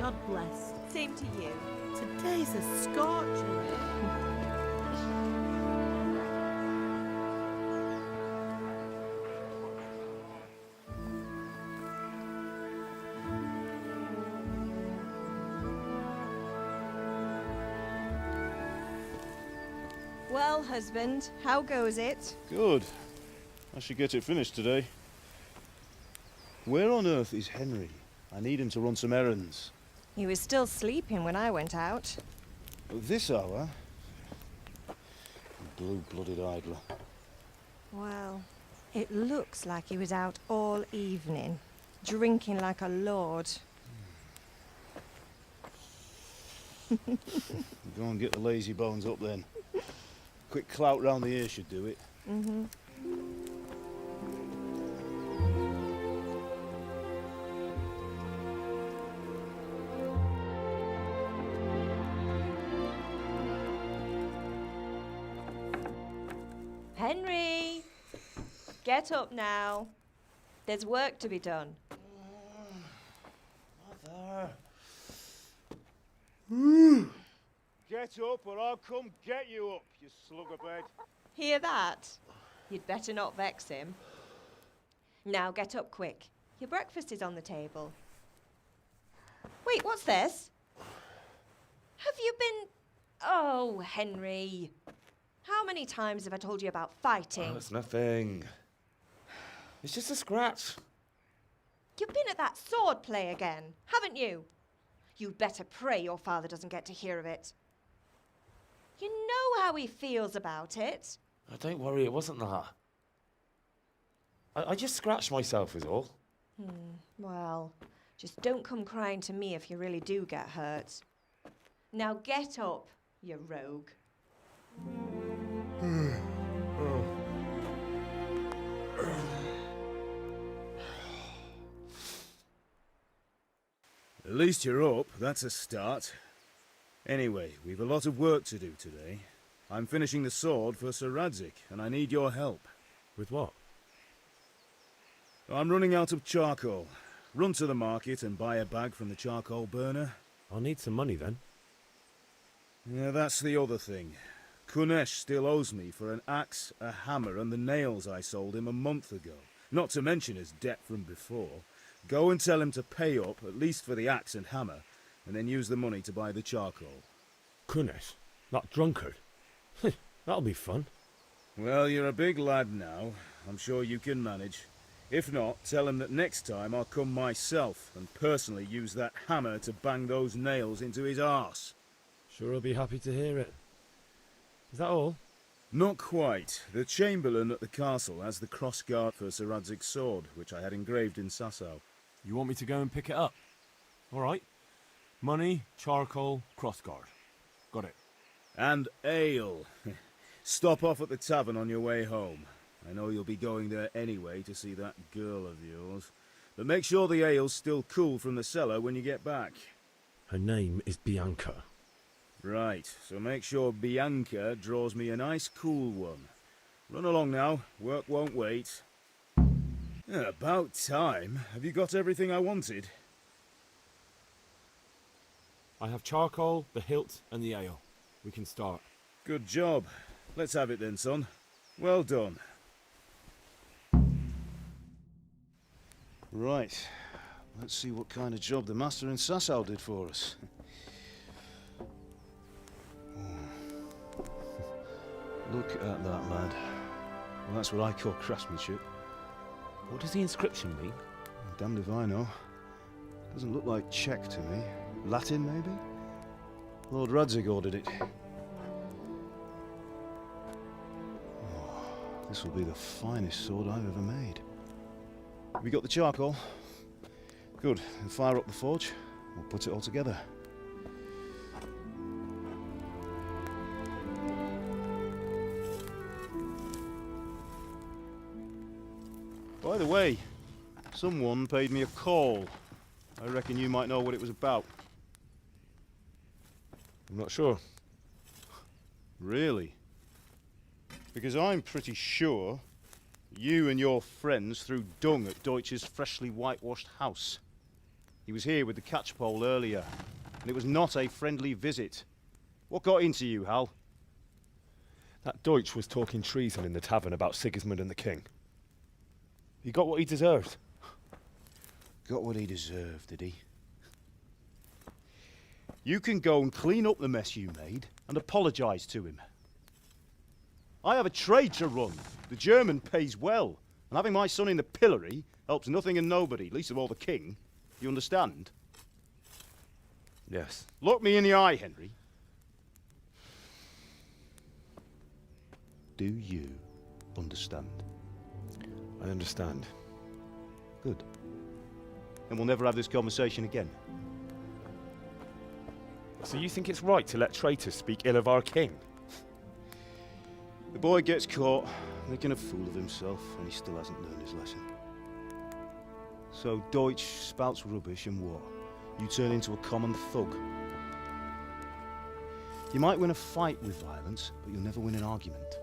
God bless. Same to you. Today's a scorcher. Well, husband, how goes it? Good. I should get it finished today. Where on earth is Henry? I need him to run some errands. He was still sleeping when I went out. This hour? Blue-blooded idler. Well, it looks like he was out all evening, drinking like a lord. Go and get the lazy bones up then. Quick clout round the ear should do it. Mm-hmm. Henry! Get up now. There's work to be done. Mother. Get up or I'll come get you up, you sluggerbed. Hear that? You'd better not vex him. Now get up quick. Your breakfast is on the table. Wait, what's this? Have you been... Oh, Henry. How many times have I told you about fighting? Oh, it's nothing. It's just a scratch. You've been at that sword play again, haven't you? You'd better pray your father doesn't get to hear of it. You know how he feels about it. Oh, don't worry, it wasn't that. I just scratched myself is all. Well, just don't come crying to me if you really do get hurt. Now get up, you rogue. At least you're up, that's a start. Anyway, we've a lot of work to do today. I'm finishing the sword for Sir Radzig, and I need your help. With what? I'm running out of charcoal. Run to the market and buy a bag from the charcoal burner. I'll need some money then. Yeah, that's the other thing. Kunesh still owes me for an axe, a hammer, and the nails I sold him a month ago. Not to mention his debt from before. Go and tell him to pay up, at least for the axe and hammer, and then use the money to buy the charcoal. Kunesh? That drunkard? That'll be fun. Well, you're a big lad now. I'm sure you can manage. If not, tell him that next time I'll come myself and personally use that hammer to bang those nails into his arse. Sure I'll be happy to hear it. Is that all? Not quite. The Chamberlain at the castle has the crossguard for Sir Radzig's sword, which I had engraved in Sasau. You want me to go and pick it up? All right. Money, charcoal, crossguard. Got it. And ale. Stop off at the tavern on your way home. I know you'll be going there anyway to see that girl of yours. But make sure the ale's still cool from the cellar when you get back. Her name is Bianca. Right, so make sure Bianca draws me a nice cool one. Run along now, work won't wait. About time. Have you got everything I wanted? I have charcoal, the hilt, and the ale. We can start. Good job. Let's have it then, son. Well done. Right. Let's see what kind of job the master in Sasau did for us. Look at that, lad. Well, that's what I call craftsmanship. What does the inscription mean? Damned if I know. Doesn't look like Czech to me. Latin, maybe? Lord Radzig ordered it. Oh, this will be the finest sword I've ever made. Have you got the charcoal? Good. Then fire up the forge. We'll put it all together. By the way, someone paid me a call. I reckon you might know what it was about. I'm not sure. Really? Because I'm pretty sure you and your friends threw dung at Deutsch's freshly whitewashed house. He was here with the catchpole earlier, and it was not a friendly visit. What got into you, Hal? That Deutsch was talking treason in the tavern about Sigismund and the king. He got what he deserved. Got what he deserved, did he? You can go and clean up the mess you made and apologise to him. I have a trade to run. The German pays well, and having my son in the pillory helps nothing and nobody, least of all the king. You understand? Yes. Look me in the eye, Henry. Do you understand? I understand. Good. And we'll never have this conversation again. So you think it's right to let traitors speak ill of our king? The boy gets caught making a fool of himself, and he still hasn't learned his lesson. So Deutsch spouts rubbish, and what? You turn into a common thug. You might win a fight with violence, but you'll never win an argument.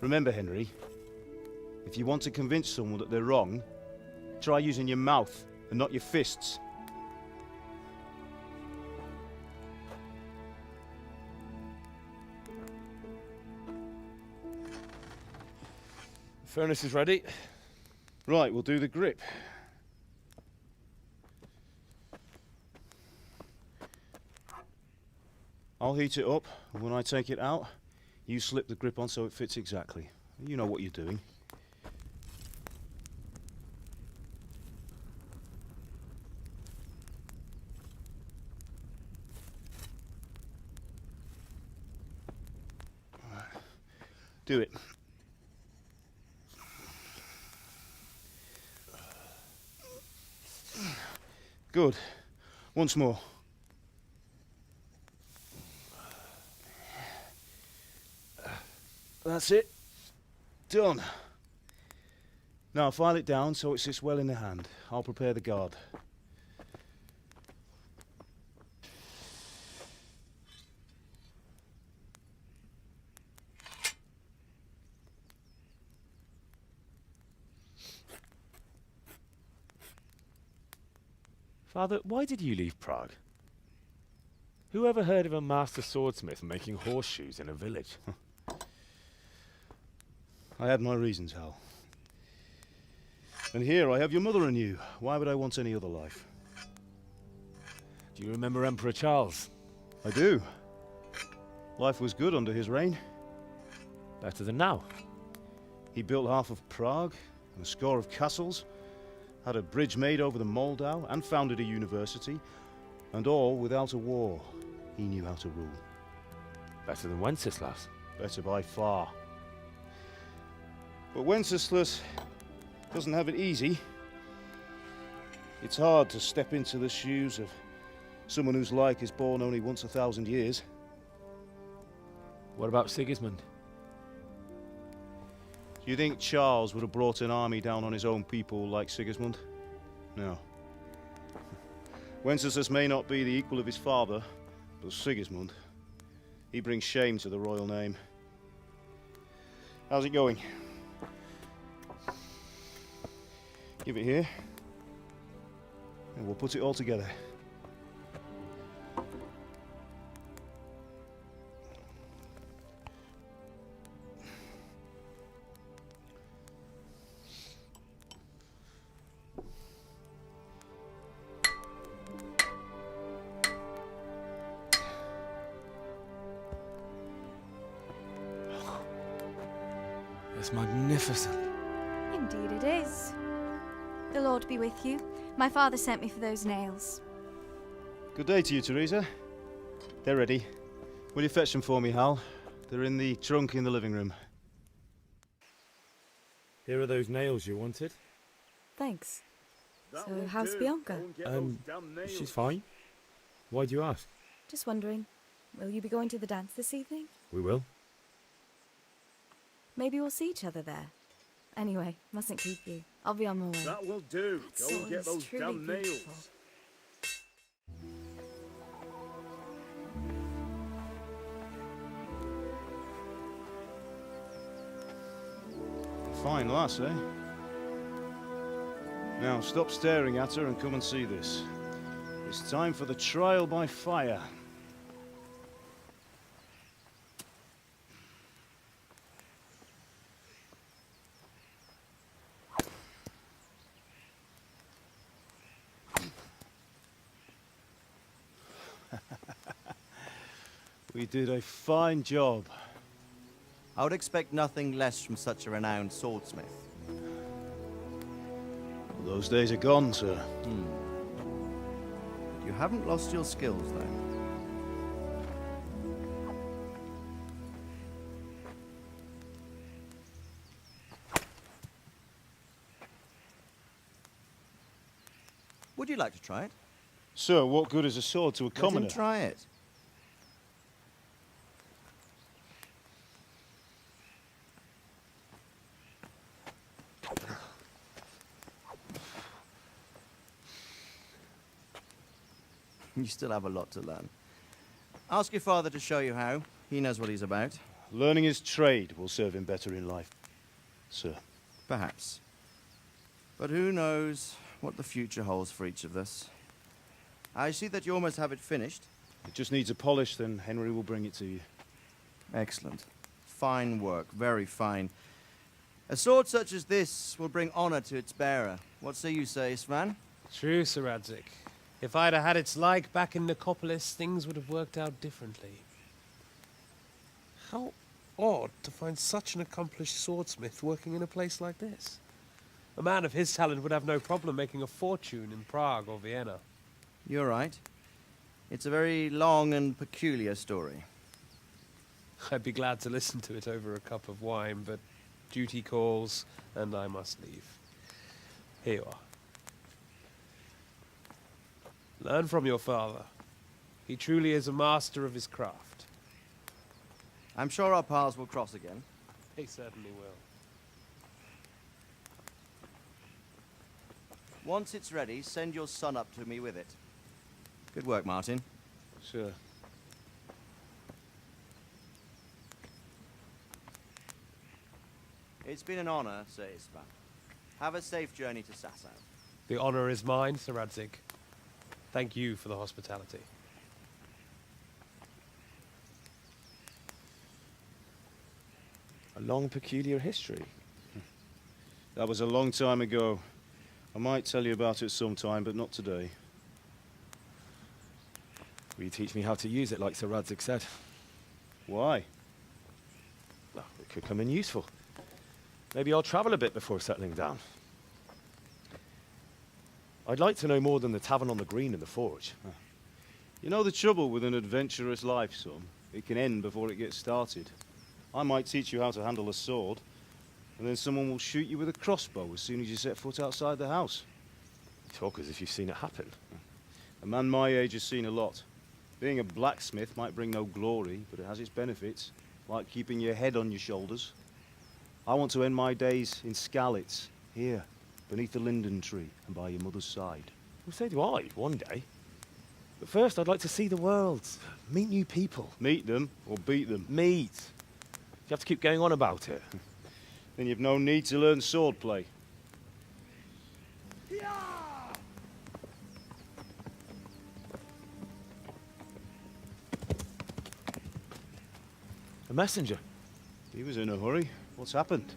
Remember, Henry, if you want to convince someone that they're wrong, try using your mouth and not your fists. The furnace is ready. Right, we'll do the grip. I'll heat it up, and when I take it out, you slip the grip on so it fits exactly. You know what you're doing. Right. Do it. Good. Once more. That's it. Done. Now file it down so it sits well in the hand. I'll prepare the guard. Father, why did you leave Prague? Who ever heard of a master swordsmith making horseshoes in a village? I had my reasons, Hal. And here I have your mother and you. Why would I want any other life? Do you remember Emperor Charles? I do. Life was good under his reign. Better than now. He built half of Prague and a score of castles, had a bridge made over the Moldau, and founded a university, and all without a war. He knew how to rule. Better than Wenceslas. Better by far. But Wenceslas doesn't have it easy. It's hard to step into the shoes of someone whose like is born only once 1,000 years. What about Sigismund? Do you think Charles would have brought an army down on his own people like Sigismund? No. Wenceslas may not be the equal of his father, but Sigismund, he brings shame to the royal name. How's it going? Give it here, and we'll put it all together. It's magnificent. Indeed it is. The Lord be with you. My father sent me for those nails. Good day to you, Teresa. They're ready. Will you fetch them for me, Hal? They're in the trunk in the living room. Here are those nails you wanted. Thanks. So, how's Bianca? She's fine. Why do you ask? Just wondering, will you be going to the dance this evening? We will. Maybe we'll see each other there. Anyway, mustn't keep you. I'll be on my way. That will do. That Go and sword get is those truly damn nails. beautiful. Fine lass, eh? Now, stop staring at her and come and see this. It's time for the trial by fire. We did a fine job. I would expect nothing less from such a renowned swordsmith. Those days are gone, sir. You haven't lost your skills, though. Would you like to try it? Sir, what good is a sword to a Let commoner? him try it. You still have a lot to learn. Ask your father to show you how. He knows what he's about. Learning his trade will serve him better in life, sir. Perhaps. But who knows what the future holds for each of us. I see that you almost have it finished. It just needs a polish, then Henry will bring it to you. Excellent. Fine work, very fine. A sword such as this will bring honor to its bearer. What say you, Svan? True, Sir Radzik. If I'd have had its like back in Nicopolis, things would have worked out differently. How odd to find such an accomplished swordsmith working in a place like this. A man of his talent would have no problem making a fortune in Prague or Vienna. You're right. It's a very long and peculiar story. I'd be glad to listen to it over a cup of wine, but duty calls, and I must leave. Here you are. Learn from your father. He truly is a master of his craft. I'm sure our paths will cross again. He certainly will. Once it's ready, send your son up to me with it. Good work, Martin. Sir. It's been an honor, Sir Isvan. Have a safe journey to Sasau. The honor is mine, Sir Radzik. Thank you for the hospitality. A long, peculiar history. That was a long time ago. I might tell you about it sometime, but not today. Will you teach me how to use it like Sir Radzik said? Why? Well, it could come in useful. Maybe I'll travel a bit before settling down. I'd like to know more than the tavern on the green and the forge. You know the trouble with an adventurous life, son? It can end before it gets started. I might teach you how to handle a sword, and then someone will shoot you with a crossbow as soon as you set foot outside the house. You talk as if you've seen it happen. A man my age has seen a lot. Being a blacksmith might bring no glory, but it has its benefits, like keeping your head on your shoulders. I want to end my days in Skalitz, here, beneath the linden tree and by your mother's side. Well, so do I, one day. But first, I'd like to see the world, meet new people. Meet them or beat them. Meet. You have to keep going on about it. Then you've no need to learn swordplay. A messenger. He was in a hurry. What's happened?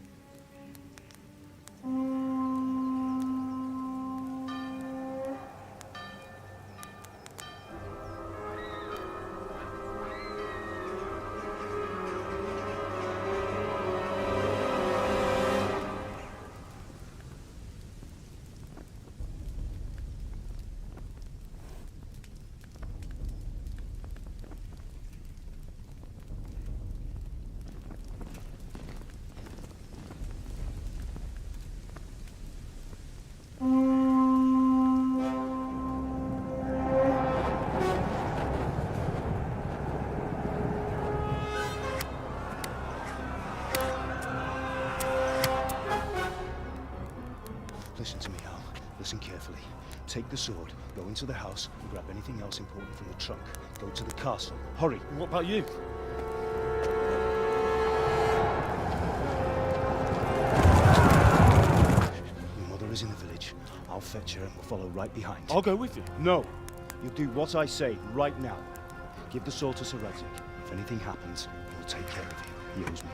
Listen to me, Al. Listen carefully. Take the sword, go into the house, and grab anything else important from the trunk. Go to the castle. Hurry. What about you? Your mother is in the village. I'll Fletcher and we'll follow right behind. I'll go with you. No. You'll do what I say right now. Give the sword to Sir Radzig. If anything happens, he'll take care of you. He owes me.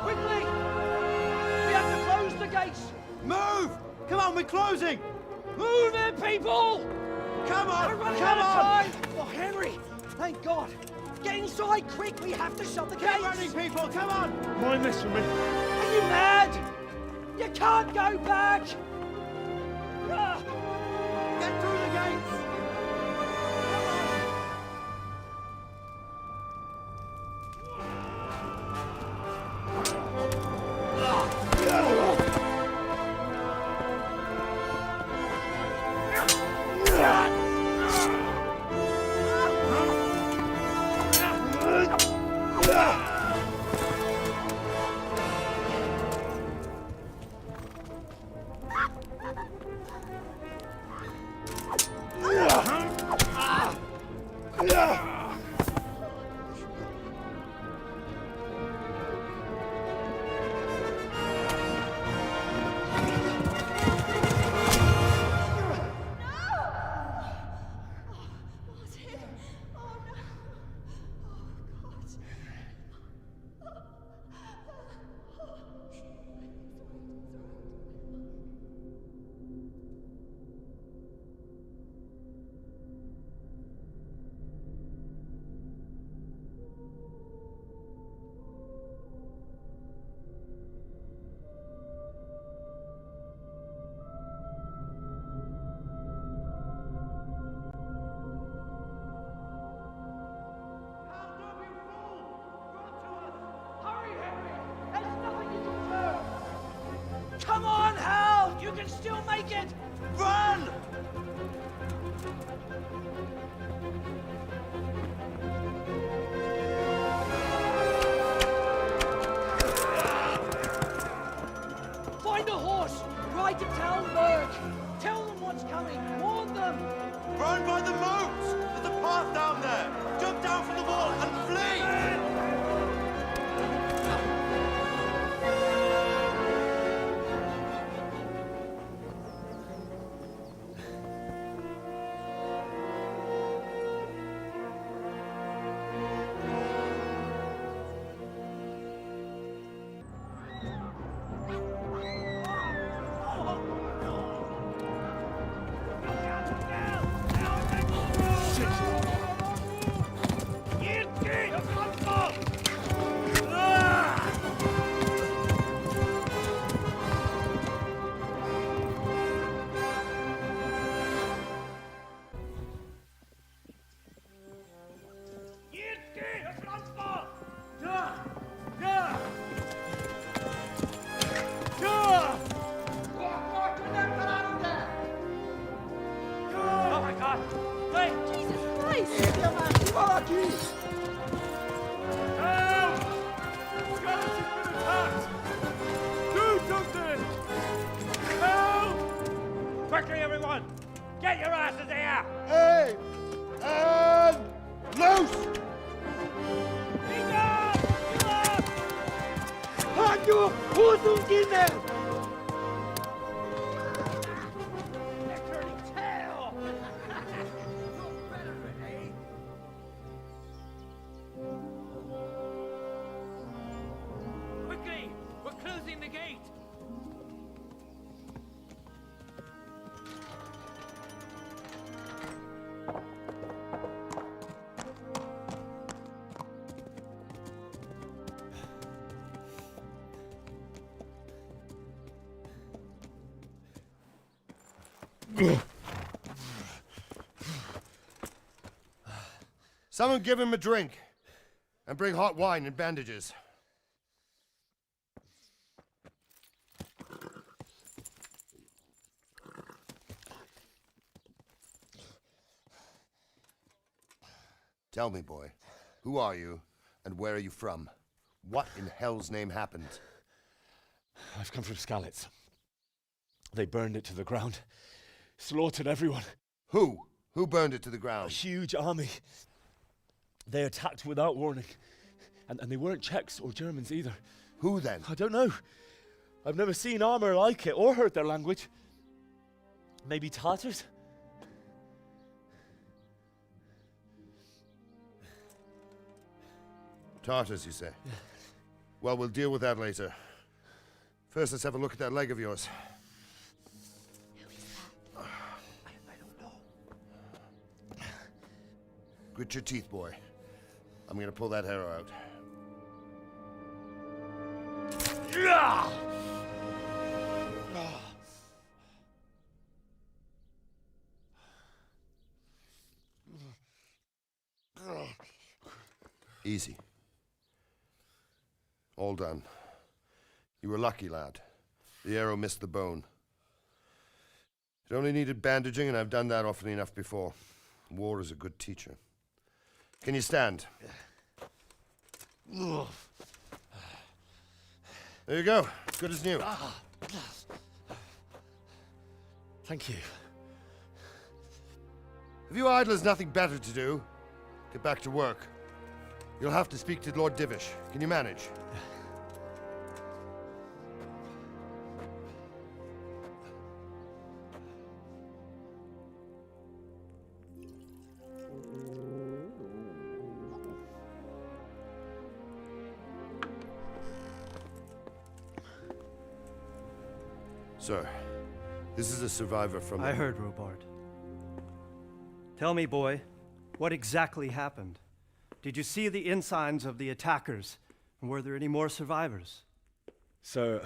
Quickly! We have to close the gates! Move! Come on, we're closing! Move it, people! Come on! We're running Come out of on! time! Oh, Henry! Thank God! Get inside, quick! We have to shut the gates! Get running, people! Come on! Mind this for me. Are you mad? You can't go back! Ah! Get through the gates! Hurry, Henry! There's nothing you can do! Come on, Hal! You can still make it! Run! Find a horse! Ride to Talmberg! Tell them what's coming! Warn them! Run by the moat! There's a path down there! Jump down from the wall and flee! Quickly, everyone! Get your asses here! Hey! And loose! They're turning tail! Quickly! We're closing the gate! Someone give him a drink. And bring hot wine and bandages. Tell me, boy, who are you, and where are you from? What in hell's name happened? I've come from Skalitz. They burned it to the ground. Slaughtered everyone. Who? Who burned it to the A ground? huge army. They attacked without warning. And they weren't Czechs or Germans either. Who then? I don't know. I've never seen armor like it or heard their language. Maybe Tatars? Tartars, you say? Yeah. Well, we'll deal with that later. First, let's have a look at that leg of yours. I don't know. Grit your teeth, boy. I'm gonna pull that arrow out. Easy. All done. You were lucky, lad. The arrow missed the bone. It only needed bandaging, and I've done that often enough before. War is a good teacher. Can you stand? There you go. Good as new. Thank you. If you idlers nothing better to do, get back to work. You'll have to speak to Lord Divish. Can you manage? Sir, this is a survivor from... I heard, Robard. Tell me, boy, what exactly happened? Did you see the ensigns of the attackers? And were there any more survivors? So,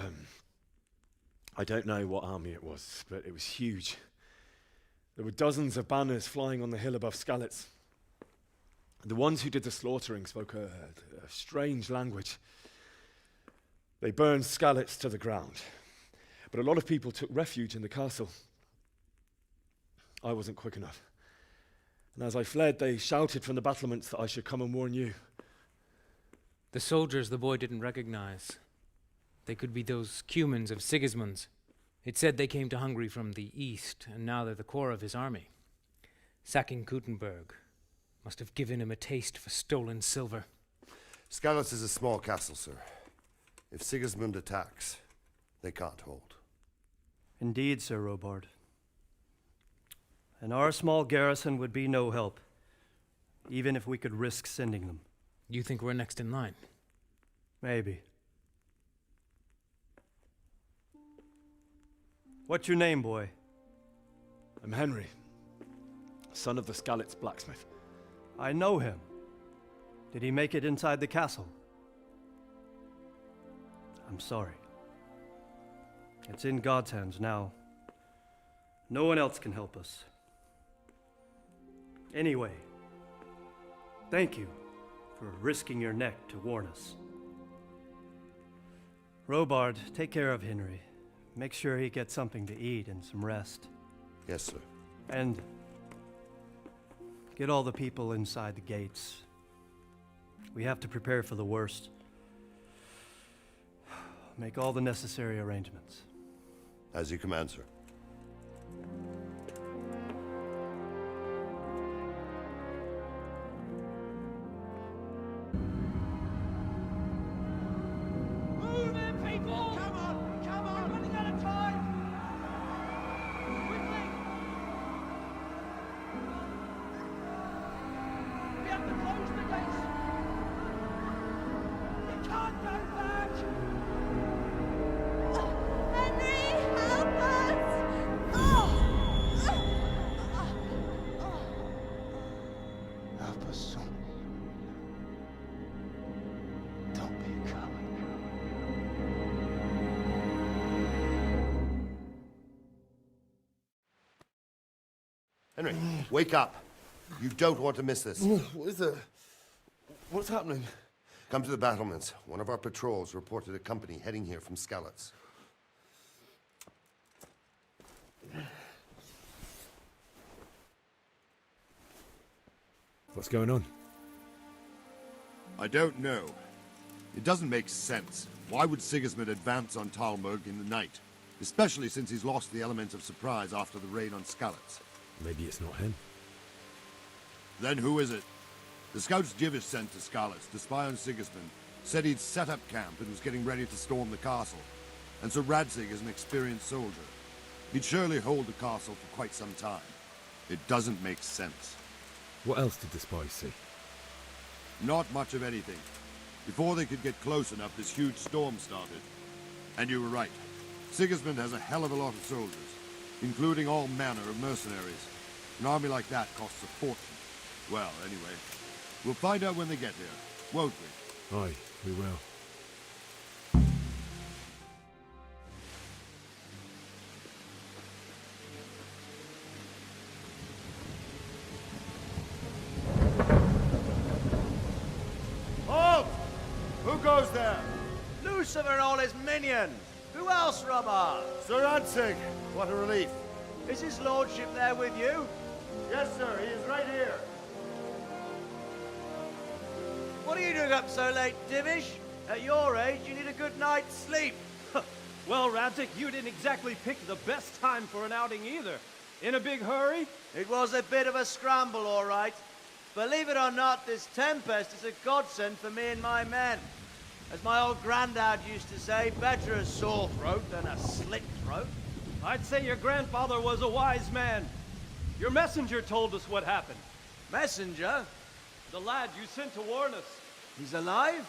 I don't know what army it was, but it was huge. There were dozens of banners flying on the hill above Skalitz. The ones who did the slaughtering spoke a strange language. They burned Skalitz to the ground. But a lot of people took refuge in the castle. I wasn't quick enough. And as I fled, they shouted from the battlements that I should come and warn you. The soldiers the boy didn't recognize. They could be those Cumans of Sigismund's. It said they came to Hungary from the east, and now they're the core of his army. Sacking Kuttenberg must have given him a taste for stolen silver. Skalitz is a small castle, sir. If Sigismund attacks, they can't hold. Indeed, Sir Robard. And our small garrison would be no help, even if we could risk sending them. You think we're next in line? Maybe. What's your name, boy? I'm Henry, son of the Skalitz blacksmith. I know him. Did he make it inside the castle? I'm sorry. It's in God's hands now. No one else can help us. Anyway, thank you for risking your neck to warn us. Robard, take care of Henry. Make sure he gets something to eat and some rest. Yes, sir. And get all the people inside the gates. We have to prepare for the worst. Make all the necessary arrangements. As you command, sir. Move in, people! Come on! Come on! We're running out of time! Quickly! We have to close the gates! You can't go back! Henry, help us! Help us, son. Don't be a coward. Henry, wake up. You don't want to miss this. What is it? What's happening? Come to the battlements. One of our patrols reported a company heading here from Skalitz. What's going on? I don't know. It doesn't make sense. Why would Sigismund advance on Talmberg in the night? Especially since he's lost the element of surprise after the raid on Skalitz. Maybe it's not him. Then who is it? The scouts Jivish sent to Skalitz to spy on Sigismund said he'd set up camp and was getting ready to storm the castle. And so Radzig is an experienced soldier. He'd surely hold the castle for quite some time. It doesn't make sense. What else did the spies see? Not much of anything. Before they could get close enough, this huge storm started. And you were right. Sigismund has a hell of a lot of soldiers, including all manner of mercenaries. An army like that costs a fortune. Well, anyway, we'll find out when they get here, won't we? Aye, we will. Halt! Who goes there? Lucifer and all his minions. Who else, Robert? Sir Radzig, what a relief. Is his lordship there with you? Yes, sir, he is right here. What are you doing up so late, Divish? At your age, you need a good night's sleep. Well, Radzig, you didn't exactly pick the best time for an outing either. In a big hurry? It was a bit of a scramble, all right. Believe it or not, this tempest is a godsend for me and my men. As my old granddad used to say, better a sore throat than a slit throat. I'd say your grandfather was a wise man. Your messenger told us what happened. Messenger? The lad you sent to warn us. He's alive?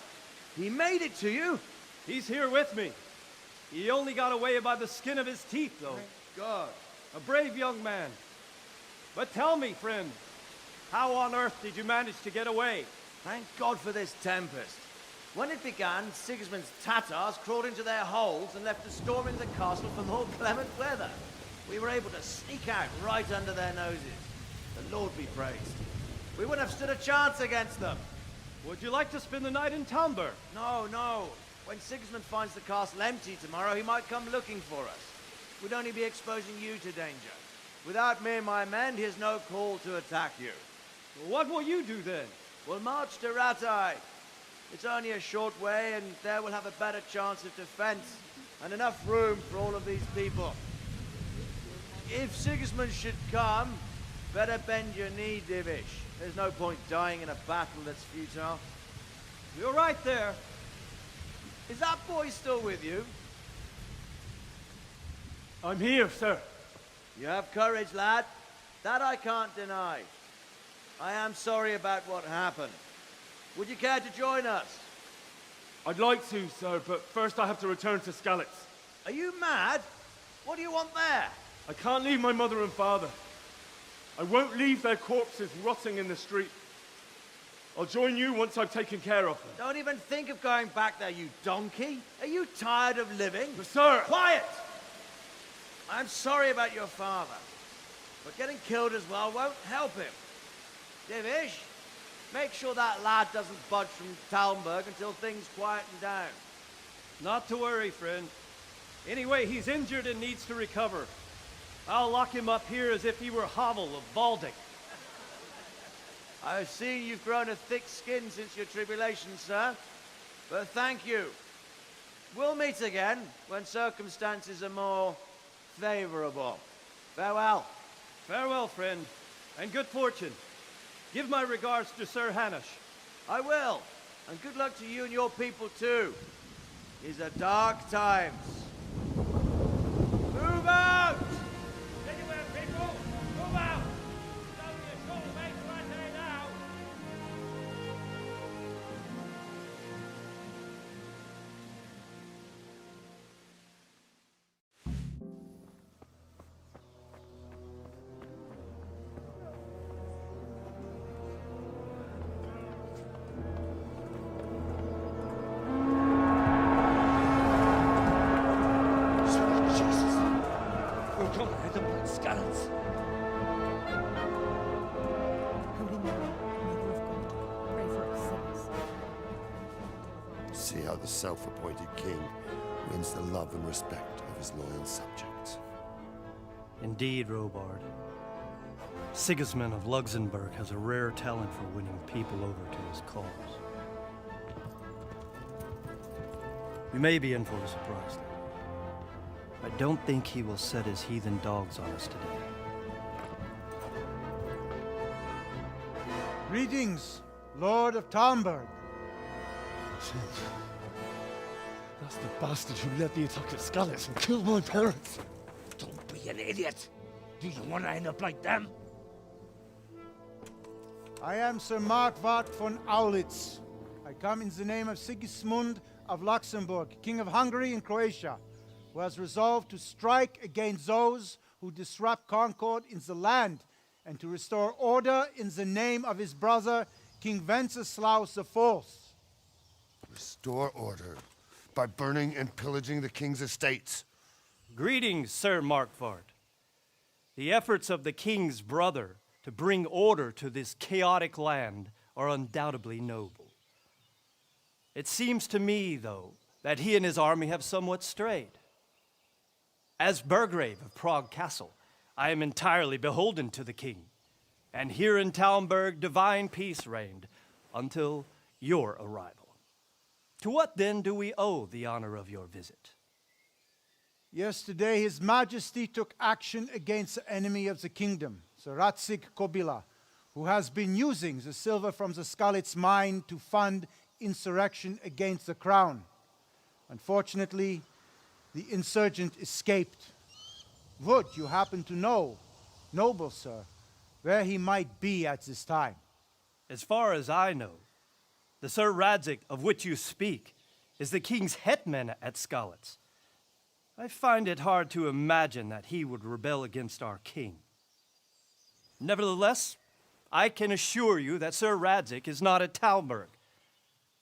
He made it to you? He's here with me. He only got away by the skin of his teeth, though. Thank God. A brave young man. But tell me, friend, how on earth did you manage to get away? Thank God for this tempest. When it began, Sigismund's Tatars crawled into their holes and left us storming the castle for more clement weather. We were able to sneak out right under their noses. The Lord be praised. We wouldn't have stood a chance against them. Would you like to spend the night in Talmberg? No, no. When Sigismund finds the castle empty tomorrow, he might come looking for us. We'd only be exposing you to danger. Without me and my men, he has no call to attack you. Well, what will you do then? We'll march to Ratai. It's only a short way, and there we'll have a better chance of defense and enough room for all of these people. If Sigismund should come, better bend your knee, Divish. There's no point dying in a battle that's futile. You're right there. Is that boy still with you? I'm here, sir. You have courage, lad. That I can't deny. I am sorry about what happened. Would you care to join us? I'd like to, sir, but first I have to return to Skalitz. Are you mad? What do you want there? I can't leave my mother and father. I won't leave their corpses rotting in the street. I'll join you once I've taken care of them. Don't even think of going back there, you donkey. Are you tired of living? But sir! Quiet! I'm sorry about your father, but getting killed as well won't help him. Divish, make sure that lad doesn't budge from Talmberg until things quieten down. Not to worry, friend. Anyway, he's injured and needs to recover. I'll lock him up here as if he were Havel of Valdic. I've seen you've grown a thick skin since your tribulation, sir. But thank you. We'll meet again when circumstances are more favorable. Farewell. Farewell, friend, and good fortune. Give my regards to Sir Hanush. I will. And good luck to you and your people, too. These are dark times. Move out! Anywhere, people! Move out! It's only a short way to Ratai now! See how the self-appointed king wins the love and respect of his loyal subjects. Indeed, Robard. Sigismund of Luxembourg has a rare talent for winning people over to his cause. We may be in for a surprise, though. I don't think he will set his heathen dogs on us today. Greetings, Lord of Talmberg. That's the bastard who led the attack at Scarlet and killed my parents. Don't be an idiot. Do you want to end up like them? I am Sir Markwart von Aulitz. I come in the name of Sigismund of Luxembourg, King of Hungary and Croatia, who has resolved to strike against those who disrupt concord in the land and to restore order in the name of his brother, King Wenceslaus IV. Restore order by burning and pillaging the king's estates. Greetings, Sir Markwart. The efforts of the king's brother to bring order to this chaotic land are undoubtedly noble. It seems to me, though, that he and his army have somewhat strayed. As Burgrave of Prague Castle, I am entirely beholden to the king, and here in Talmberg divine peace reigned until your arrival. To what then do we owe the honor of your visit? Yesterday, His Majesty took action against the enemy of the kingdom, Sir Radzig Kobyla, who has been using the silver from the Skalitz mine to fund insurrection against the crown. Unfortunately, the insurgent escaped. Would you happen to know, noble sir, where he might be at this time? As far as I know, the Sir Radzig of which you speak is the king's hetman at Skalitz. I find it hard to imagine that he would rebel against our king. Nevertheless, I can assure you that Sir Radzig is not at Talmberg.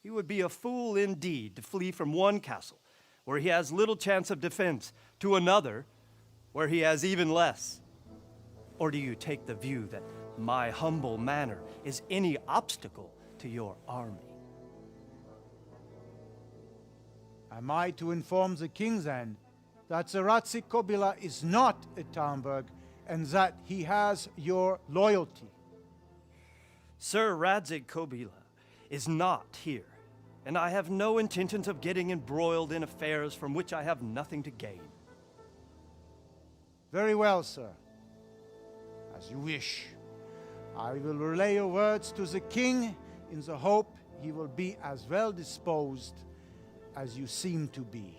He would be a fool indeed to flee from one castle, where he has little chance of defense, to another, where he has even less. Or do you take the view that my humble manner is any obstacle to your army? Am I to inform the king then that Sir Radzig Kobyla is not at Talmberg and that he has your loyalty? Sir Radzig Kobyla is not here, and I have no intentions of getting embroiled in affairs from which I have nothing to gain. Very well, sir. As you wish. I will relay your words to the king in the hope he will be as well disposed as you seem to be.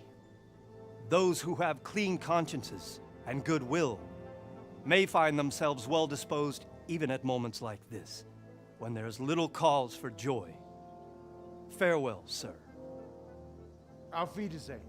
Those who have clean consciences and goodwill may find themselves well disposed even at moments like this, when there is little cause for joy. Farewell, sir. Auf Wiedersehen.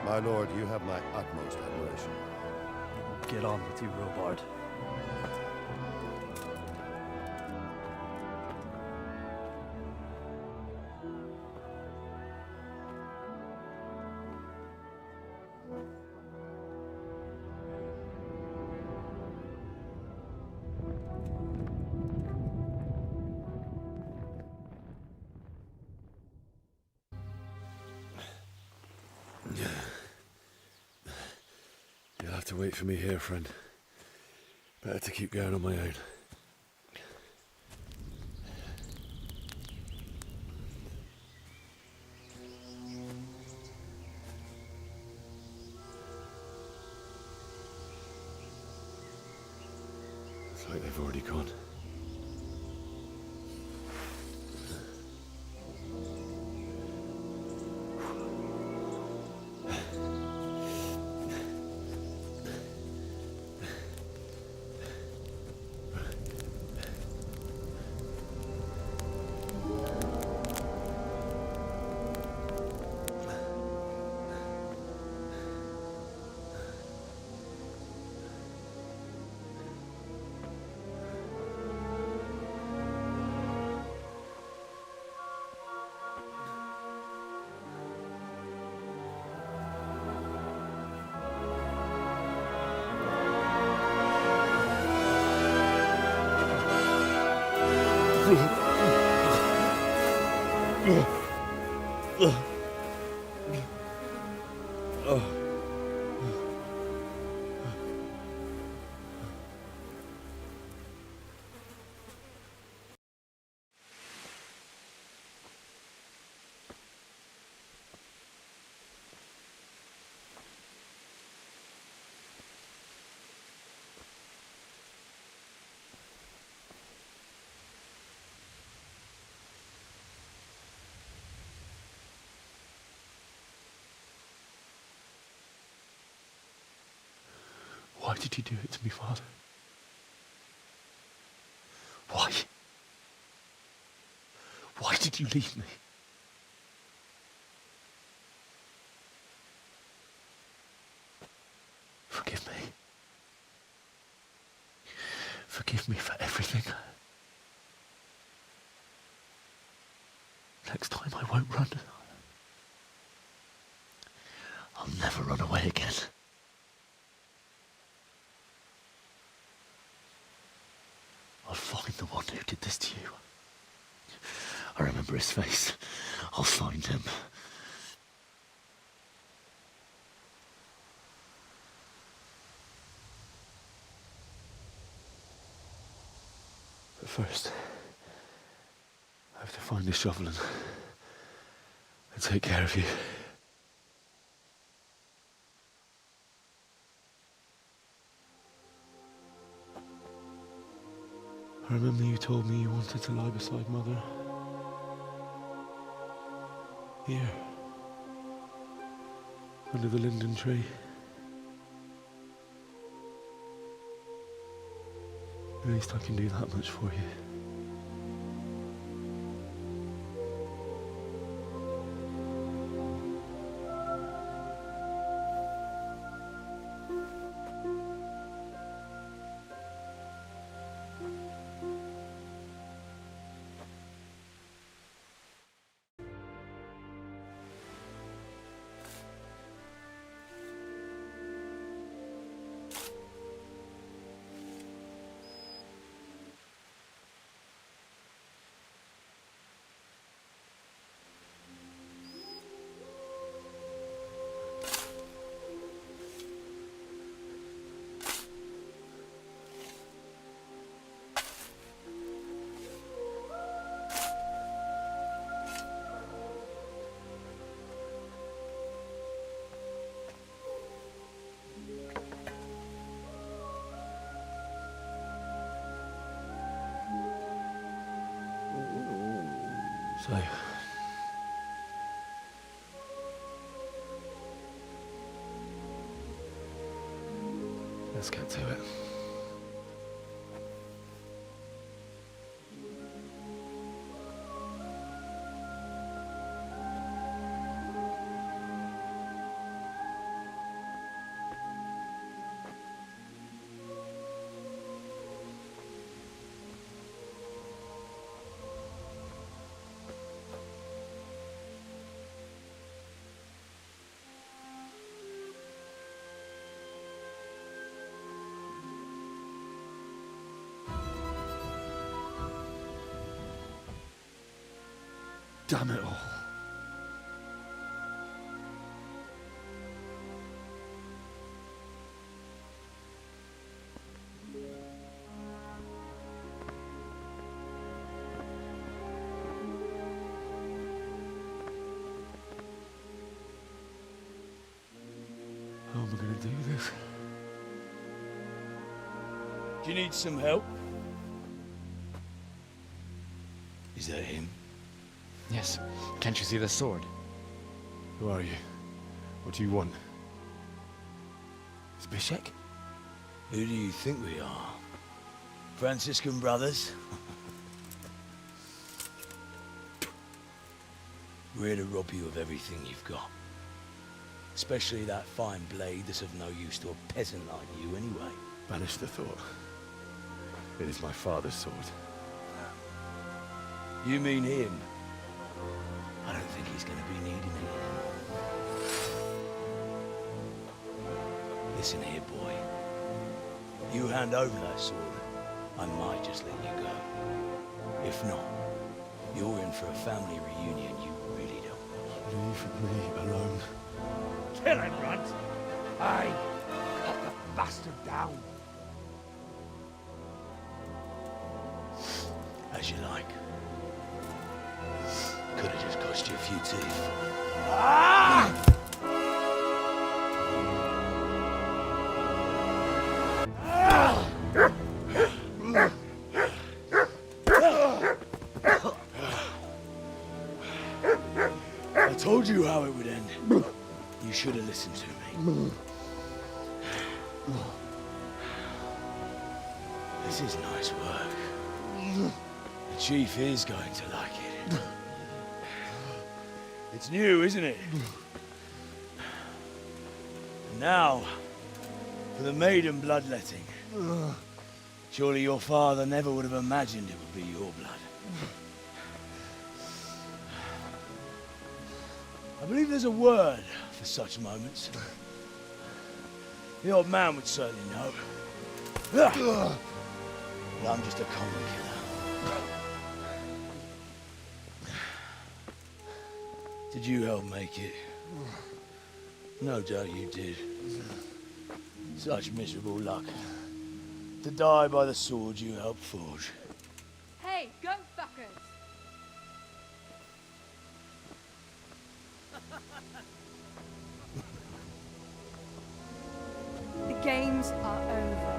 My lord, you have my utmost admiration. Get on with you, Robard. You'll have to wait for me here, friend. Better to keep going on my own. Looks like they've already gone. Why did you do it to me, Father? Why? Why did you leave me? Forgive me. Forgive me for everything. Next time I won't run. I'll never run away again. I'll find the one who did this to you. I remember his face. I'll find him. But first, I have to find this shovel and take care of you. I remember you told me you wanted to lie beside Mother. Here. Under the linden tree. At least I can do that much for you. So, let's get to it. Damn it all. How am I going to do this? Do you need some help? Is that him? Yes. Can't you see the sword? Who are you? What do you want? Zbyszek? Who do you think we are? Franciscan brothers? We're here to rob you of everything you've got. Especially that fine blade that's of no use to a peasant like you anyway. Banish the thought. It is my father's sword. You mean him? I don't think he's going to be needing it. Listen here, boy. You hand over that sword, I might just let you go. If not, you're in for a family reunion you really don't. Leave me alone. Kill him, Runt! Aye, cut the bastard down. As you like. Could have just cost you a few teeth. Ah! I told you how it would end. You should have listened to me. This is nice work. The chief is going to like it. It's new, isn't it? And now, for the maiden bloodletting. Surely your father never would have imagined it would be your blood. I believe there's a word for such moments. The old man would certainly know. But I'm just a common killer. Did you help make it? No doubt you did. Such miserable luck. To die by the sword you helped forge. Hey, go fuckers! The games are over.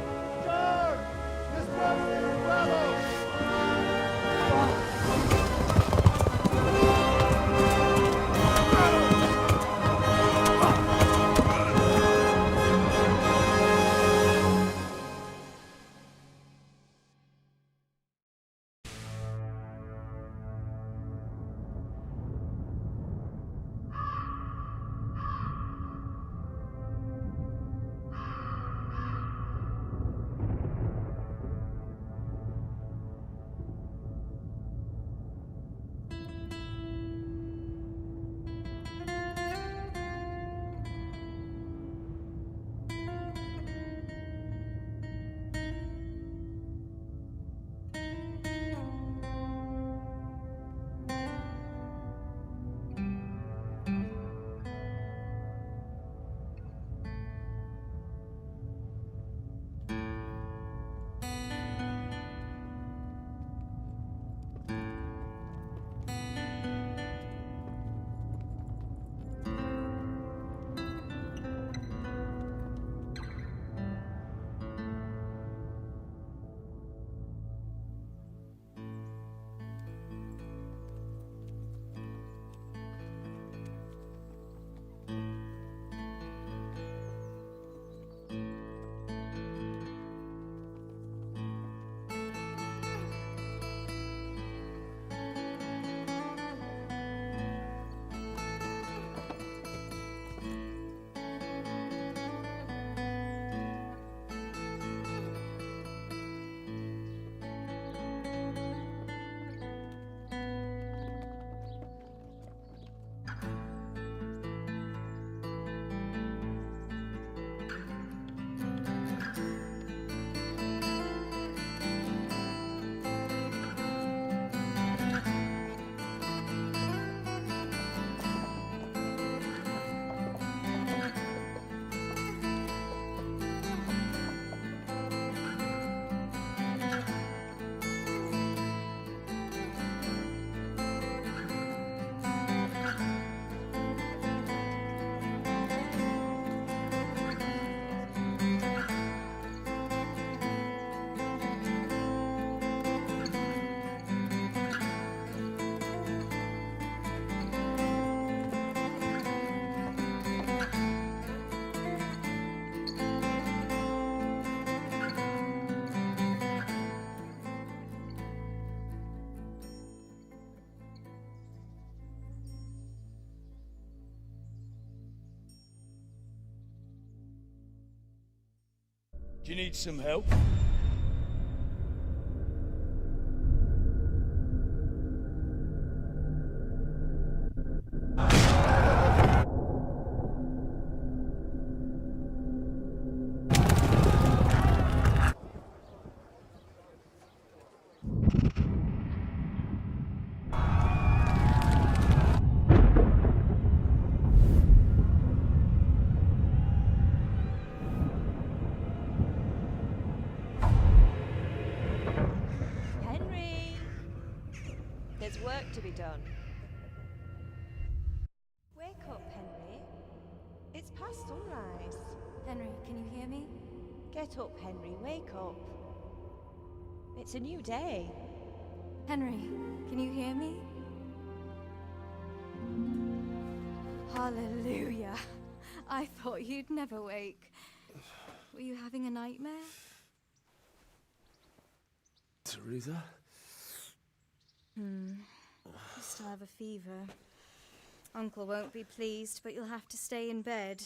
Do you need some help? to be done. Wake up, Henry. It's past sunrise. Henry, can you hear me? Get up, Henry. Wake up. It's a new day. Henry, can you hear me? Hallelujah. I thought you'd never wake. Were you having a nightmare? Teresa? You still have a fever. Uncle won't be pleased, but you'll have to stay in bed.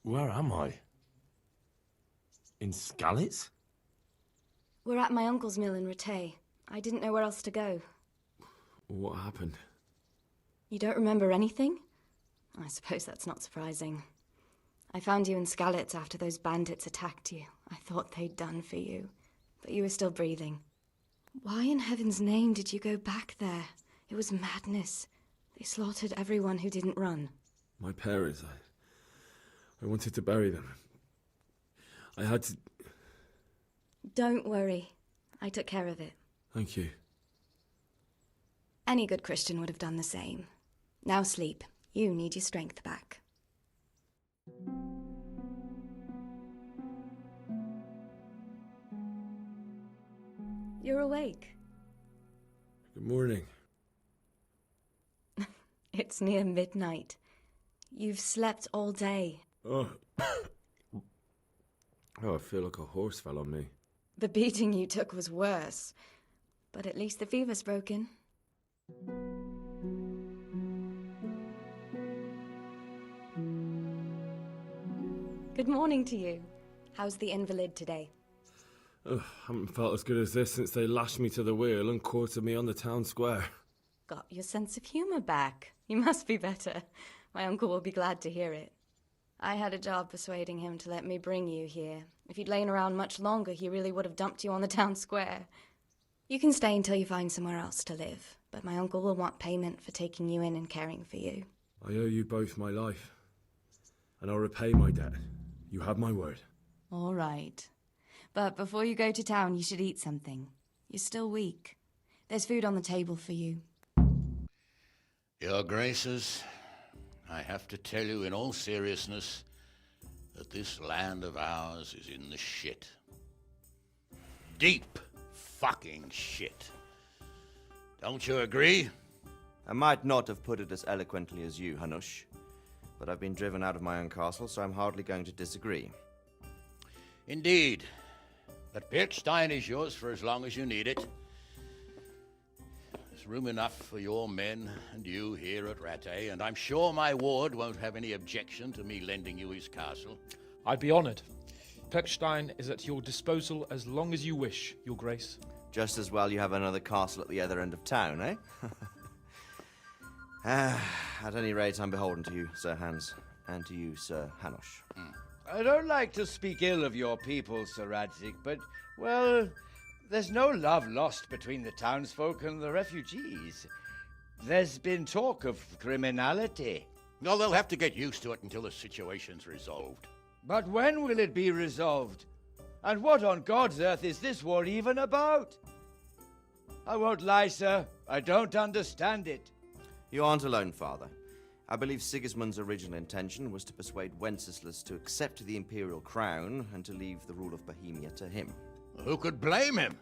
Where am I? In Skalitz? We're at my uncle's mill in Rattay. I didn't know where else to go. What happened? You don't remember anything? I suppose that's not surprising. I found you in Skalitz after those bandits attacked you. I thought they'd done for you, but you were still breathing. Why in heaven's name did you go back there? It was madness. They slaughtered everyone who didn't run. My parents, I wanted to bury them. I had to... Don't worry. I took care of it. Thank you. Any good Christian would have done the same. Now sleep. You need your strength back. You're awake. Good morning. It's near midnight. You've slept all day. Oh. I feel like a horse fell on me. The beating you took was worse. But at least the fever's broken. Good morning to you. How's the invalid today? Haven't felt as good as this since they lashed me to the wheel and quartered me on the town square. Got your sense of humour back. You must be better. My uncle will be glad to hear it. I had a job persuading him to let me bring you here. If you'd lain around much longer, he really would have dumped you on the town square. You can stay until you find somewhere else to live, but my uncle will want payment for taking you in and caring for you. I owe you both my life, and I'll repay my debt. You have my word. All right. But before you go to town, you should eat something. You're still weak. There's food on the table for you. Your Graces, I have to tell you in all seriousness that this land of ours is in the shit. Deep fucking shit. Don't you agree? I might not have put it as eloquently as you, Hanush, but I've been driven out of my own castle, so I'm hardly going to disagree. Indeed. But Birkstein is yours for as long as you need it. There's room enough for your men and you here at Rattay, and I'm sure my ward won't have any objection to me lending you his castle. I'd be honoured. Pechstein is at your disposal as long as you wish, Your Grace. Just as well you have another castle at the other end of town, eh? At any rate, I'm beholden to you, Sir Hans, and to you, Sir Hanush. I don't like to speak ill of your people, Sir Radzig, but, well, there's no love lost between the townsfolk and the refugees. There's been talk of criminality. Well, they'll have to get used to it until the situation's resolved. But when will it be resolved? And what on God's earth is this war even about? I won't lie, sir. I don't understand it. You aren't alone, Father. I believe Sigismund's original intention was to persuade Wenceslas to accept the imperial crown and to leave the rule of Bohemia to him. Who could blame him?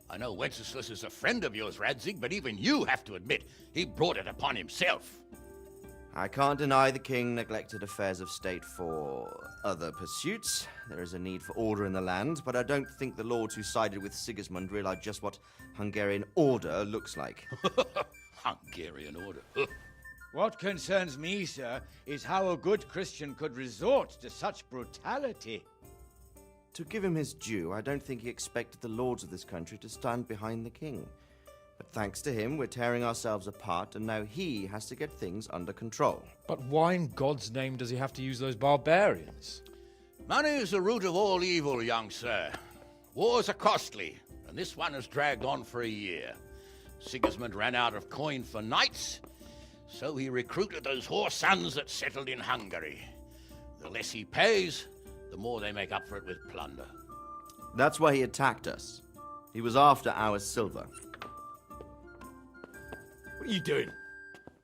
I know Wenceslas is a friend of yours, Radzig, but even you have to admit he brought it upon himself. I can't deny the king neglected affairs of state for other pursuits. There is a need for order in the land, but I don't think the lords who sided with Sigismund realized just what Hungarian order looks like. Hungarian order? What concerns me, sir, is how a good Christian could resort to such brutality. To give him his due, I don't think he expected the lords of this country to stand behind the king. But thanks to him, we're tearing ourselves apart, and now he has to get things under control. But why in God's name does he have to use those barbarians? Money is the root of all evil, young sir. Wars are costly, and this one has dragged on for a year. Sigismund ran out of coin for knights, so he recruited those whore sons that settled in Hungary. The less he pays, the more they make up for it with plunder. That's why he attacked us. He was after our silver. What are you doing?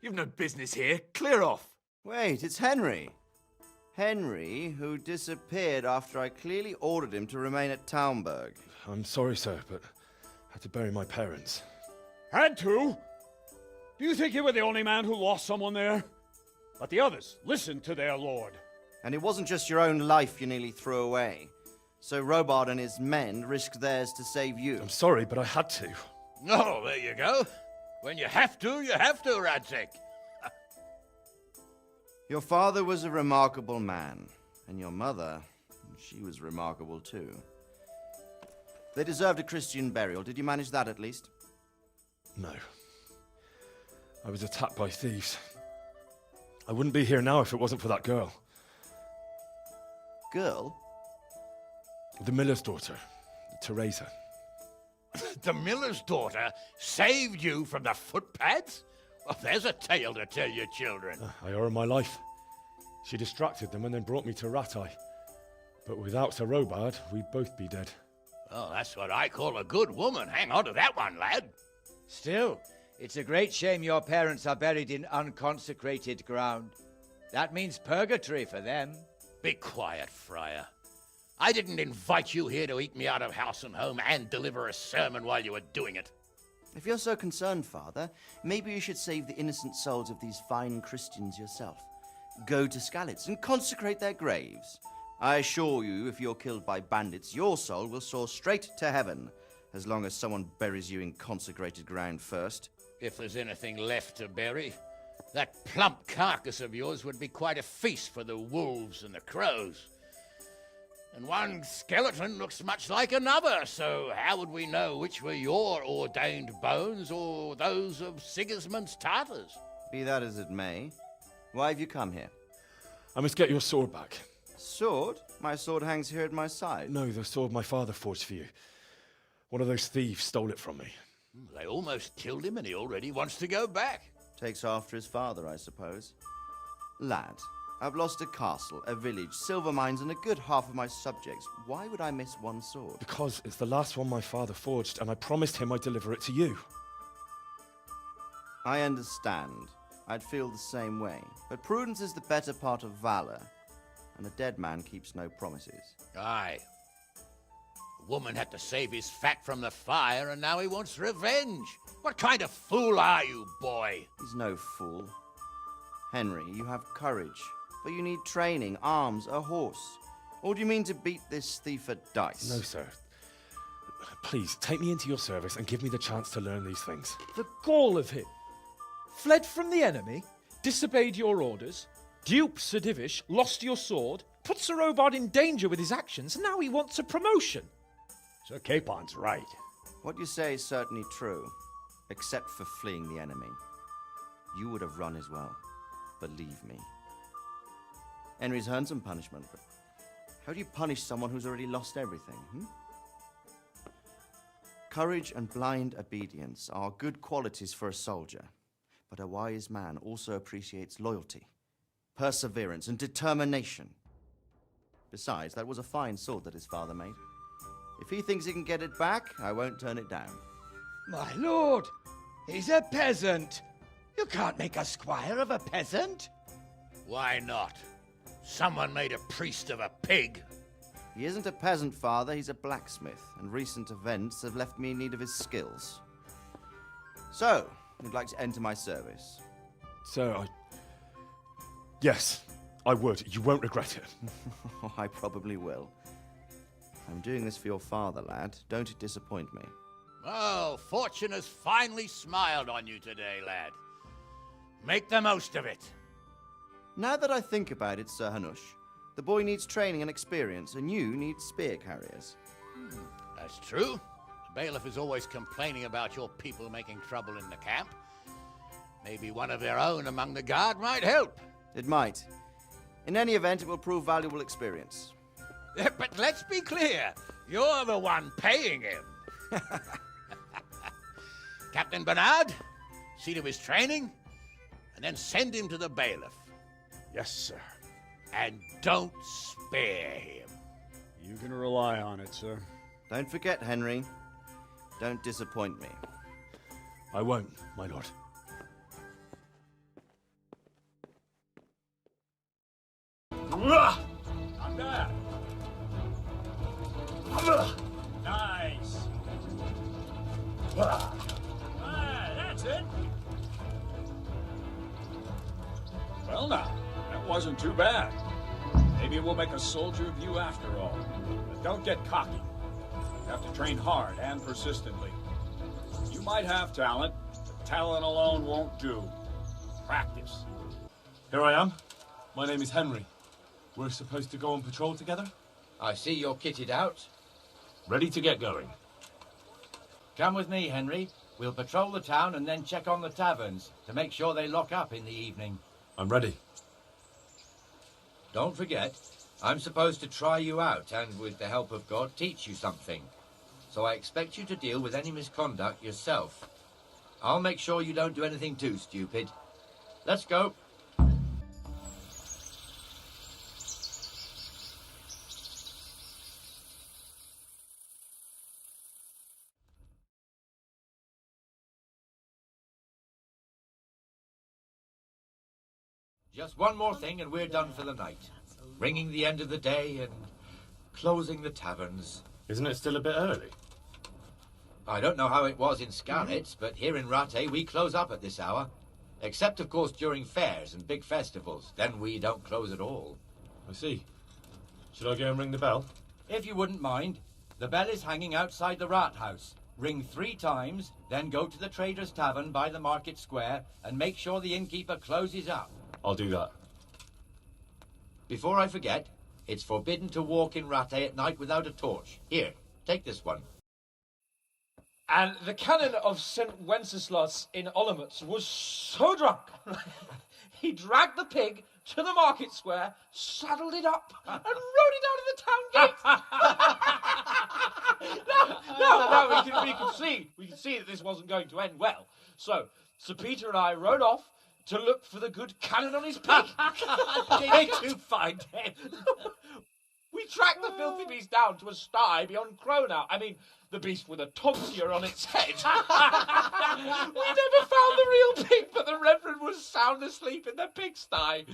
You've no business here. Clear off. Wait, it's Henry. Henry, who disappeared after I clearly ordered him to remain at Townburg. I'm sorry, sir, but I had to bury my parents. Had to? Do you think you were the only man who lost someone there? But the others listened to their lord. And it wasn't just your own life you nearly threw away. So Robard and his men risked theirs to save you. I'm sorry, but I had to. Oh, there you go. When you have to, Radzig. Your father was a remarkable man, and your mother, she was remarkable too. They deserved a Christian burial. Did you manage that at least? No. I was attacked by thieves. I wouldn't be here now if it wasn't for that girl. Girl? The miller's daughter, Teresa. The miller's daughter saved you from the footpads? Well, there's a tale to tell your children. I owe her my life. She distracted them and then brought me to Rattay. But without Sir Robard, we'd both be dead. Oh, that's what I call a good woman. Hang on to that one, lad. Still, it's a great shame your parents are buried in unconsecrated ground. That means purgatory for them. Be quiet, Friar. I didn't invite you here to eat me out of house and home and deliver a sermon while you were doing it. If you're so concerned, Father, maybe you should save the innocent souls of these fine Christians yourself. Go to Skalitz and consecrate their graves. I assure you, if you're killed by bandits, your soul will soar straight to heaven, as long as someone buries you in consecrated ground first. If there's anything left to bury, that plump carcass of yours would be quite a feast for the wolves and the crows. And one skeleton looks much like another, so how would we know which were your ordained bones or those of Sigismund's Tartars? Be that as it may, why have you come here? I must get your sword back. Sword? My sword hangs here at my side. No, the sword my father forged for you. One of those thieves stole it from me. They almost killed him and he already wants to go back. Takes after his father, I suppose. Lad, I've lost a castle, a village, silver mines, and a good half of my subjects. Why would I miss one sword? Because it's the last one my father forged, and I promised him I'd deliver it to you. I understand. I'd feel the same way. But prudence is the better part of valor, and a dead man keeps no promises. Aye. The woman had to save his fat from the fire, and now he wants revenge. What kind of fool are you, boy? He's no fool. Henry, you have courage, but you need training, arms, a horse. Or do you mean to beat this thief at dice? No, sir. Please, take me into your service and give me the chance to learn these things. The gall of him. Fled from the enemy, disobeyed your orders, duped Sir Divish, lost your sword, put Sir Robard in danger with his actions, and now he wants a promotion. Sir Capon's right. What you say is certainly true, except for fleeing the enemy. You would have run as well, believe me. Henry's earned some punishment, but how do you punish someone who's already lost everything, Courage and blind obedience are good qualities for a soldier, but a wise man also appreciates loyalty, perseverance, and determination. Besides, that was a fine sword that his father made. If he thinks he can get it back, I won't turn it down. My lord, he's a peasant. You can't make a squire of a peasant. Why not? Someone made a priest of a pig. He isn't a peasant, Father, he's a blacksmith, and recent events have left me in need of his skills. So, you'd like to enter my service? Sir, Yes, I would. You won't regret it. I probably will. I'm doing this for your father, lad. Don't disappoint me. Oh, fortune has finally smiled on you today, lad. Make the most of it. Now that I think about it, Sir Hanush, the boy needs training and experience, and you need spear carriers. That's true. The bailiff is always complaining about your people making trouble in the camp. Maybe one of their own among the guard might help. It might. In any event, it will prove valuable experience. But let's be clear. You're the one paying him. Captain Bernard, see to his training, and then send him to the bailiff. Yes, sir. And don't spare him. You can rely on it, sir. Don't forget, Henry. Don't disappoint me. I won't, my lord. I'm there. Nice. That's it. Well now, that wasn't too bad. Maybe we'll make a soldier of you after all. But don't get cocky. You have to train hard and persistently. You might have talent, but talent alone won't do. Practice. Here I am. My name is Henry. We're supposed to go on patrol together? I see you're kitted out. Ready to get going. Come with me, Henry. We'll patrol the town and then check on the taverns to make sure they lock up in the evening. I'm ready. Don't forget, I'm supposed to try you out and, with the help of God, teach you something. So I expect you to deal with any misconduct yourself. I'll make sure you don't do anything too stupid. Let's go. Just one more thing and we're done for the night. Ringing the end of the day and closing the taverns. Isn't it still a bit early? I don't know how it was in Skalitz, but here in Rattay we close up at this hour. Except, of course, during fairs and big festivals. Then we don't close at all. I see. Should I go and ring the bell? If you wouldn't mind. The bell is hanging outside the Rat House. Ring 3 times, then go to the Trader's Tavern by the Market Square and make sure the innkeeper closes up. I'll do that. Before I forget, it's forbidden to walk in Rattay at night without a torch. Here, take this one. And the canon of St. Wenceslas in Olomouc was so drunk, he dragged the pig to the market square, saddled it up, and rode it out of the town gate. No, we can see that this wasn't going to end well. So, Sir Peter and I rode off to look for the good canon on his pig. Did you find him? We tracked the filthy beast down to a sty beyond Cronau. I mean, the beast with a tonsure on its head. We never found the real pig, but the Reverend was sound asleep in the pigsty.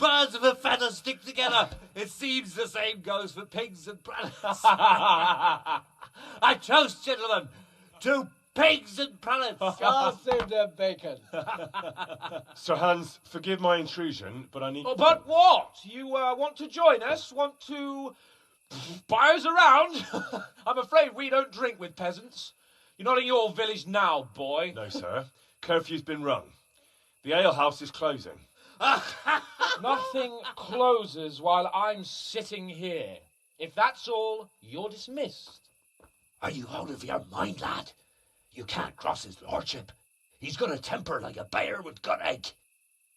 Birds of a feather stick together. It seems the same goes for pigs and prelates. I toast, gentlemen, to pigs and prelates. Save their bacon. Sir Hans, forgive my intrusion, but I need... Oh, but what? You want to join us? Want to buy us around? I'm afraid we don't drink with peasants. You're not in your village now, boy. No, sir. Curfew's been rung. The alehouse is closing. Nothing closes while I'm sitting here. If that's all, you're dismissed. Are you out of your mind, lad? You can't cross his lordship. He's got a temper like a bear with gut ache.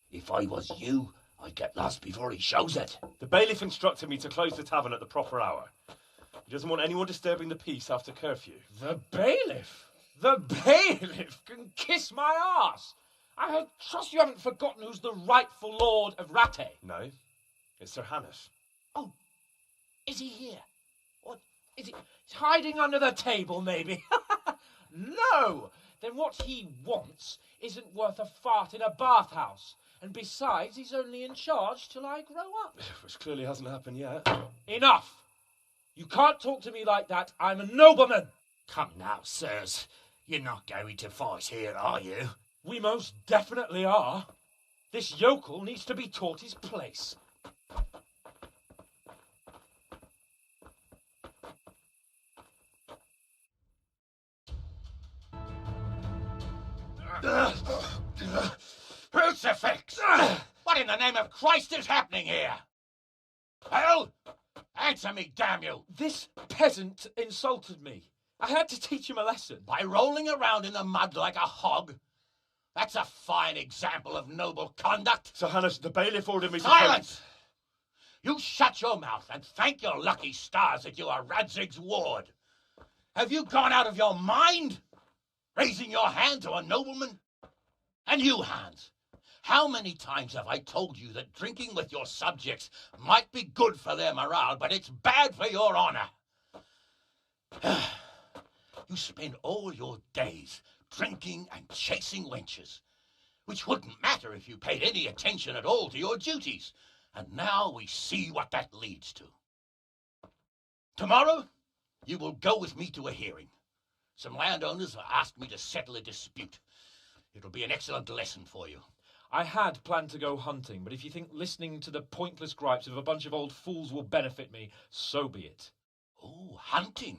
If I was you, I'd get lost before he shows it. The bailiff instructed me to close the tavern at the proper hour. He doesn't want anyone disturbing the peace after curfew. The bailiff? The bailiff can kiss my arse. I trust you haven't forgotten who's the rightful lord of Rattay. No, it's Sir Hannes. Oh, is he here? What, is he he's hiding under the table, maybe? No! Then what he wants isn't worth a fart in a bathhouse. And besides, he's only in charge till I grow up. Which clearly hasn't happened yet. Enough! You can't talk to me like that. I'm a nobleman. Come now, sirs. You're not going to fight here, are you? We most definitely are. This yokel needs to be taught his place. Crucifix! What in the name of Christ is happening here? Hell? Answer me, damn you! This peasant insulted me. I had to teach him a lesson. By rolling around in the mud like a hog? That's a fine example of noble conduct. Sir Hannes, the bailiff ordered me to... Silence! You shut your mouth and thank your lucky stars that you are Radzig's ward. Have you gone out of your mind? Raising your hand to a nobleman? And you, Hans, How many times have I told you that drinking with your subjects might be good for their morale, but it's bad for your honor? You spend all your days drinking and chasing wenches, which wouldn't matter if you paid any attention at all to your duties. And now we see what that leads to. Tomorrow, you will go with me to a hearing. Some landowners have asked me to settle a dispute. It'll be an excellent lesson for you. I had planned to go hunting, but if you think listening to the pointless gripes of a bunch of old fools will benefit me, so be it. Oh, hunting?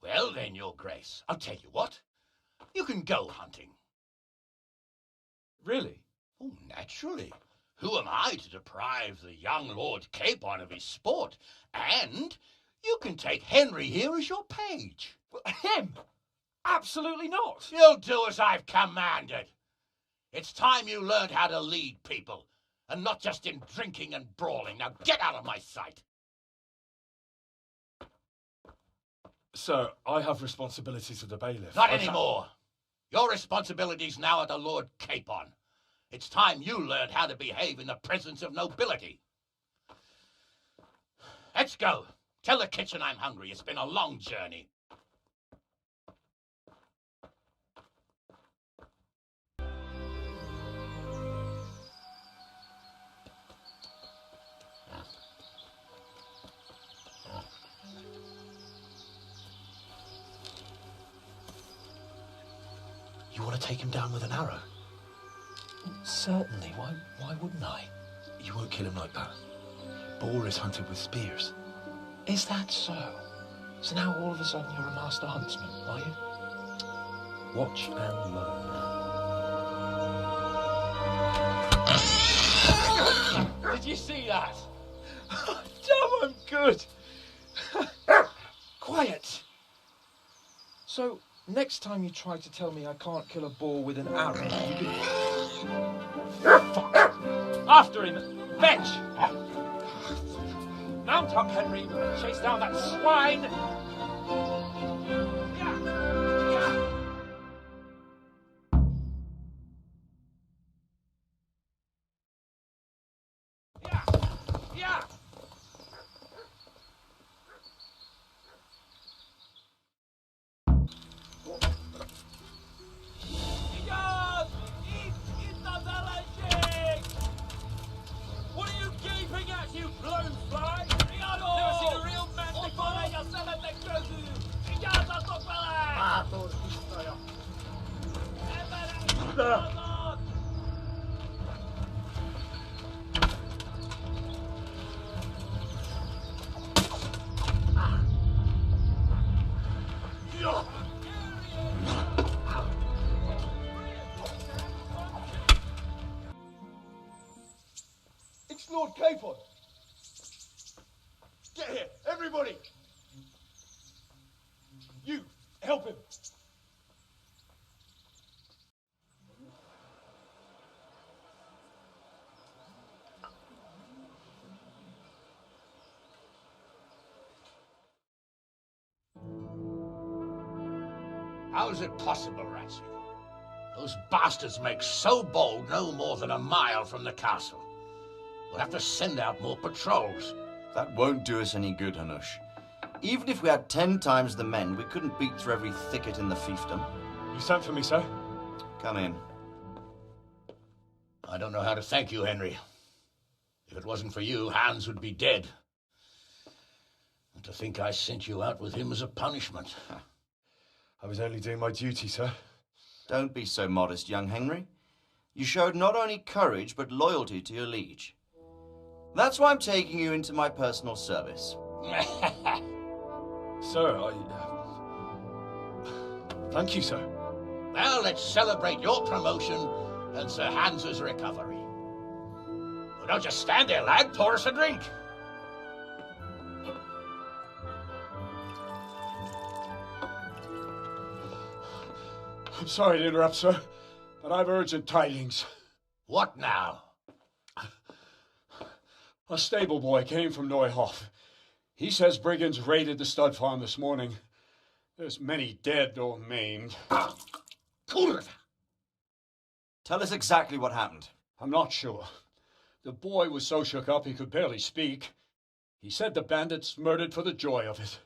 Well then, Your Grace, I'll tell you what. You can go hunting. Really? Oh, naturally. Who am I to deprive the young Lord Capon of his sport? And you can take Henry here as your page. Him? Absolutely not. You'll do as I've commanded. It's time you learned how to lead people, and not just in drinking and brawling. Now get out of my sight. Sir, I have responsibilities of the bailiff. Not anymore. Your responsibilities now are the Lord Capon. It's time you learned how to behave in the presence of nobility. Let's go. Tell the kitchen I'm hungry. It's been a long journey. You want to take him down with an arrow? Certainly. Why wouldn't I? You won't kill him like that. Boar is hunted with spears. Is that so? So now all of a sudden you're a master huntsman, are you? Watch and learn. Did you see that? Damn, I'm good. Quiet. So, next time you try to tell me I can't kill a boar with an arrow, you can... Fuck. After him! Fetch! Mount up, Henry, and chase down that swine! What are you gaping at, you blowfly? Never seen a real man before. It's Lord Capon. Get here, everybody. You, help him. How is it possible, Ratsy? Those bastards make so bold no more than a mile from the castle. We'll have to send out more patrols. That won't do us any good, Hanush. Even if we had 10 times the men, we couldn't beat through every thicket in the fiefdom. You sent for me, sir? Come in. I don't know how to thank you, Henry. If it wasn't for you, Hans would be dead. And to think I sent you out with him as a punishment. I was only doing my duty, sir. Don't be so modest, young Henry. You showed not only courage, but loyalty to your liege. That's why I'm taking you into my personal service. Sir, thank you, sir. Well, let's celebrate your promotion and Sir Hans's recovery. Well, don't just stand there, lad. Pour us a drink. I'm sorry to interrupt, sir, but I've urgent tidings. What now? A stable boy came from Neuhof. He says brigands raided the stud farm this morning. There's many dead or maimed. Tell us exactly what happened. I'm not sure. The boy was so shook up he could barely speak. He said the bandits murdered for the joy of it.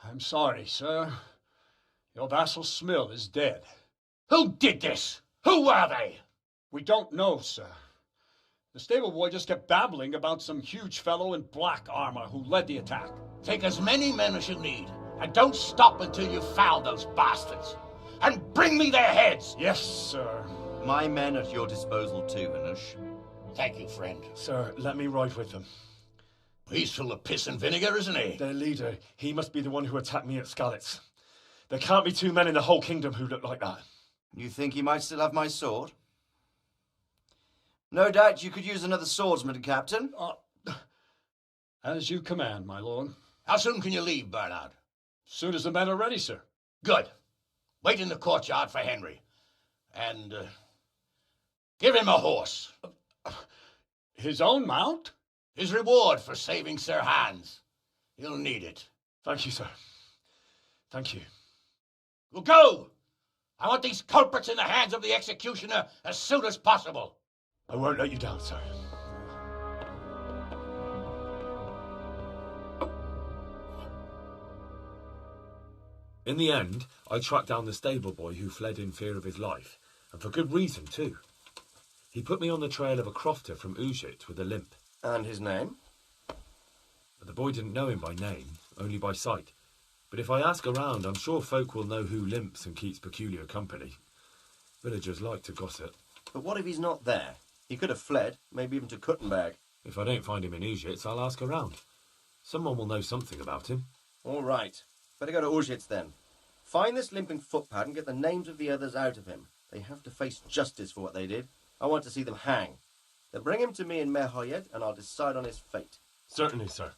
I'm sorry, sir. Your vassal Smill is dead. Who did this? Who were they? We don't know, sir. The stable boy just kept babbling about some huge fellow in black armor who led the attack. Take as many men as you need, and don't stop until you've found those bastards. And bring me their heads! Yes, sir. My men at your disposal too, Hanush. Thank you, friend. Sir, let me ride with them. He's full of piss and vinegar, isn't he? Their leader, he must be the one who attacked me at Skalitz. There can't be two men in the whole kingdom who look like that. You think he might still have my sword? No doubt you could use another swordsman, Captain. As you command, my lord. How soon can you leave, Bernard? Soon as the men are ready, sir. Good. Wait in the courtyard for Henry. And, give him a horse. His own mount? His reward for saving Sir Hans. He'll need it. Thank you, sir. Thank you. Well, go! I want these culprits in the hands of the executioner as soon as possible. I won't let you down, sir. In the end, I tracked down the stable boy who fled in fear of his life, and for good reason, too. He put me on the trail of a crofter from Ujit with a limp. And his name? The boy didn't know him by name, only by sight. But if I ask around, I'm sure folk will know who limps and keeps peculiar company. Villagers like to gossip. But what if he's not there? He could have fled, maybe even to Kuttenberg. If I don't find him in Ujits, I'll ask around. Someone will know something about him. All right. Better go to Ujits then. Find this limping footpad and get the names of the others out of him. They have to face justice for what they did. I want to see them hang. Then bring him to me in Merhoyed and I'll decide on his fate. Certainly, sir.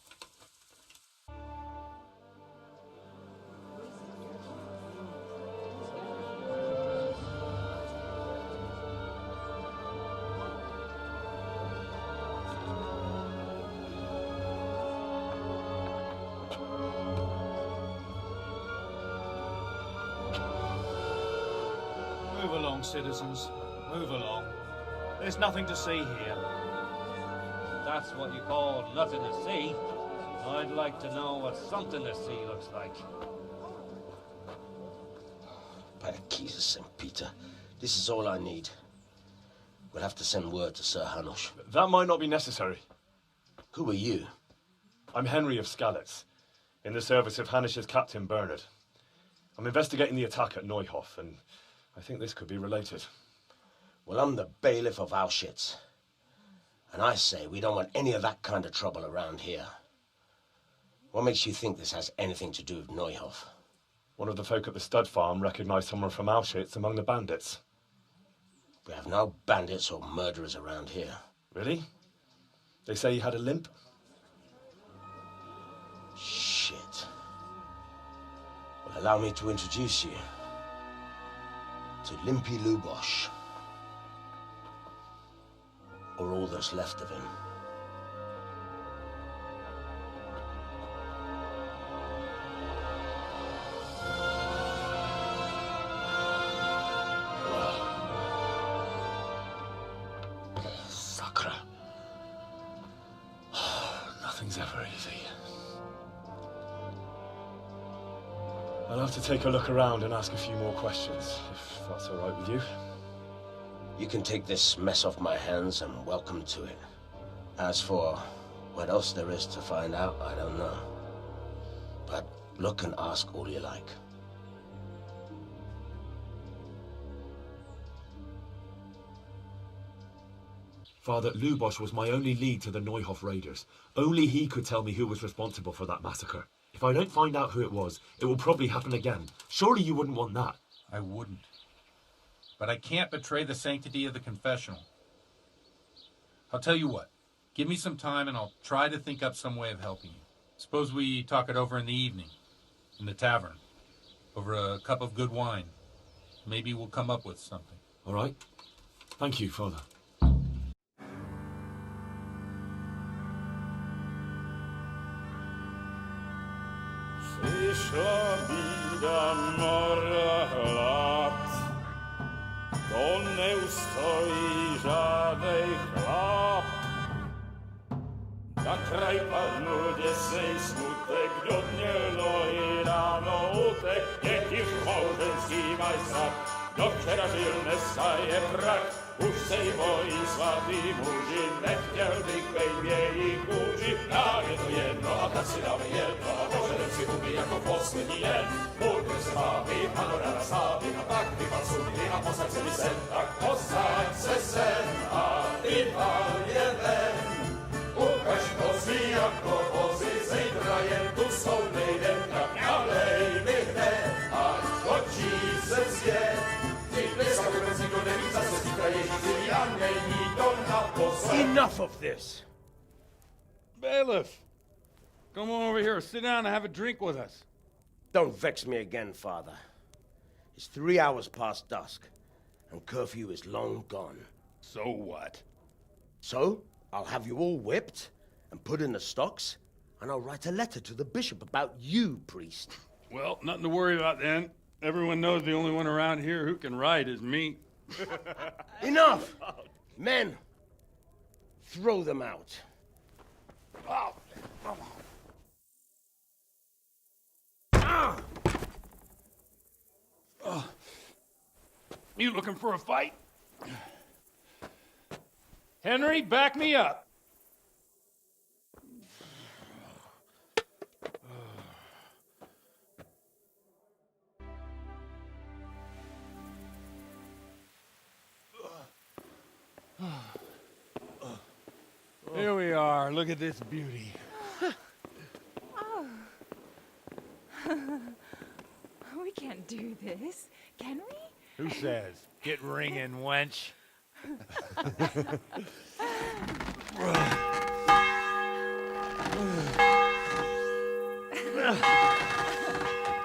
Move along, citizens. Move along. There's nothing to see here. That's what you call nothing to see. I'd like to know what something to see looks like. By the keys of St. Peter, this is all I need. We'll have to send word to Sir Hanush. That might not be necessary. Who are you? I'm Henry of Skalitz, in the service of Hanush's Captain Bernard. I'm investigating the attack at Neuhof, and I think this could be related. Well, I'm the bailiff of Auschwitz. And I say we don't want any of that kind of trouble around here. What makes you think this has anything to do with Neuhof? One of the folk at the stud farm recognized someone from Auschwitz among the bandits. We have no bandits or murderers around here. Really? They say he had a limp? Shit. Well, allow me to introduce you to Limpy Lubosh. Or all that's left of him. Sakra. Nothing's ever easy. I'll have to take a look around and ask a few more questions, if that's all right with you. You can take this mess off my hands and welcome to it. As for what else there is to find out, I don't know. But look and ask all you like. Father, Lubosh was my only lead to the Neuhof raiders. Only he could tell me who was responsible for that massacre. If I don't find out who it was, it will probably happen again. Surely you wouldn't want that. I wouldn't. But I can't betray the sanctity of the confessional. I'll tell you what. Give me some time and I'll try to think up some way of helping you. Suppose we talk it over in the evening, in the tavern, over a cup of good wine. Maybe we'll come up with something. All right. Thank you, Father. To nie ustoi żadnej chlap. Na kraj padł desej smutek, do dnielo i rano utek, jakiż małżeński majstrat. Do wczera żył nestaje brak, už sej bojí svatý muži, nechtěl bych bejbě i kůži. Nám je to jedno a tak si dáme jedno a požadem si huby jako poslední den. Půlky se baví, panorama slávy a pak vypad sudy a posaď se mi sem, tak posaď se sem a vypad je ven. Ukaž kozy jako vozy, zejtra jen tu jsou nejdem, tak nalej mi hned, ať točí se svět. Enough of this! Bailiff! Come on over here, sit down and have a drink with us. Don't vex me again, Father. It's 3 hours past dusk, and curfew is long gone. So what? So, I'll have you all whipped and put in the stocks, and I'll write a letter to the bishop about you, priest. Well, nothing to worry about then. Everyone knows the only one around here who can ride is me. Enough! Men, throw them out. Oh. Oh. You looking for a fight? Henry, back me up. Here we are. Look at this beauty. Oh. We can't do this, can we? Who says? Get ringing, wench.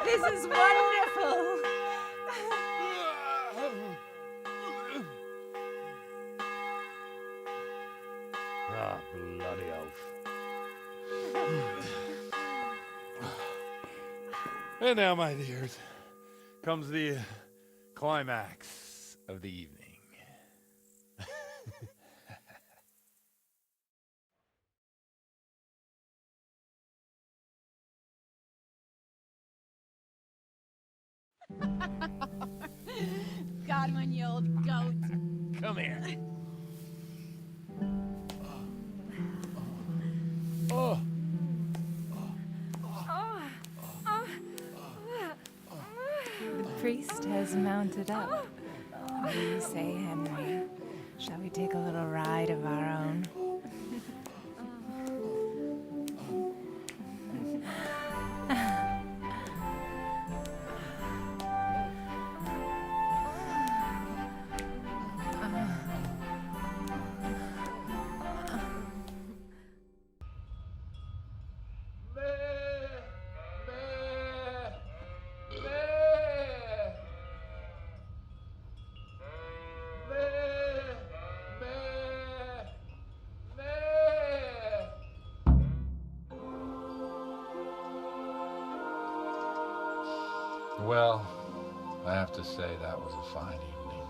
This is wonderful. Ah, bloody oath. And now, my dears, comes the climax of the evening. Got him on you old goat. Come here. Oh. The priest has mounted up. What do you say, Henry? Shall we take a little ride of our own? Well, I have to say that was a fine evening.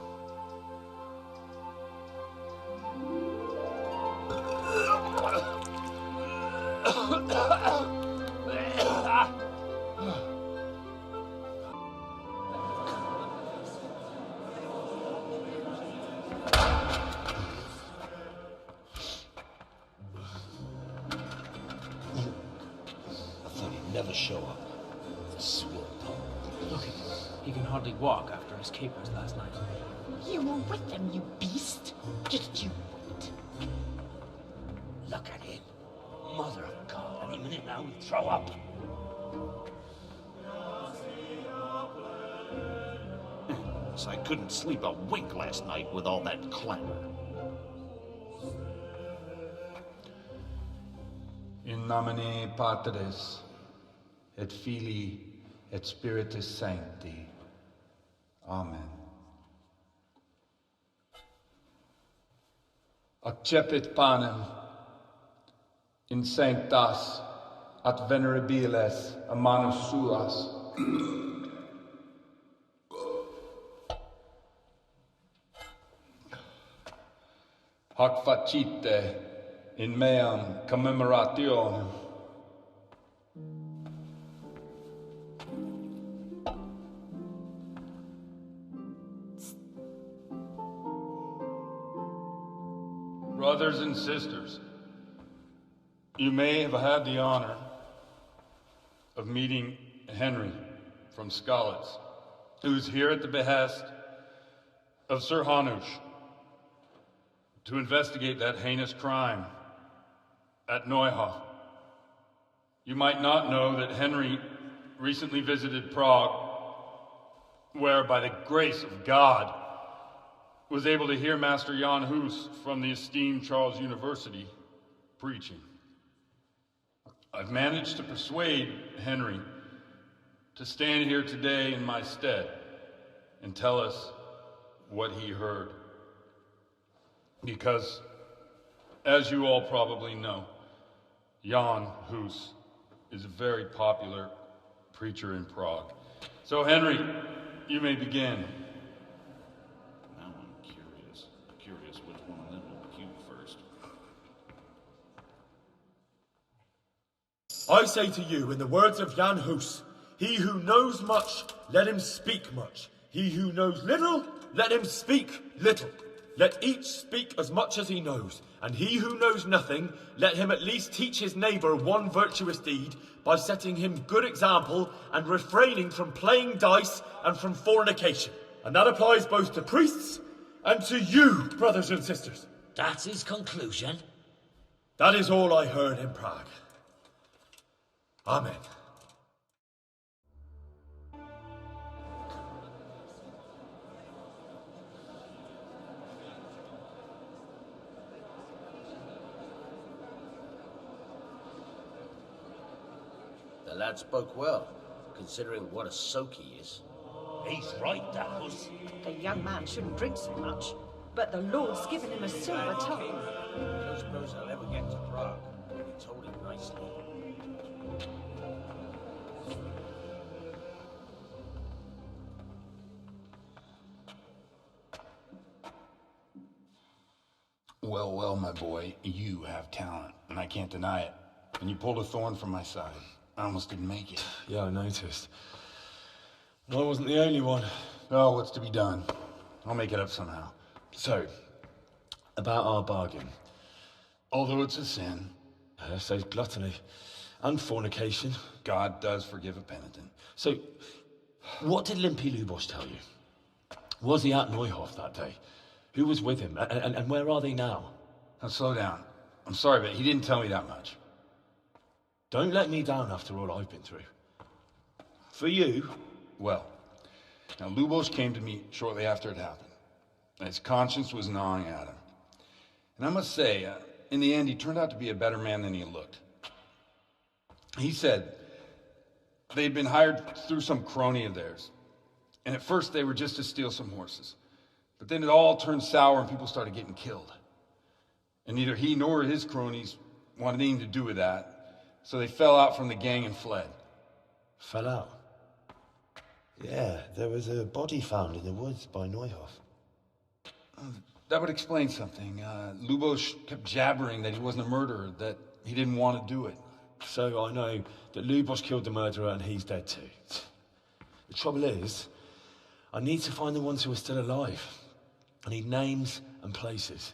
I thought he'd never show up. Swill pole. Look, he can hardly walk after his capers last night. You were with them, you beast. Just you wait. Look at him. Mother of God, any minute now he'll throw up. I couldn't sleep a wink last night with all that clamor. In nomine Patris, et Filii, et Spiritus Sancti. Amen. Accepit panem in sanctas at venerabiles a manus suas. Hoc facite in meam commemorationem. Brothers and sisters, you may have had the honor of meeting Henry from Skalitz, who's here at the behest of Sir Hanush to investigate that heinous crime at Neuhof. You might not know that Henry recently visited Prague, where, by the grace of God, was able to hear Master Jan Hus from the esteemed Charles University preaching. I've managed to persuade Henry to stand here today in my stead and tell us what he heard. Because, as you all probably know, Jan Hus is a very popular preacher in Prague. So, Henry, you may begin. Now I'm curious which one of them will cue first. I say to you, in the words of Jan Hus, he who knows much, let him speak much. He who knows little, let him speak little. Let each speak as much as he knows, and he who knows nothing, let him at least teach his neighbour one virtuous deed by setting him good example and refraining from playing dice and from fornication. And that applies both to priests and to you, brothers and sisters. That's his conclusion? That is all I heard in Prague. Amen. The lad spoke well, considering what a soak he is. He's right, that was. The young man shouldn't drink so much, but the Lord's given him a silver tongue. I don't suppose I'll ever get to Prague. You told him nicely. Well, well, my boy, you have talent, and I can't deny it. And you pulled a thorn from my side. I almost didn't make it. Yeah, I noticed. I wasn't the only one. Oh, what's to be done? I'll make it up somehow. So, about our bargain. Although it's a sin. So gluttony and fornication. God does forgive a penitent. So, what did Limpy Lubosh tell you? Was he at Neuhof that day? Who was with him? And where are they now? Now, slow down. I'm sorry, but he didn't tell me that much. Don't let me down after all I've been through. For you... Well, now Lubosh came to me shortly after it happened. His conscience was gnawing at him. And I must say, in the end, he turned out to be a better man than he looked. He said they'd been hired through some crony of theirs. And at first they were just to steal some horses. But then it all turned sour and people started getting killed. And neither he nor his cronies wanted anything to do with that. So they fell out from the gang and fled. Fell out? Yeah, there was a body found in the woods by Neuhof. That would explain something. Lubosh kept jabbering that he wasn't a murderer, that he didn't want to do it. So I know that Lubosh killed the murderer and he's dead too. The trouble is, I need to find the ones who are still alive. I need names and places.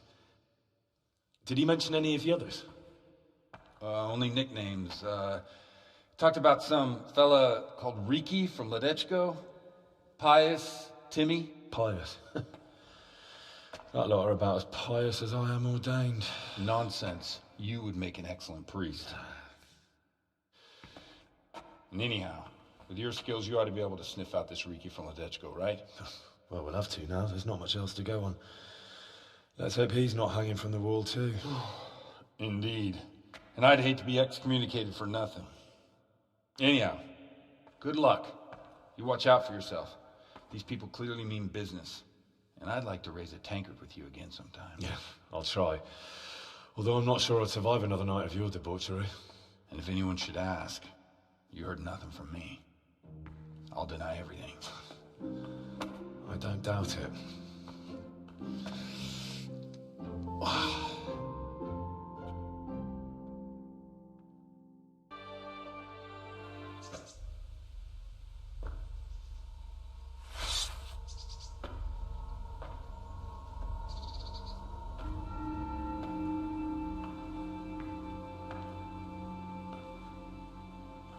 Did he mention any of the others? Only nicknames. Talked about some fella called Riki from Ledechko. Pius, Timmy. Pius. That lot are about as pious as I am ordained. Nonsense. You would make an excellent priest. And anyhow, with your skills, you ought to be able to sniff out this Riki from Ledechko, right? Well, we'll have to now. There's not much else to go on. Let's hope he's not hanging from the wall too. Indeed. And I'd hate to be excommunicated for nothing. Anyhow, good luck. You watch out for yourself. These people clearly mean business. And I'd like to raise a tankard with you again sometime. Yeah, I'll try. Although I'm not sure I'd survive another night of your debauchery. And if anyone should ask, you heard nothing from me. I'll deny everything. I don't doubt it.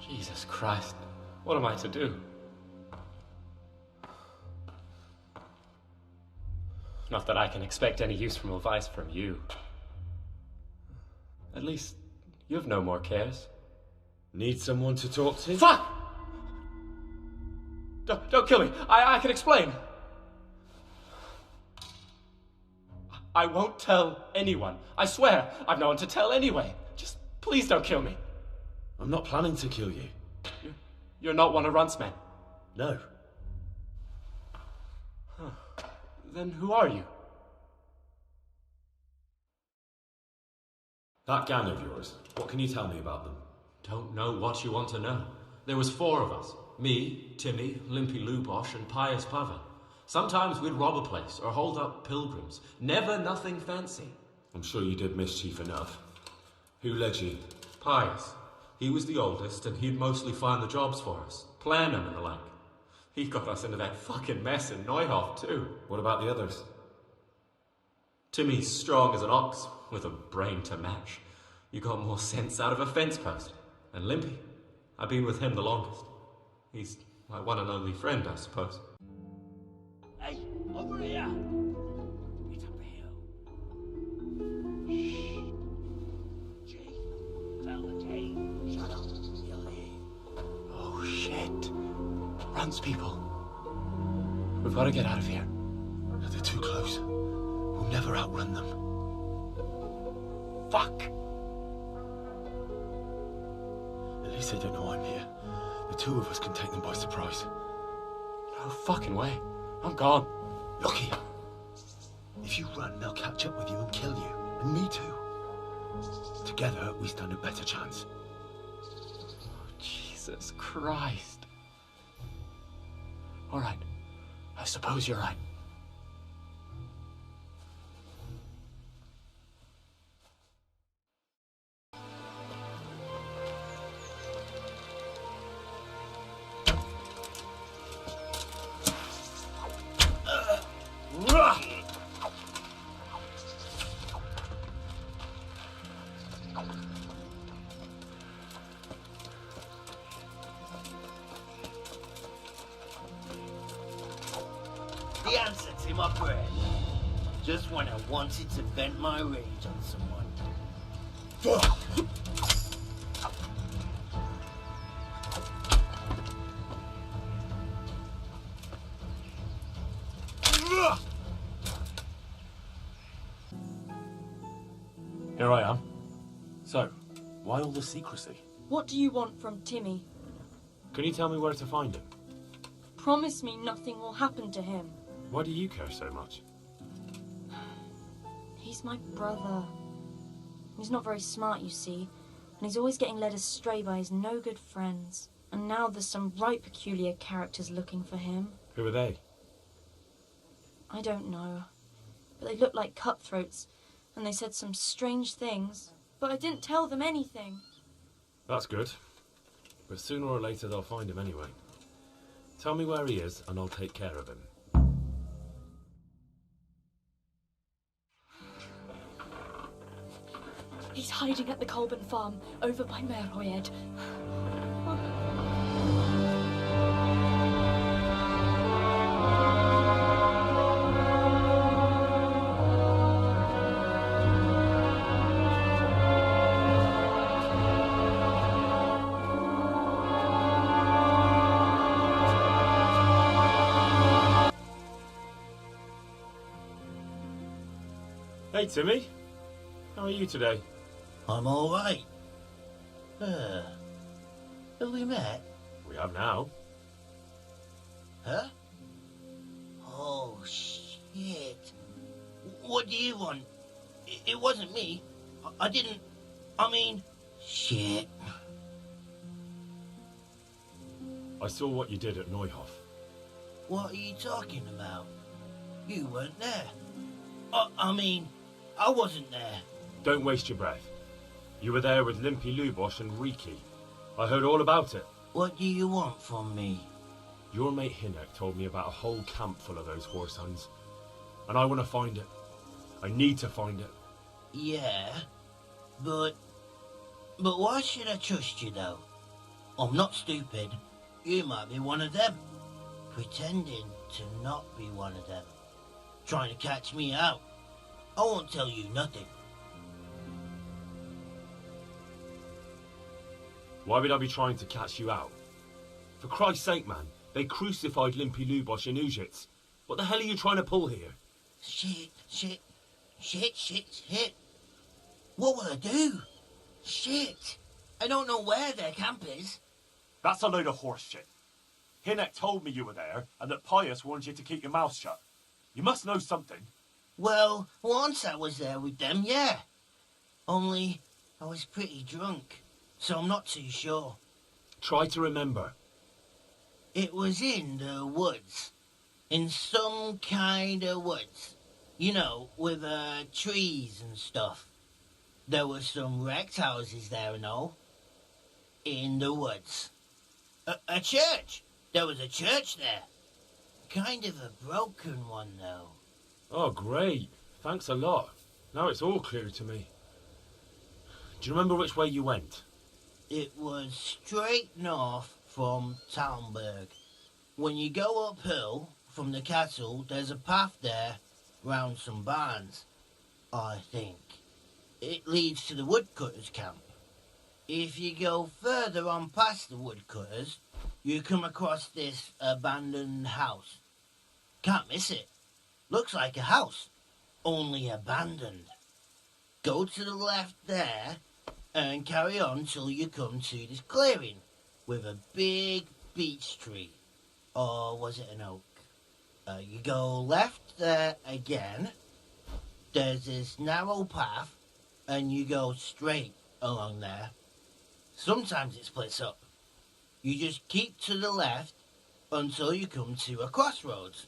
Jesus Christ. What am I to do? Not that I can expect any useful advice from you. At least, you've no more cares. Need someone to talk to? Fuck! Don't kill me. I can explain. I won't tell anyone. I swear, I've no one to tell anyway. Just please don't kill me. I'm not planning to kill you. You're not one of Runt's men? No. Huh. Then who are you? That gang of yours, what can you tell me about them? Don't know what you want to know. There was 4 of us. Me, Timmy, Limpy Lubosh, and Pius Pavan. Sometimes we'd rob a place or hold up pilgrims. Never nothing fancy. I'm sure you did mischief enough. Who led you? Pius. He was the oldest, and he'd mostly find the jobs for us. Plan them and the like. He got us into that fucking mess in Neuhof, too. What about the others? Timmy's strong as an ox, with a brain to match. You got more sense out of a fence post. And Limpy, I've been with him the longest. He's my one and only friend, I suppose. Hey, over here! It's up the hill. Shh. Jake, tell the Jake. Shut up, you'll hear. Oh, shit. Runs people. We've got to get out of here. They're too close. We'll never outrun them. Fuck! At least they don't know I'm here. The 2 of us can take them by surprise. No fucking way. I'm gone. Look here. If you run, they'll catch up with you and kill you. And me too. Together, we stand a better chance. Oh, Jesus Christ. All right. I suppose you're right. The answer to my prayer. Just when I wanted to vent my rage on someone. Here I am. So, why all the secrecy? What do you want from Timmy? Can you tell me where to find him? Promise me nothing will happen to him. Why do you care so much? He's my brother. He's not very smart, you see, and he's always getting led astray by his no-good friends. And now there's some right peculiar characters looking for him. Who are they? I don't know, but they look like cutthroats, and they said some strange things, but I didn't tell them anything. That's good. But sooner or later they'll find him anyway. Tell me where he is, and I'll take care of him. He's hiding at the Colburn farm, over by Merhoyed. Hey, Timmy. How are you today? I'm all right. Have we met? We have now. Huh? Oh, shit. What do you want? It wasn't me. I didn't... I mean... Shit. I saw what you did at Neuhof. What are you talking about? You weren't there. I mean, I wasn't there. Don't waste your breath. You were there with Limpy Lubosh and Riki. I heard all about it. What do you want from me? Your mate Hinek told me about a whole camp full of those horse hounds. And I want to find it. I need to find it. Yeah, but why should I trust you, though? I'm not stupid. You might be one of them. Pretending to not be one of them. Trying to catch me out. I won't tell you nothing. Why would I be trying to catch you out? For Christ's sake, man, they crucified Limpy Lubosh in Ujits. What the hell are you trying to pull here? Shit. What will I do? Shit. I don't know where their camp is. That's a load of horse shit. Hinnock told me you were there, and that Pius warned you to keep your mouth shut. You must know something. Well, once I was there with them, yeah. Only I was pretty drunk, so I'm not too sure. Try to remember. It was in the woods. In some kind of woods. You know, with trees and stuff. There were some wrecked houses there and all. In the woods. A church. There was a church there. Kind of a broken one, though. Oh, great. Thanks a lot. Now it's all clear to me. Do you remember which way you went? It was straight north from Talmberg. When you go uphill from the castle, there's a path there round some barns, I think. It leads to the woodcutters' camp. If you go further on past the woodcutters, you come across this abandoned house. Can't miss it. Looks like a house, only abandoned. Go to the left there and carry on till you come to this clearing with a big beech tree. Or was it an oak? You go left there again. There's this narrow path and you go straight along there. Sometimes it splits up. You just keep to the left until you come to a crossroads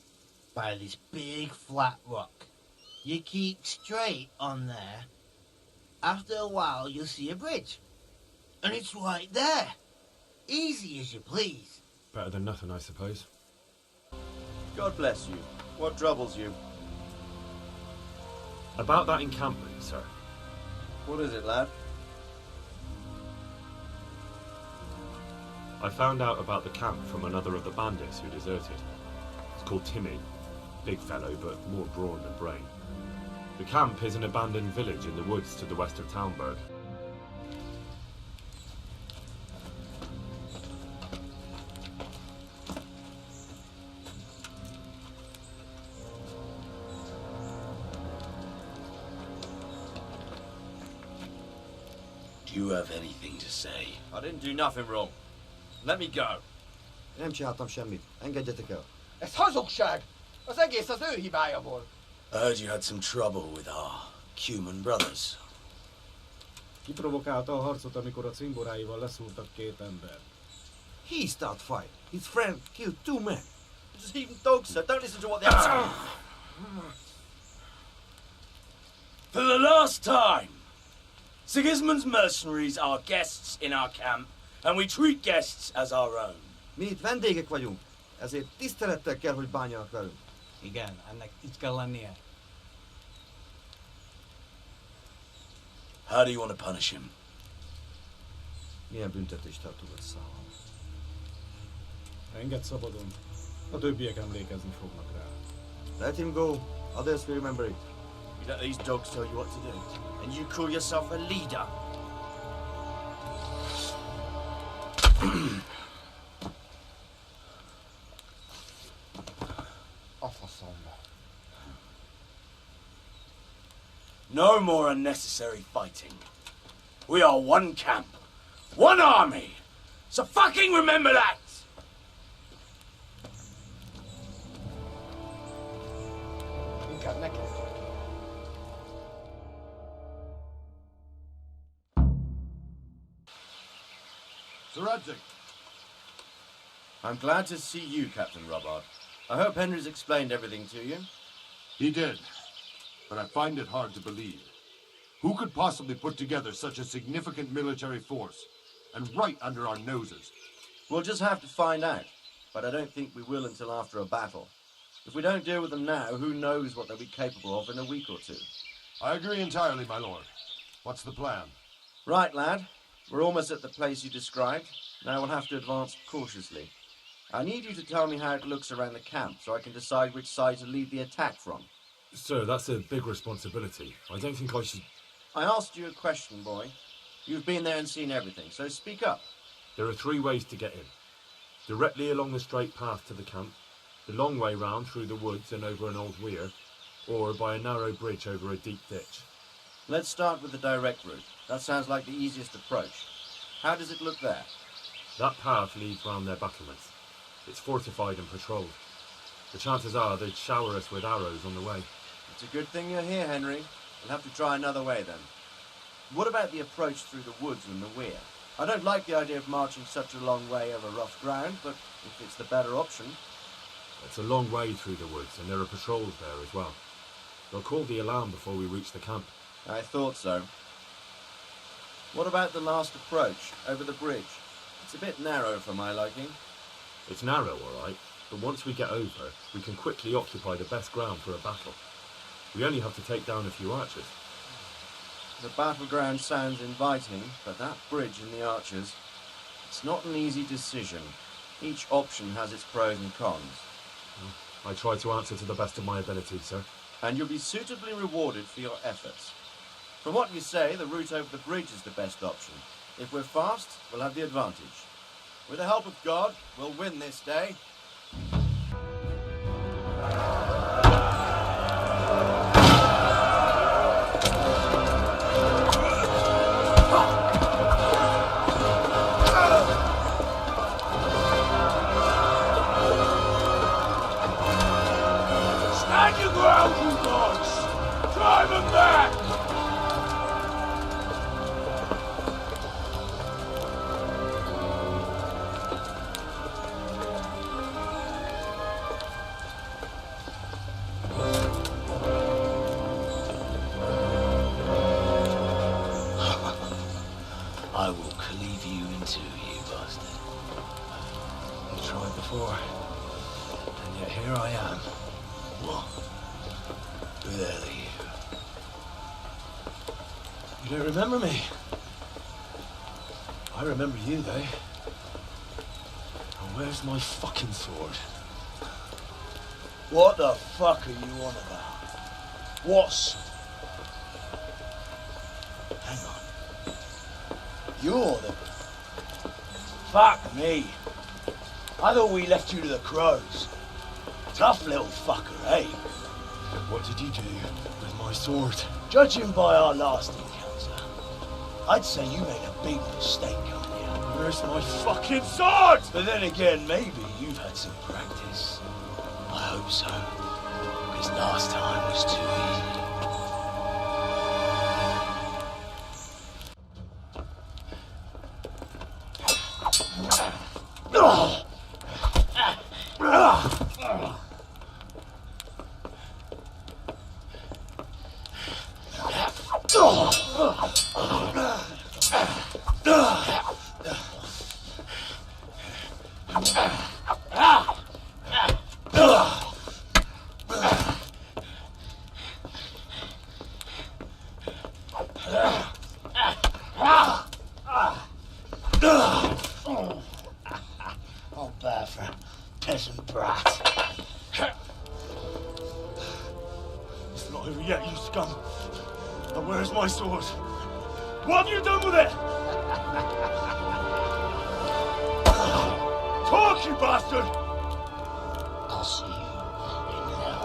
by this big flat rock. You keep straight on there. After a while, you'll see a bridge. And it's right there. Easy as you please. Better than nothing, I suppose. God bless you. What troubles you? About that encampment, sir. What is it, lad? I found out about the camp from another of the bandits who deserted. It's called Timmy. Big fellow, but more brawn than brain. The camp is an abandoned village in the woods to the west of Talmberg. Do you have anything to say? I didn't do nothing wrong. Let me go. Nem csináltam semmit. Engedjetek el. Ez hazugság! Az egész az ő hibája volt. I heard you had some trouble with our Cuman brothers. Kiprovokálta a harcot, amikor a cimboráival leszúrtak két ember. He started fight. His friend killed 2 men. Just even dogs, sir. Don't listen to what they're saying. For the last time, Sigismund's mercenaries are guests in our camp, and we treat guests as our own. Mi itt vendégek vagyunk, ezért tisztelettel kell, hogy bánjanak velünk. Igen, ennek így kell lennie. How do you want to punish him? Milyen büntetést el tudod számolni? Engedd szabadon. A többiek emlékezni fognak rá. Let him go. Others will remember it. You let these dogs tell you what to do, and you call yourself a leader. No more unnecessary fighting. We are one camp, one army. So fucking remember that! Inkább neked. Sir, I'm glad to see you, Captain Robbart. I hope Henry's explained everything to you. He did, but I find it hard to believe. Who could possibly put together such a significant military force, and right under our noses? We'll just have to find out, but I don't think we will until after a battle. If we don't deal with them now, who knows what they'll be capable of in a week or two. I agree entirely, my lord. What's the plan? Right, lad. We're almost at the place you described. Now we'll have to advance cautiously. I need you to tell me how it looks around the camp so I can decide which side to lead the attack from. Sir, that's a big responsibility. I don't think I should... I asked you a question, boy. You've been there and seen everything, so speak up. There are 3 ways to get in. Directly along the straight path to the camp, the long way round through the woods and over an old weir, or by a narrow bridge over a deep ditch. Let's start with the direct route. That sounds like the easiest approach. How does it look there? That path leads round their battlements. It's fortified and patrolled. The chances are they'd shower us with arrows on the way. It's a good thing you're here, Henry. We'll have to try another way then. What about the approach through the woods and the weir? I don't like the idea of marching such a long way over rough ground, but if it's the better option... It's a long way through the woods, and there are patrols there as well. They'll call the alarm before we reach the camp. I thought so. What about the last approach, over the bridge? It's a bit narrow for my liking. It's narrow, all right, but once we get over, we can quickly occupy the best ground for a battle. We only have to take down a few archers. The battleground sounds inviting, but that bridge and the archers, it's not an easy decision. Each option has its pros and cons. I try to answer to the best of my ability, sir. And you'll be suitably rewarded for your efforts. From what you say, the route over the bridge is the best option. If we're fast, we'll have the advantage. With the help of God, we'll win this day. Stand your ground, you dogs! Drive them back! I will cleave you in two, you bastard. You tried before, and yet here I am. What? Who the hell are you? You don't remember me? I remember you, though. And where's my fucking sword? What the fuck are you on about? What's... Hang on. You're the... Fuck me. I thought we left you to the crows. Tough little fucker, eh? What did you do with my sword? Judging by our last encounter, I'd say you made a big mistake coming here. Where's my fucking sword? But then again, maybe you've had some practice. I hope so. Because last time was too easy. Oh, bad for a peasant brat. It's not over yet, you scum. And where's my sword? What have you done with it? Talk, you bastard! I'll see you in hell.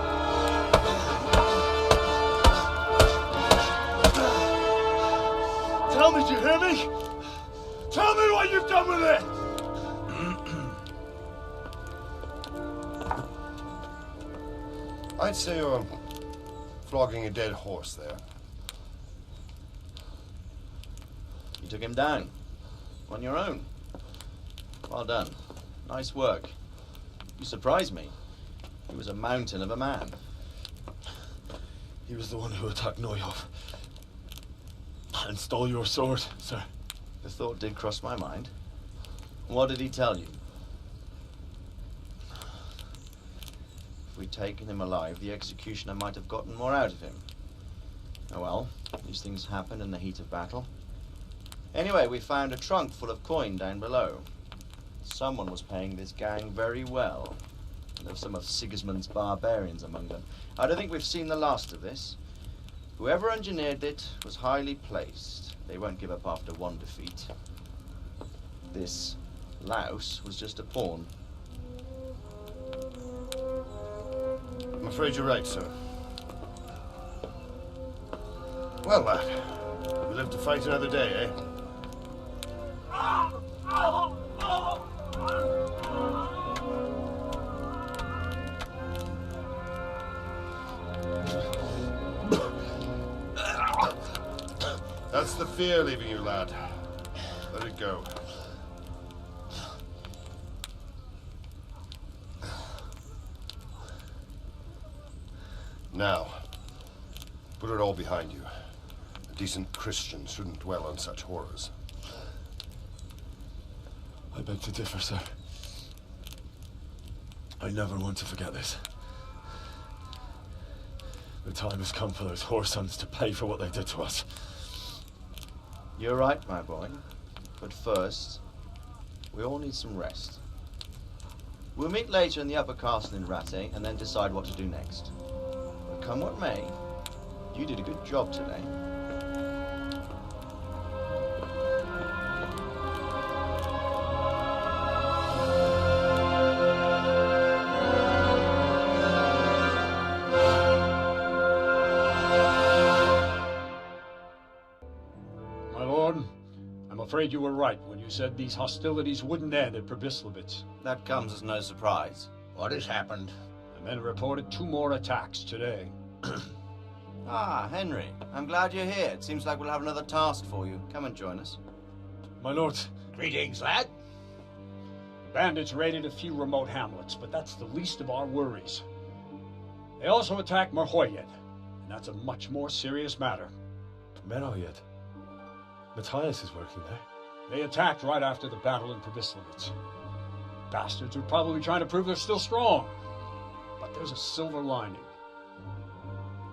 Tell me, do you hear me? Tell me what you've done with it! I'd say you're flogging a dead horse there. You took him down. On your own. Well done. Nice work. You surprised me. He was a mountain of a man. He was the one who attacked Neuhoff. And stole your sword, sir. The thought did cross my mind. What did he tell you? If we'd taken him alive, the executioner might have gotten more out of him. Oh well, these things happen in the heat of battle. Anyway, we found a trunk full of coin down below. Someone was paying this gang very well. There were some of Sigismund's barbarians among them. I don't think we've seen the last of this. Whoever engineered it was highly placed. They won't give up after one defeat. This louse was just a pawn. I'm afraid you're right, sir. Well, lad, we live to fight another day, eh? That's the fear leaving you, lad. Let it go. Now, put it all behind you. A decent Christian shouldn't dwell on such horrors. I beg to differ, sir. I never want to forget this. The time has come for those whoresons to pay for what they did to us. You're right, my boy. But first, we all need some rest. We'll meet later in the upper castle in Rattay and then decide what to do next. But come what may, you did a good job today. My lord, I'm afraid you were right when you said these hostilities wouldn't end at Pribyslavitz. That comes as no surprise. What has happened? The men reported 2 more attacks today. Ah, Henry, I'm glad you're here. It seems like we'll have another task for you. Come and join us. My lord. Greetings, lad. The bandits raided a few remote hamlets, but that's the least of our worries. They also attacked Merhoyed, and that's a much more serious matter. Merhoyed? Matthias is working there. They attacked right after the battle in Pribyslavitz. Bastards are probably trying to prove they're still strong. But there's a silver lining.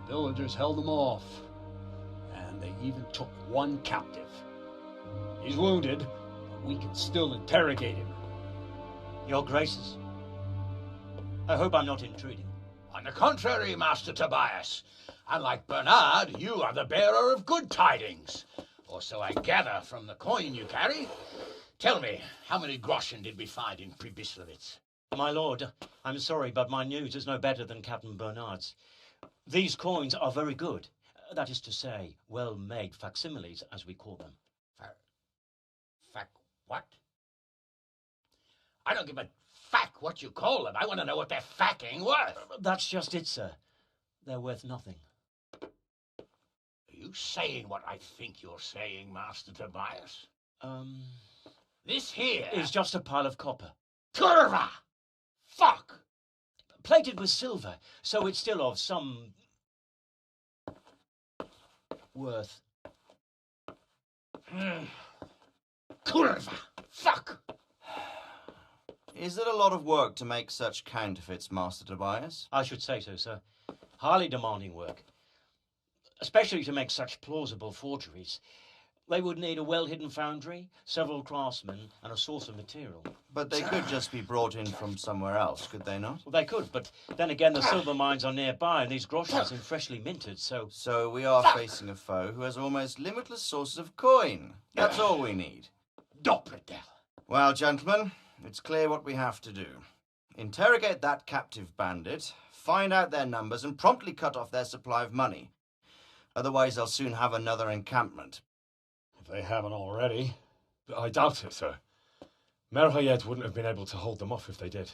The villagers held them off, and they even took one captive. He's wounded, but we can still interrogate him. Your Graces, I hope I'm not intruding. On the contrary, Master Tobias. Unlike Bernard, you are the bearer of good tidings. Or so I gather from the coin you carry. Tell me, how many groschen did we find in Pribyslavitz? My lord, I'm sorry, but my news is no better than Captain Bernard's. These coins are very good. That is to say, well-made facsimiles, as we call them. What? I don't give a fack what you call them. I want to know what they're facking worth. That's just it, sir. They're worth nothing. Are you saying what I think you're saying, Master Tobias? This here is just a pile of copper. Curva! Fuck! Plated with silver, so it's still of some worth. Curva! Fuck! Is it a lot of work to make such counterfeits, Master Tobias? I should say so, sir. Highly demanding work. Especially to make such plausible forgeries. They would need a well-hidden foundry, several craftsmen, and a source of material. But they could just be brought in from somewhere else, could they not? Well, they could, but then again, the silver mines are nearby, and these groschens are freshly minted, so... So we are facing a foe who has almost limitless sources of coin. That's all we need. Doppelter. Well, gentlemen, it's clear what we have to do. Interrogate that captive bandit, find out their numbers, and promptly cut off their supply of money. Otherwise, they'll soon have another encampment. If they haven't already. I doubt it, sir. Merhoyed wouldn't have been able to hold them off if they did.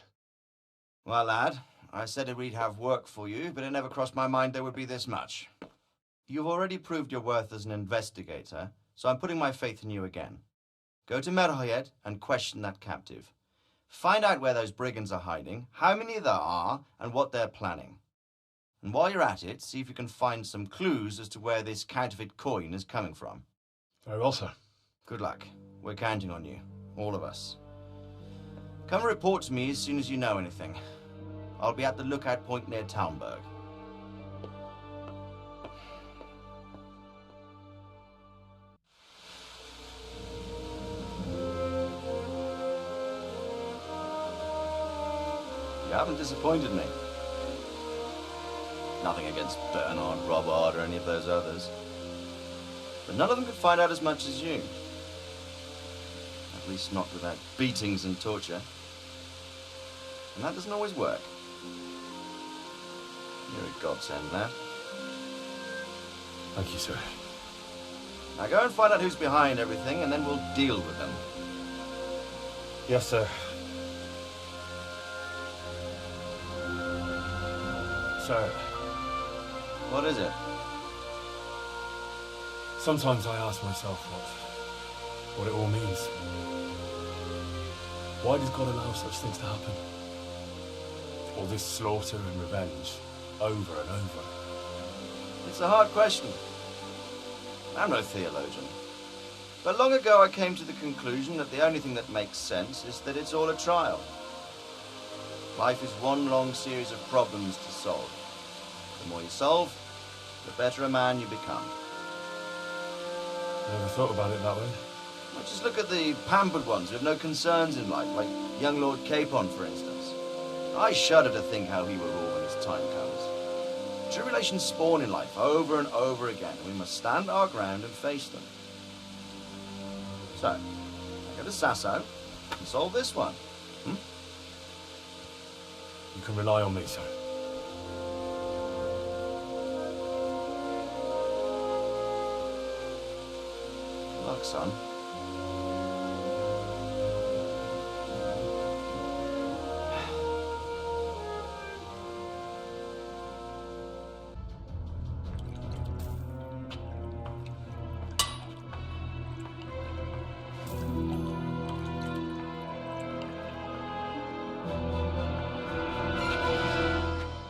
Well, lad, I said we'd have work for you, but it never crossed my mind there would be this much. You've already proved your worth as an investigator, so I'm putting my faith in you again. Go to Merhoyed and question that captive. Find out where those brigands are hiding, how many there are, and what they're planning. And while you're at it, see if you can find some clues as to where this counterfeit coin is coming from. Very well, sir. Good luck. We're counting on you. All of us. Come and report to me as soon as you know anything. I'll be at the lookout point near Talmberg. haven't disappointed me. Nothing against Bernard, Robert, or any of those others. But none of them could find out as much as you. At least not without beatings and torture. And that doesn't always work. You're a godsend, lad. Thank you, sir. Now go and find out who's behind everything, and then we'll deal with them. Yes, sir. Sir. What is it? Sometimes I ask myself what it all means. Why does God allow such things to happen? All this slaughter and revenge, over and over. It's a hard question. I'm no theologian. But long ago I came to the conclusion that the only thing that makes sense is that it's all a trial. Life is one long series of problems to solve. The more you solve, the better a man you become. Never thought about it that way. Well, just look at the pampered ones who have no concerns in life, like young Lord Capon, for instance. I shudder to think how he will rule when his time comes. Tribulations spawn in life over and over again. We must stand our ground and face them. So, I go to Sasso and solve this one. You can rely on me, sir. Good luck, son.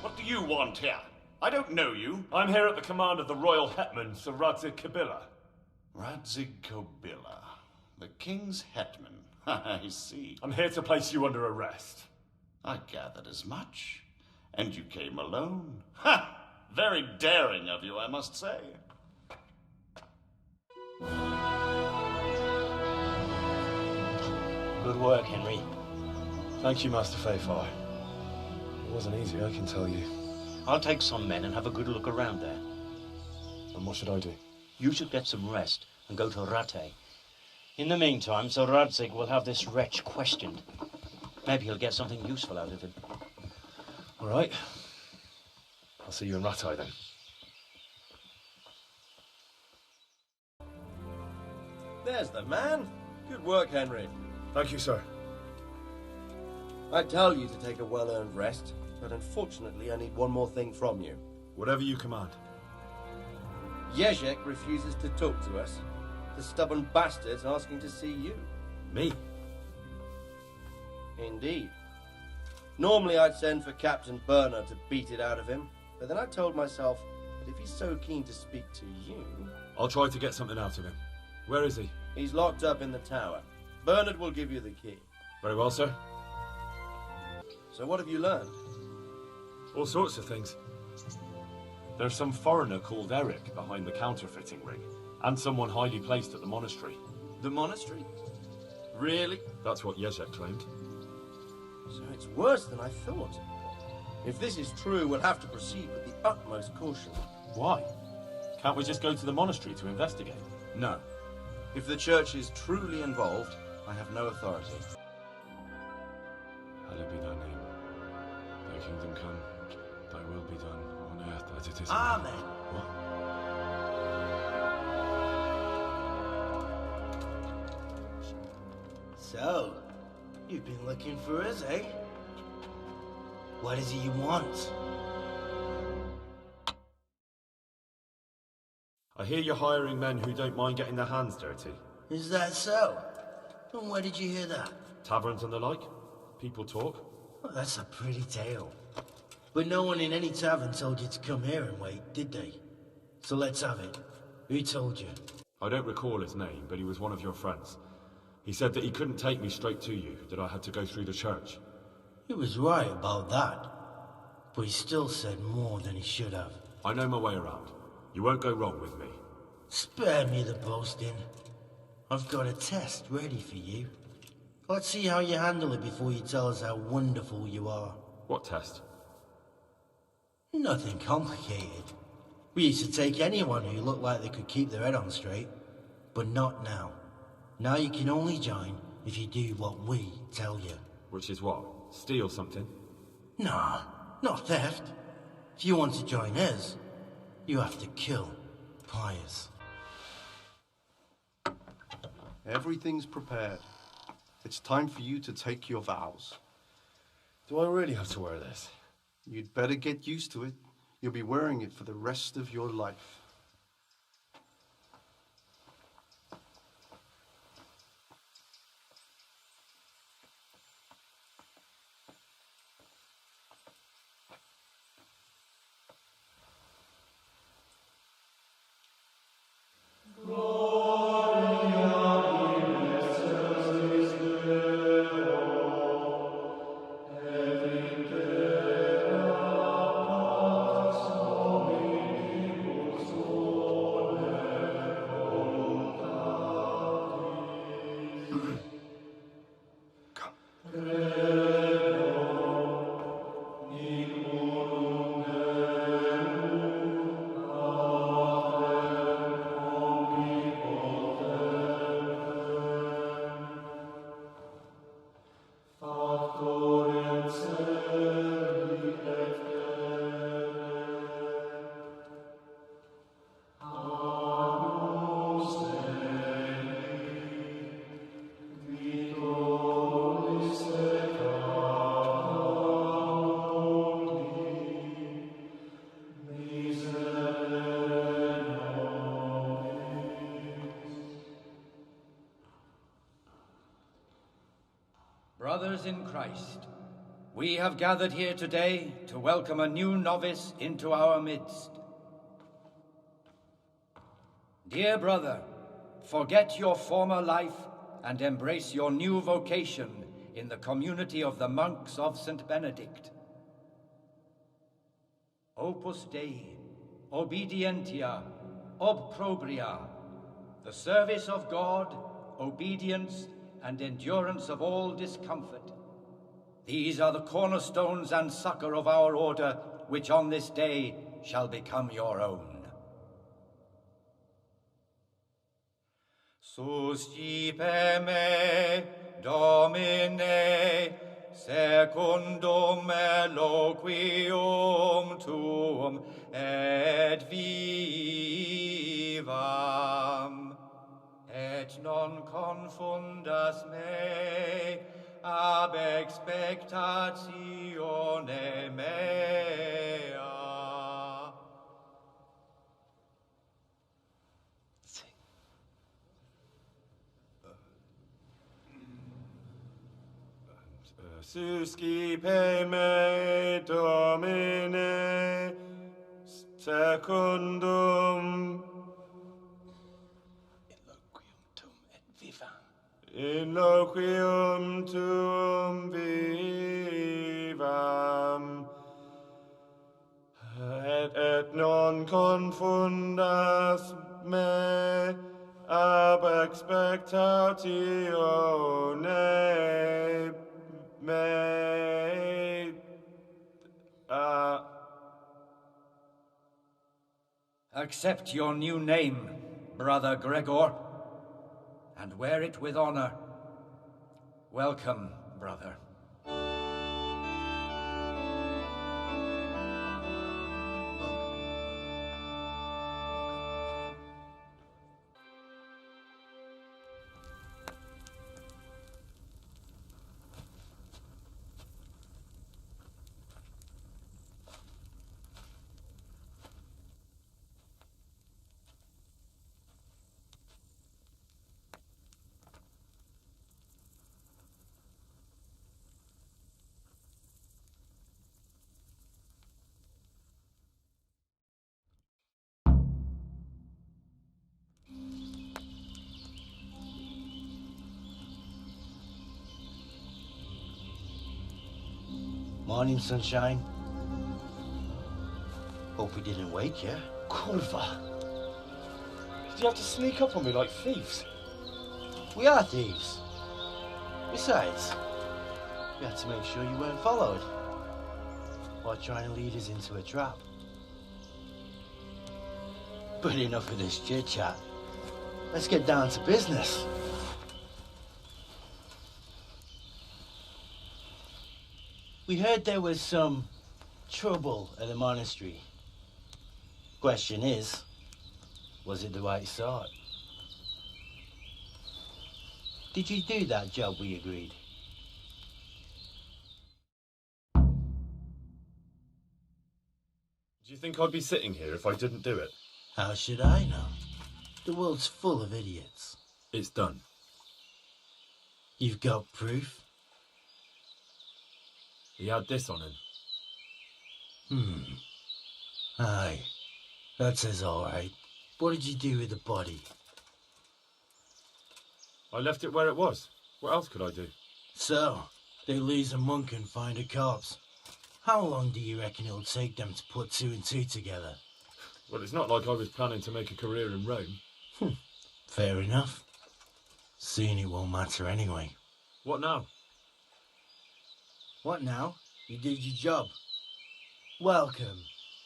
What do you want here? I don't know you. I'm here at the command of the royal hetman, Sir Radzik Kabila. Radzik Kabila, the king's hetman. I see. I'm here to place you under arrest. I gathered as much. And you came alone. Ha! Very daring of you, I must say. Good work, Henry. Thank you, Master Fayfire. It wasn't easy, I can tell you. I'll take some men and have a good look around there. And what should I do? You should get some rest and go to Rate. In the meantime, Sir Radzik will have this wretch questioned. Maybe he'll get something useful out of him. All right. I'll see you in Ratai then. There's the man. Good work, Henry. Thank you, sir. I tell you to take a well-earned rest, but unfortunately I need one more thing from you. Whatever you command. Jezek refuses to talk to us. The stubborn bastard's asking to see you. Me? Indeed. Normally I'd send for Captain Bernard to beat it out of him, but then I told myself that if he's so keen to speak to you... I'll try to get something out of him. Where is he? He's locked up in the tower. Bernard will give you the key. Very well, sir. So what have you learned? All sorts of things. There's some foreigner called Eric behind the counterfeiting ring, and someone highly placed at the monastery. The monastery? Really? That's what Jezek claimed. So it's worse than I thought. If this is true, we'll have to proceed with the utmost caution. Why? Can't we just go to the monastery to investigate? No. If the church is truly involved, I have no authority. Hallowed be thy name. Thy kingdom come. Thy will be done on earth as it is in Amen. heaven. What? So, you've been looking for us, eh? What is it you want? I hear you're hiring men who don't mind getting their hands dirty. Is that so? And where did you hear that? Taverns and the like. People talk. Well, that's a pretty tale. But no one in any tavern told you to come here and wait, did they? So let's have it. Who told you? I don't recall his name, but he was one of your friends. He said that he couldn't take me straight to you, that I had to go through the church. He was right about that. But he still said more than he should have. I know my way around. You won't go wrong with me. Spare me the boasting. I've got a test ready for you. Let's see how you handle it before you tell us how wonderful you are. What test? Nothing complicated. We used to take anyone who looked like they could keep their head on straight, but not now. Now you can only join if you do what we tell you. Which is what? Steal something? Nah, not theft. If you want to join us, you have to kill Pius. Everything's prepared. It's time for you to take your vows. Do I really have to wear this? You'd better get used to it. You'll be wearing it for the rest of your life. Brothers in Christ, we have gathered here today to welcome a new novice into our midst. Dear brother, forget your former life and embrace your new vocation in the community of the monks of St. Benedict. Opus Dei, obedientia, obprobria, the service of God, obedience, and endurance of all discomfort. These are the cornerstones and succor of our order, which on this day shall become your own. Suscipe me, Domine, secundum eloquium tuum, et vivam. Et non confundas me ab expectatione mea. Suscipe me, Domine, secundum Inloquium tuum vivam, et non confundas me ab expectatione mea. Accept your new name, Brother Gregor, and wear it with honor. Welcome, brother. Morning, sunshine. Hope we didn't wake you. Kurva! Did you have to sneak up on me like thieves? We are thieves. Besides, we had to make sure you weren't followed. by trying to lead us into a trap. But enough of this chit-chat. Let's get down to business. We heard there was some trouble at the monastery. Question is, was it the right sort? Did you do that job we agreed? Do you think I'd be sitting here if I didn't do it? How should I know? The world's full of idiots. It's done. You've got proof? He had this on him. Aye. That says all right. What did you do with the body? I left it where it was. What else could I do? So, they lose a monk and find a corpse. How long do you reckon it'll take them to put two and two together? Well, it's not like I was planning to make a career in Rome. Fair enough. Soon it won't matter anyway. What now? What now? You did your job. Welcome.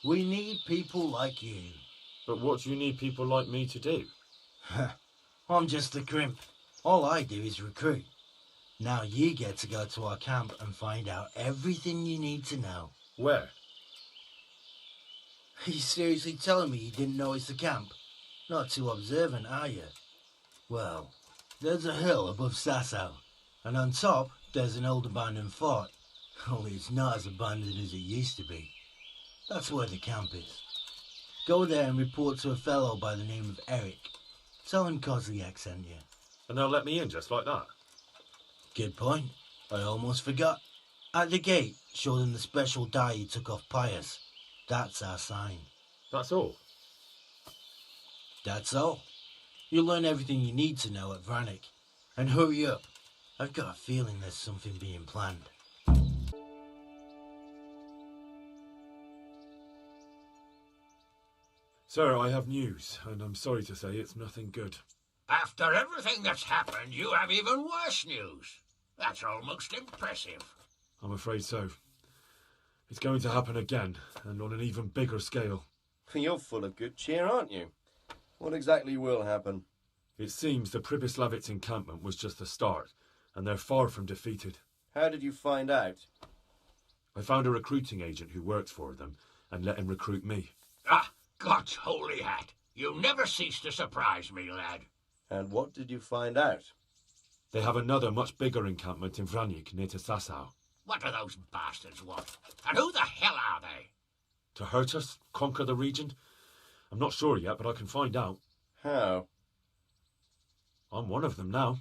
We need people like you. But what do you need people like me to do? I'm just a crimp. All I do is recruit. Now you get to go to our camp and find out everything you need to know. Where? Are you seriously telling me you didn't know it's the camp? Not too observant, are you? Well, there's a hill above Sasau, and on top there's an old abandoned fort. Only it's not as abandoned as it used to be. That's where the camp is. Go there and report to a fellow by the name of Eric. Tell him Kozliak sent you. And they'll let me in just like that? Good point. I almost forgot. At the gate, show them the special dye you took off Pius. That's our sign. That's all? That's all. You'll learn everything you need to know at Vranik. And hurry up. I've got a feeling there's something being planned. Sir, I have news, and I'm sorry to say it's nothing good. After everything that's happened, you have even worse news. That's almost impressive. I'm afraid so. It's going to happen again, and on an even bigger scale. You're full of good cheer, aren't you? What exactly will happen? It seems the Pribyslavitz encampment was just the start, and they're far from defeated. How did you find out? I found a recruiting agent who works for them, and let him recruit me. Ah, God's holy hat. You never cease to surprise me, lad. And what did you find out? They have another much bigger encampment in Vranik near to Sasau. What do those bastards want? And who the hell are they? To hurt us? Conquer the region? I'm not sure yet, but I can find out. How? I'm one of them now.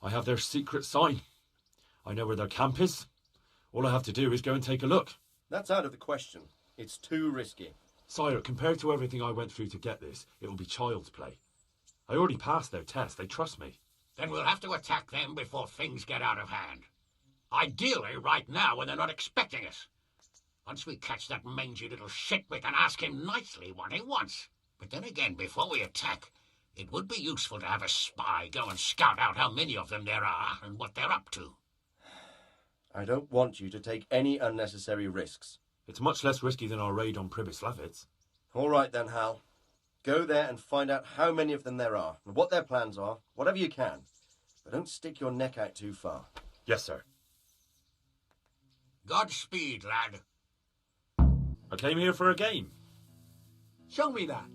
I have their secret sign. I know where their camp is. All I have to do is go and take a look. That's out of the question. It's too risky. Sire, compared to everything I went through to get this, it will be child's play. I already passed their test. They trust me. Then we'll have to attack them before things get out of hand. Ideally, right now, when they're not expecting us. Once we catch that mangy little shit, we can ask him nicely what he wants. But then again, before we attack, it would be useful to have a spy go and scout out how many of them there are and what they're up to. I don't want you to take any unnecessary risks. It's much less risky than our raid on Pribyslavitz. All right then, Hal. Go there and find out how many of them there are, and what their plans are, whatever you can. But don't stick your neck out too far. Yes, sir. Godspeed, lad. I came here for a game. Show me that.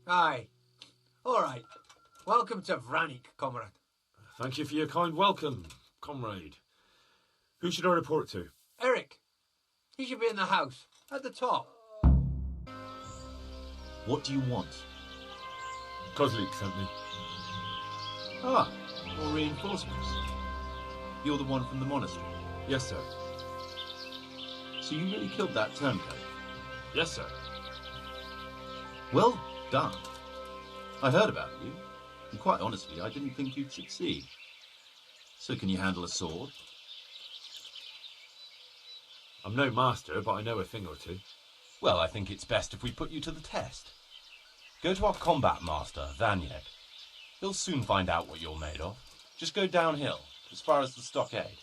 Aye. All right. Welcome to Vranik, comrade. Thank you for your kind welcome, comrade. Who should I report to? Eric. He should be in the house, at the top. What do you want? Kozlik sent me. Ah, more reinforcements. You're the one from the monastery? Yes, sir. So you really killed that turncoat? Yes, sir. Well done. I heard about you, and quite honestly, I didn't think you'd succeed. So can you handle a sword? I'm no master, but I know a thing or two. Well, I think it's best if we put you to the test. Go to our combat master, Vanyek. He'll soon find out what you're made of. Just go downhill, as far as the stockade.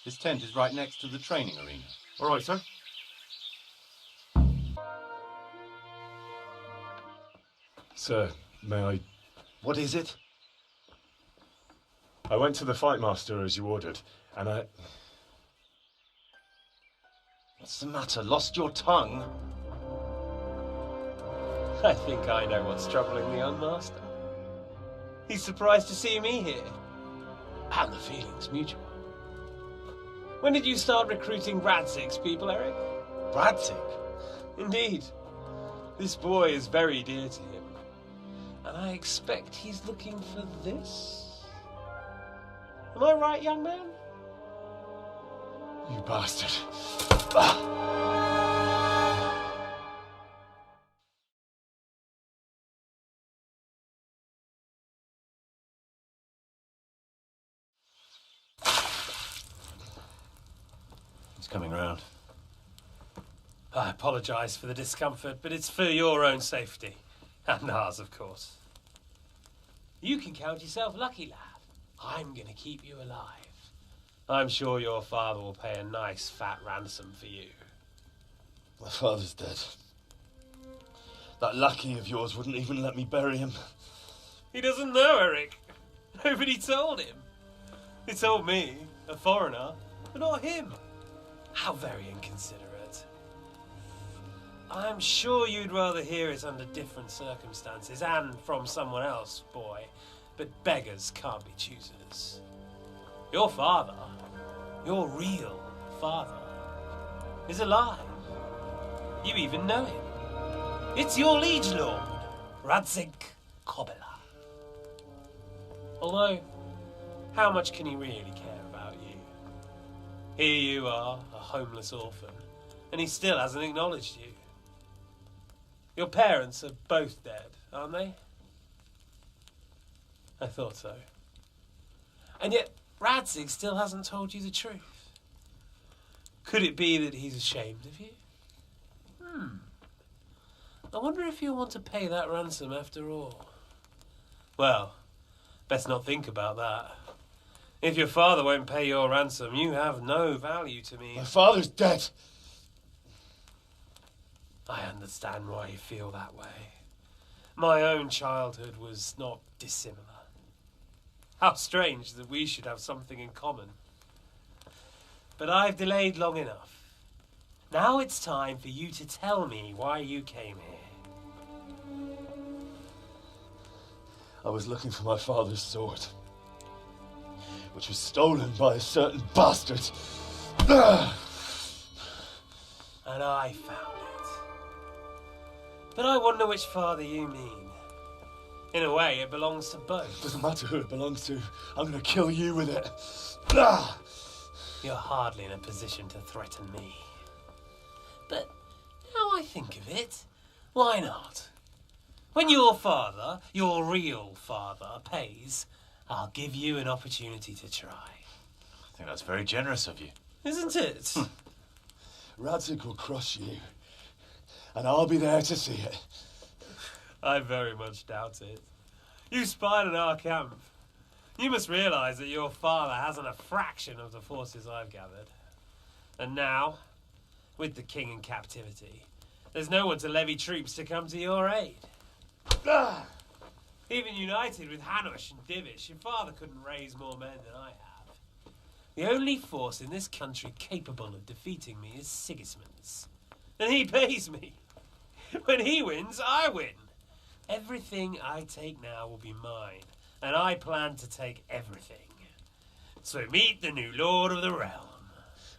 His tent is right next to the training arena. All right, sir. Sir, may I... What is it? I went to the fight master as you ordered, and I... What's the matter? Lost your tongue? I think I know what's troubling the young master. He's surprised to see me here. And the feeling's mutual. When did you start recruiting Radzig's people, Eric? Radzig? Indeed. This boy is very dear to him. And I expect he's looking for this? Am I right, young man? You bastard. He's coming round. I apologise for the discomfort, but it's for your own safety. And ours, of course. You can count yourself lucky, lad. I'm going to keep you alive. I'm sure your father will pay a nice fat ransom for you. My father's dead. That lackey of yours wouldn't even let me bury him. He doesn't know, Eric. Nobody told him. He told me, a foreigner, but not him. How very inconsiderate. I'm sure you'd rather hear it under different circumstances and from someone else, boy. But beggars can't be choosers. Your father, your real father, is alive. You even know him. It's your liege lord, Radzig Kobyla. Although, how much can he really care about you? Here you are, a homeless orphan, and he still hasn't acknowledged you. Your parents are both dead, aren't they? I thought so. And yet, Radzig still hasn't told you the truth. Could it be that he's ashamed of you? I wonder if you'll want to pay that ransom after all. Well, best not think about that. If your father won't pay your ransom, you have no value to me. My father's dead. I understand why you feel that way. My own childhood was not dissimilar. How strange that we should have something in common. But I've delayed long enough. Now it's time for you to tell me why you came here. I was looking for my father's sword, which was stolen by a certain bastard. And I found it. But I wonder which father you mean. In a way, it belongs to both. Doesn't matter who it belongs to. I'm going to kill you with it. You're hardly in a position to threaten me. But now I think of it, why not? When your father, your real father, pays, I'll give you an opportunity to try. I think that's very generous of you. Isn't it? Radzig will crush you, and I'll be there to see it. I very much doubt it. You spied on our camp. You must realise that your father hasn't a fraction of the forces I've gathered. And now, with the king in captivity, there's no one to levy troops to come to your aid. Even united with Hanush and Divish, your father couldn't raise more men than I have. The only force in this country capable of defeating me is Sigismund's. And he pays me. When he wins, I win. Everything I take now will be mine, and I plan to take everything. So meet the new lord of the realm.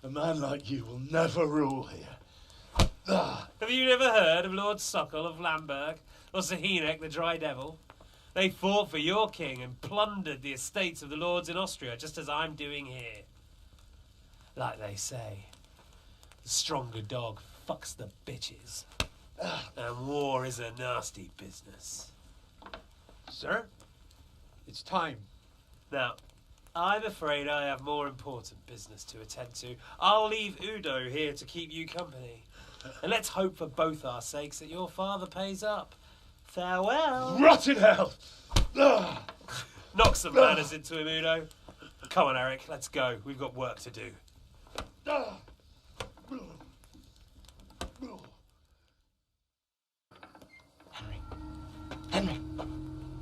A man like you will never rule here. Have you never heard of Lord Sokol of Lamberg, or Sahinek the Dry Devil? They fought for your king and plundered the estates of the lords in Austria, just as I'm doing here. Like they say, the stronger dog fucks the bitches. And war is a nasty business. Sir, it's time. Now, I'm afraid I have more important business to attend to. I'll leave Udo here to keep you company. And let's hope for both our sakes that your father pays up. Farewell. Rot in hell! Knock some manners into him, Udo. Come on, Eric, let's go. We've got work to do.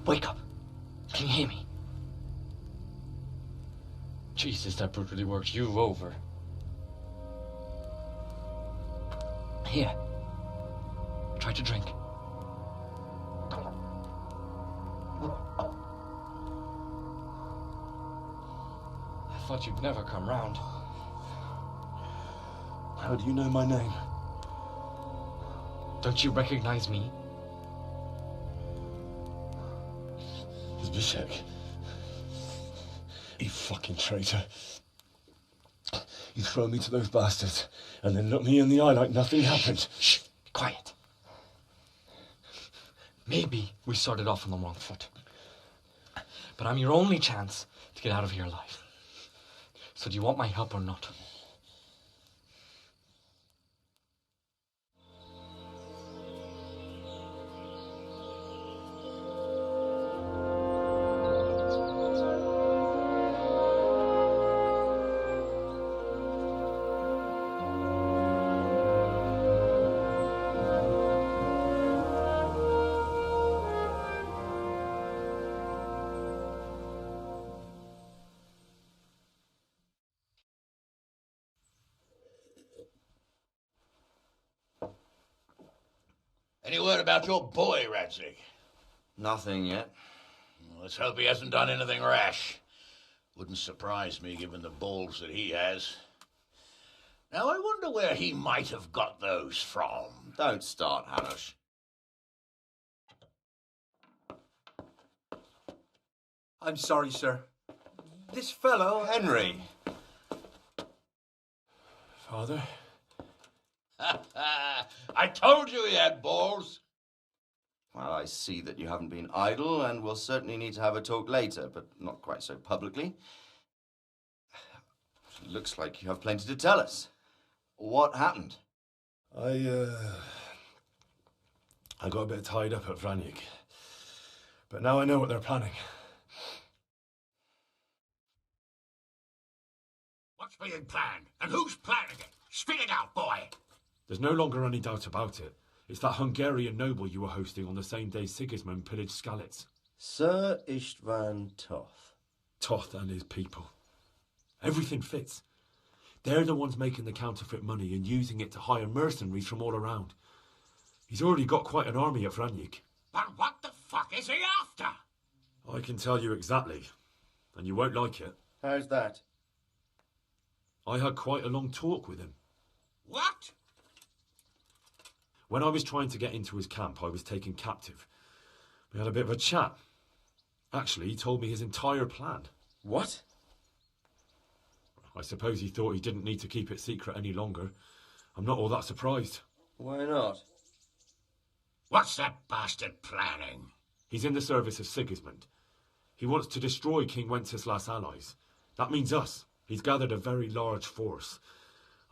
Wake up. Can you hear me? Jesus, that brutally works you over. Here. Try to drink. I thought you'd never come round. How do you know my name? Don't you recognize me? Zbyszek. You fucking traitor. You throw me to those bastards and then look me in the eye like nothing happened. Shh, be quiet. Maybe we started off on the wrong foot. But I'm your only chance to get out of here alive. So do you want my help or not? Any word about your boy, Radzig? Nothing yet. Let's hope he hasn't done anything rash. Wouldn't surprise me, given the balls that he has. Now, I wonder where he might have got those from. Don't start, Hanush. I'm sorry, sir. This fellow... Henry! Father? I told you he had balls. Well, I see that you haven't been idle, and we'll certainly need to have a talk later, but not quite so publicly. Looks like you have plenty to tell us. What happened? I got a bit tied up at Vranyik. But now I know what they're planning. What's being planned? And who's planning it? Spit it out, boy. There's no longer any doubt about it. It's that Hungarian noble you were hosting on the same day Sigismund pillaged Skalitz. Sir Istvan Toth. Toth and his people. Everything fits. They're the ones making the counterfeit money and using it to hire mercenaries from all around. He's already got quite an army at Vranyik. But what the fuck is he after? I can tell you exactly, and you won't like it. How's that? I had quite a long talk with him. What? When I was trying to get into his camp, I was taken captive. We had a bit of a chat. Actually, he told me his entire plan. What? I suppose he thought he didn't need to keep it secret any longer. I'm not all that surprised. Why not? What's that bastard planning? He's in the service of Sigismund. He wants to destroy King Wenceslas' allies. That means us. He's gathered a very large force.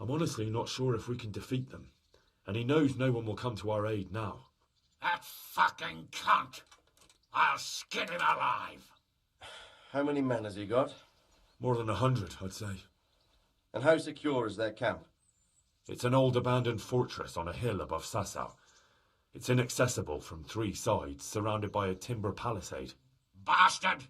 I'm honestly not sure if we can defeat them. And he knows no one will come to our aid now. That fucking cunt! I'll skin him alive! How many men has he got? More than 100, I'd say. And how secure is their camp? It's an old abandoned fortress on a hill above Sasau. It's inaccessible from 3 sides, surrounded by a timber palisade. Bastard!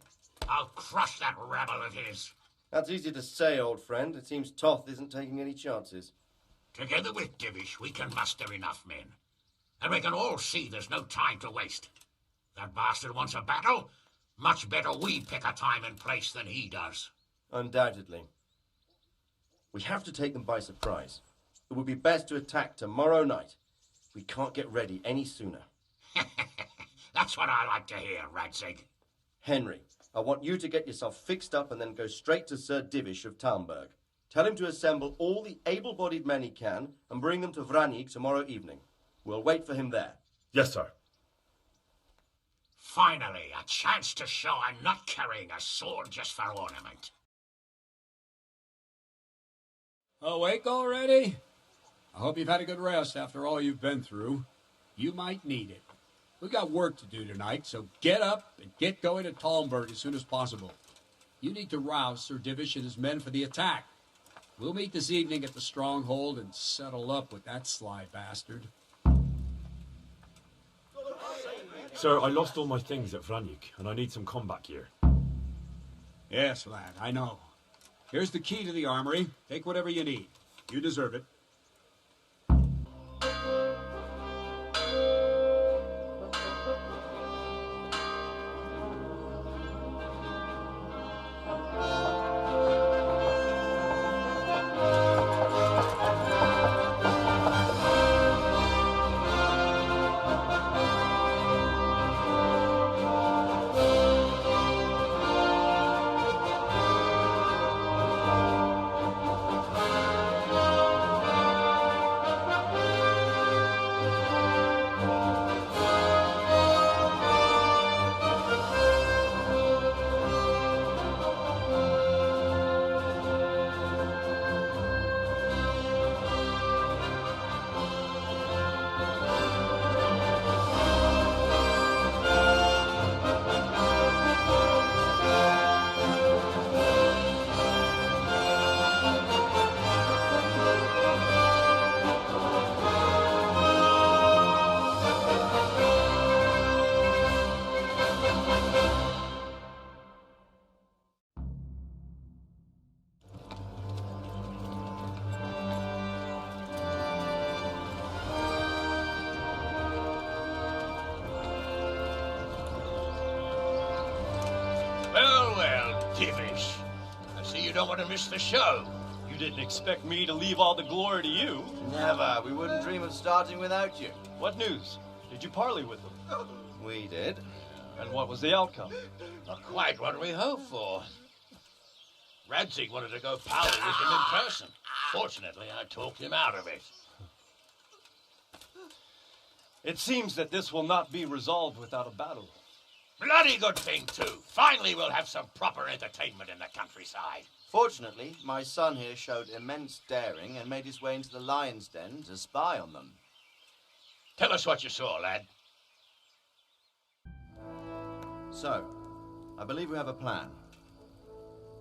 I'll crush that rebel of his! That's easy to say, old friend. It seems Toth isn't taking any chances. Together with Divish, we can muster enough men. And we can all see there's no time to waste. That bastard wants a battle. Much better we pick a time and place than he does. Undoubtedly. We have to take them by surprise. It would be best to attack tomorrow night. We can't get ready any sooner. That's what I like to hear, Radzig. Henry, I want you to get yourself fixed up and then go straight to Sir Divish of Talmberg. Tell him to assemble all the able-bodied men he can and bring them to Vranyik tomorrow evening. We'll wait for him there. Yes, sir. Finally, a chance to show I'm not carrying a sword just for ornament. Awake already? I hope you've had a good rest after all you've been through. You might need it. We've got work to do tonight, so get up and get going to Talmberg as soon as possible. You need to rouse Sir Divish and his men for the attack. We'll meet this evening at the stronghold and settle up with that sly bastard. Sir, I lost all my things at Vranyuk, and I need some combat gear. Yes, lad, I know. Here's the key to the armory. Take whatever you need. You deserve it. Well, Divish. I see you don't want to miss the show. You didn't expect me to leave all the glory to you. Never. We wouldn't dream of starting without you. What news? Did you parley with them? We did. And what was the outcome? Not quite what we hoped for. Radzig wanted to go parley with him in person. Fortunately, I talked him out of it. It seems that this will not be resolved without a battle. Bloody good thing, too. Finally, we'll have some proper entertainment in the countryside. Fortunately, my son here showed immense daring and made his way into the lion's den to spy on them. Tell us what you saw, lad. So, I believe we have a plan.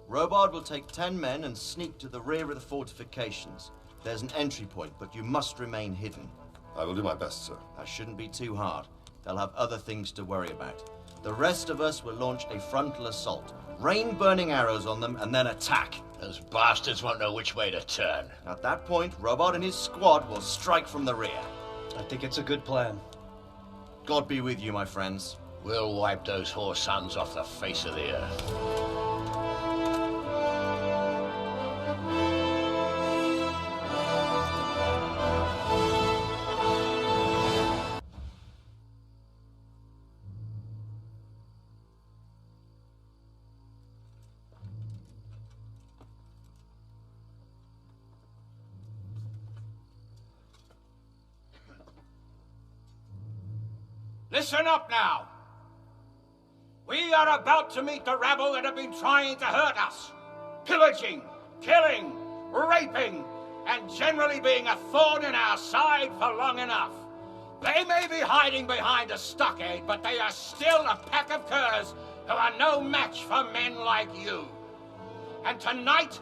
Robard will take 10 men and sneak to the rear of the fortifications. There's an entry point, but you must remain hidden. I will do my best, sir. That shouldn't be too hard. They'll have other things to worry about. The rest of us will launch a frontal assault, rain burning arrows on them, and then attack. Those bastards won't know which way to turn. At that point, Robard and his squad will strike from the rear. I think it's a good plan. God be with you, my friends. We'll wipe those whore sons off the face of the earth. Listen up now. We are about to meet the rabble that have been trying to hurt us. Pillaging, killing, raping, and generally being a thorn in our side for long enough. They may be hiding behind a stockade, but they are still a pack of curs who are no match for men like you. And tonight,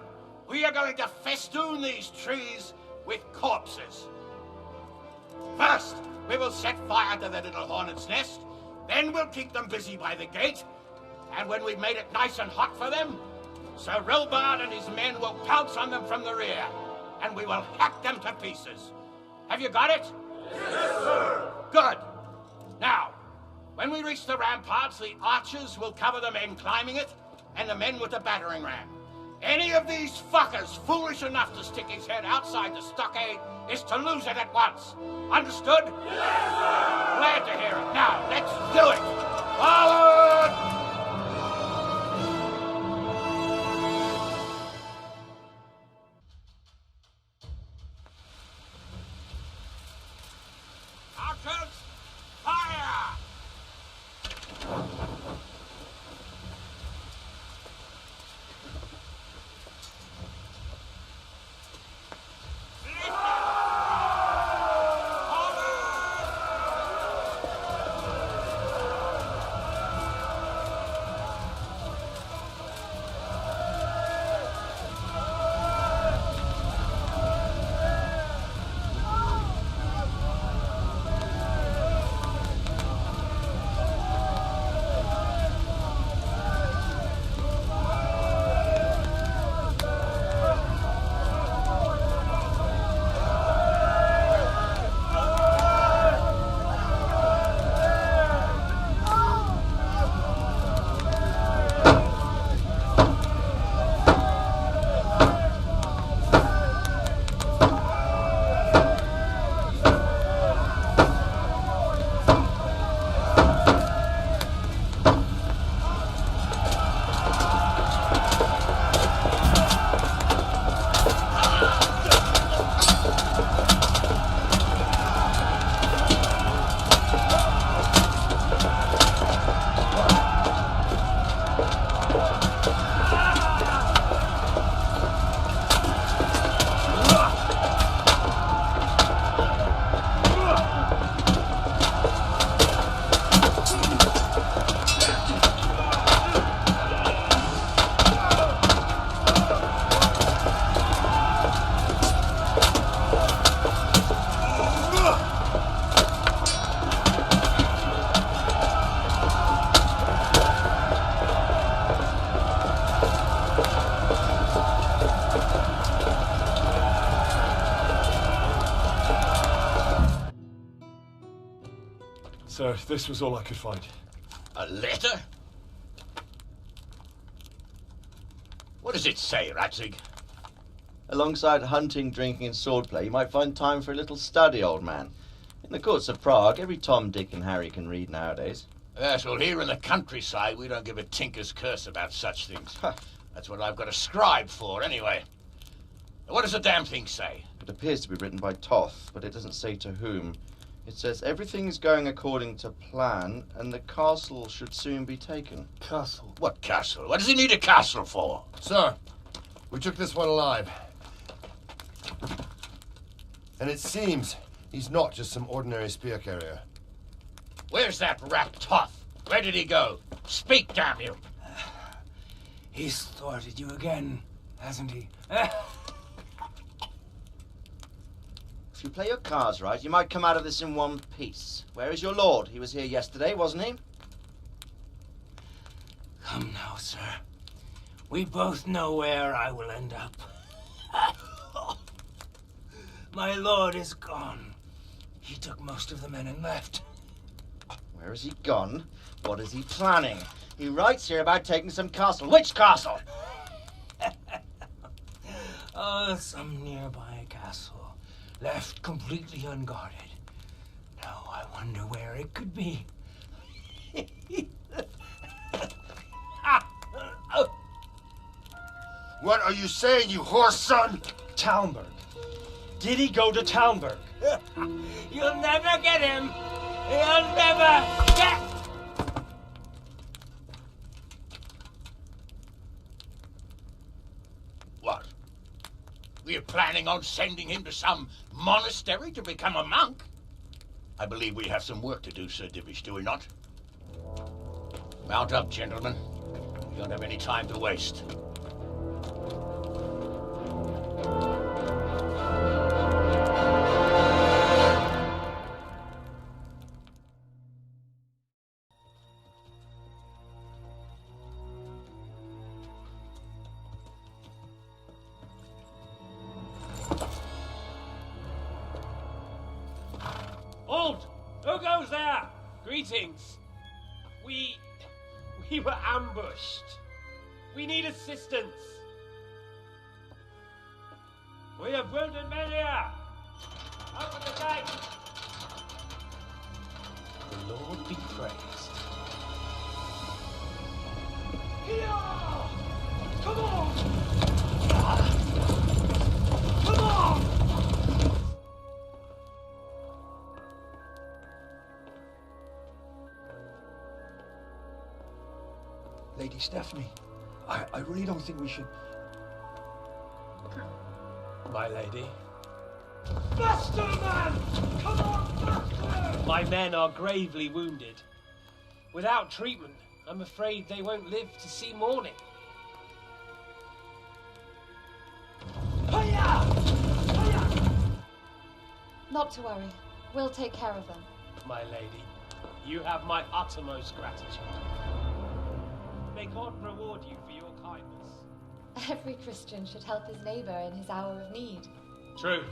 we are going to festoon these trees with corpses. First, we will set fire to their little hornet's nest. Then we'll keep them busy by the gate. And when we've made it nice and hot for them, Sir Robard and his men will pounce on them from the rear. And we will hack them to pieces. Have you got it? Yes, sir. Good. Now, when we reach the ramparts, the archers will cover the men climbing it and the men with the battering ram. Any of these fuckers foolish enough to stick his head outside the stockade is to lose it at once. Understood? Yes, sir! Glad to hear it. Now, let's do it! Forward! Archers, fire! sir. This was all I could find. A letter? What does it say, Ratzig? Alongside hunting, drinking, and swordplay, you might find time for a little study, old man. In the courts of Prague, every Tom, Dick, and Harry can read nowadays. Yes, well, here in the countryside, we don't give a tinker's curse about such things. That's what I've got a scribe for, anyway. What does the damn thing say? It appears to be written by Toth, but it doesn't say to whom. It says everything's going according to plan, and the castle should soon be taken. Castle? What castle? What does he need a castle for? Sir, we took this one alive. And it seems he's not just some ordinary spear carrier. Where's that rat Toth? Where did he go? Speak, damn you! He's thwarted you again, hasn't he? If you play your cards right, you might come out of this in one piece. Where is your lord? He was here yesterday, wasn't he? Come now, sir. We both know where I will end up. My lord is gone. He took most of the men and left. Where has he gone? What is he planning? He writes here about taking some castle. Which castle? Oh, some nearby castle. Left completely unguarded. Now I wonder where it could be. What are you saying, you horse son? Talmberg. Did he go to Talmberg? You'll never get him. You'll never get... What? We're planning on sending him to some monastery to become a monk? I believe we have some work to do, Sir Divish, do we not? Mount up, gentlemen. We don't have any time to waste. Halt! Who goes there? Greetings. We were ambushed. We need assistance. We have wounded men here. Open the gate. The Lord be praised. Here! Come on! Come on! Lady Stephanie, I really don't think we should... My lady. Faster, man! Come on, faster! My men are gravely wounded. Without treatment, I'm afraid they won't live to see morning. Not to worry. We'll take care of them. My lady, you have my uttermost gratitude. May God reward you for your kindness. Every Christian should help his neighbor in his hour of need. True,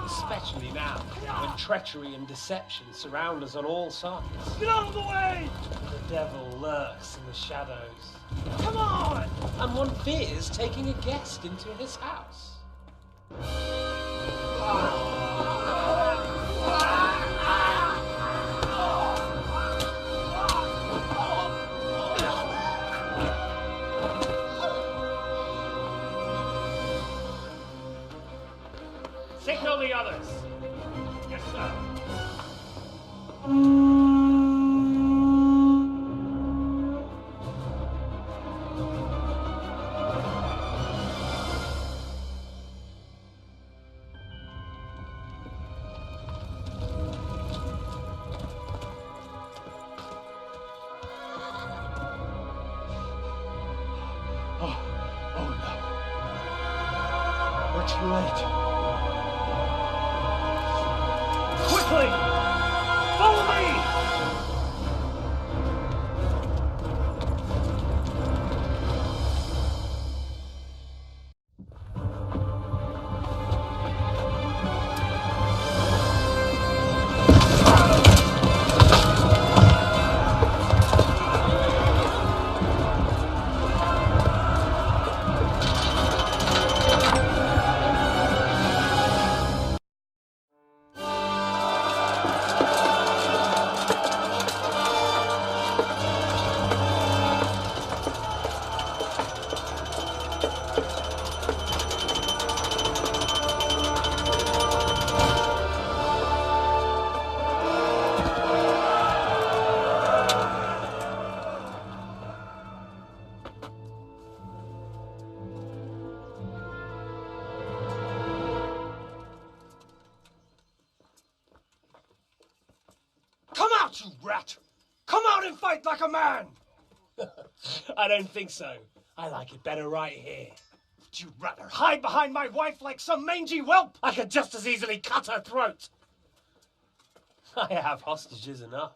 especially now, when treachery and deception surround us on all sides. Get out of the way! The devil lurks in the shadows. Come on! And one fears taking a guest into his house. Signal the others. Yes, sir. Oh no. We're too late. Quickly! Follow me! rat. Come out and fight like a man! I don't think so. I like it better right here. Would you rather hide behind my wife like some mangy whelp? I could just as easily cut her throat. I have hostages enough,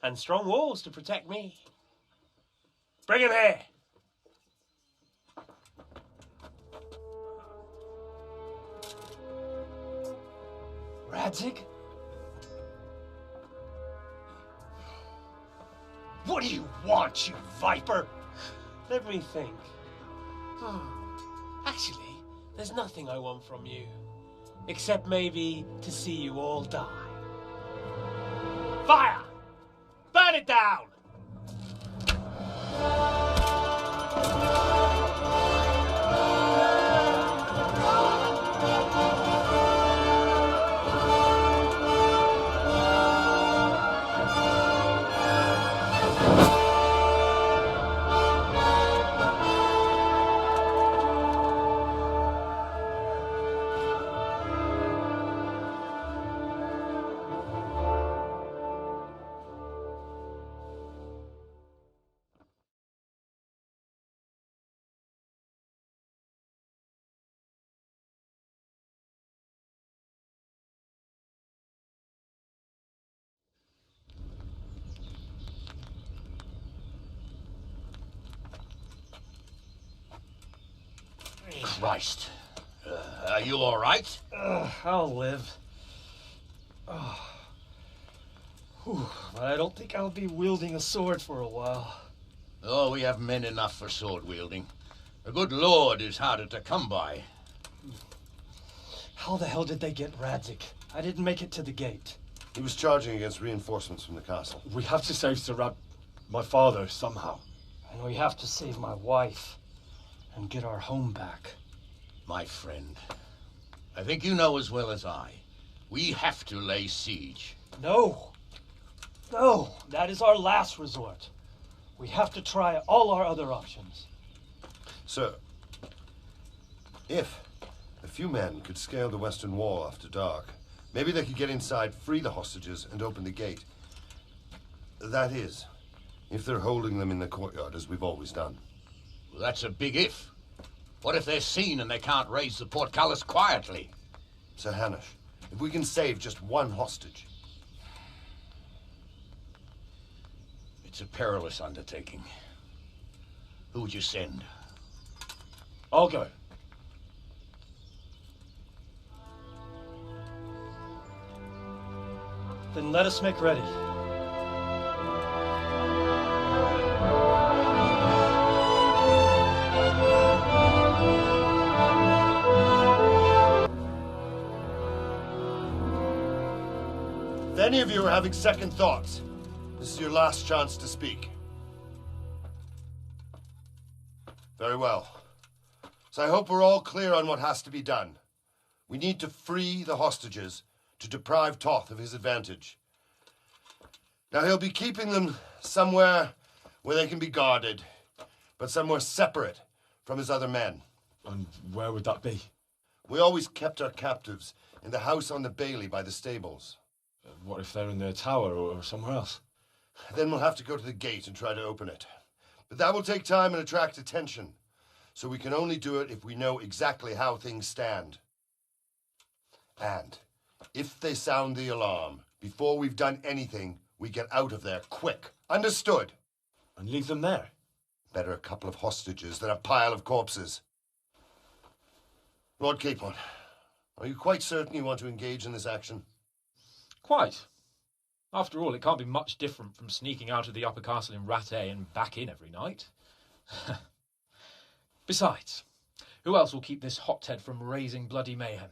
and strong walls to protect me. Bring him here. Radzig? What do you want, you viper? Let me think. Actually, there's nothing I want from you, except maybe to see you all die. Fire! Burn it down! Christ. Are you all right? I'll live. But I don't think I'll be wielding a sword for a while. Oh, we have men enough for sword wielding. The good Lord is harder to come by. How the hell did they get Radzig? I didn't make it to the gate. He was charging against reinforcements from the castle. We have to save my father somehow. And we have to save my wife and get our home back. My friend, I think you know as well as I. We have to lay siege. No. No, that is our last resort. We have to try all our other options. Sir, if a few men could scale the western wall after dark, maybe they could get inside, free the hostages, and open the gate. That is, if they're holding them in the courtyard, as we've always done. Well, that's a big if. What if they're seen and they can't raise the portcullis quietly? Sir Hanush, if we can save just one hostage. It's a perilous undertaking. Who would you send? I'll go. Then let us make ready. If any of you are having second thoughts, this is your last chance to speak. Very well. So I hope we're all clear on what has to be done. We need to free the hostages to deprive Toth of his advantage. Now he'll be keeping them somewhere where they can be guarded, but somewhere separate from his other men. And where would that be? We always kept our captives in the house on the bailey by the stables. What if they're in their tower or somewhere else? Then we'll have to go to the gate and try to open it. But that will take time and attract attention. So we can only do it if we know exactly how things stand. And if they sound the alarm, before we've done anything, we get out of there quick. Understood? And leave them there? Better a couple of hostages than a pile of corpses. Lord Capon, are you quite certain you want to engage in this action? Quite. After all, it can't be much different from sneaking out of the upper castle in Rattay and back in every night. Besides, who else will keep this hothead from raising bloody mayhem?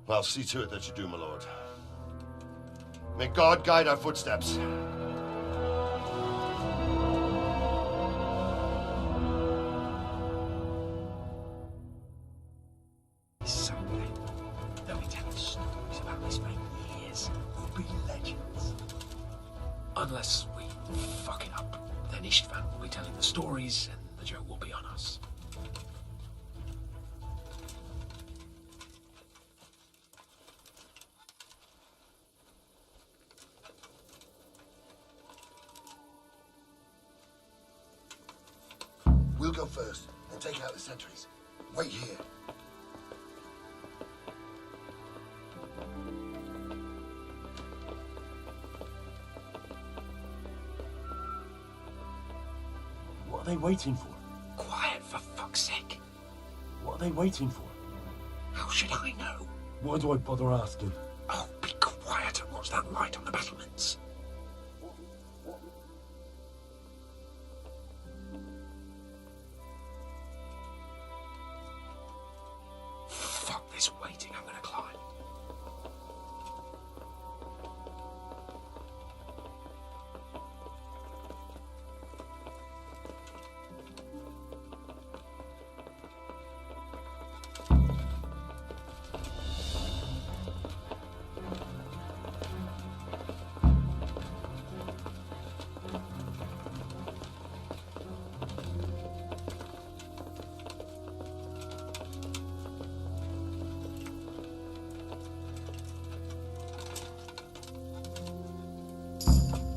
Well, see to it that you do, my lord. May God guide our footsteps. Someday, they'll be telling stories about this for years. We'll be legends. Unless we fuck it up, then Istvan will be telling the stories and the joke will be on us. We'll go first and take out the sentries. Wait here. What are they waiting for? Quiet, for fuck's sake. What are they waiting for? How should I know? Why do I bother asking? Oh, be quiet and watch that light on the battlements. Fuck this waiting, I'm gonna climb.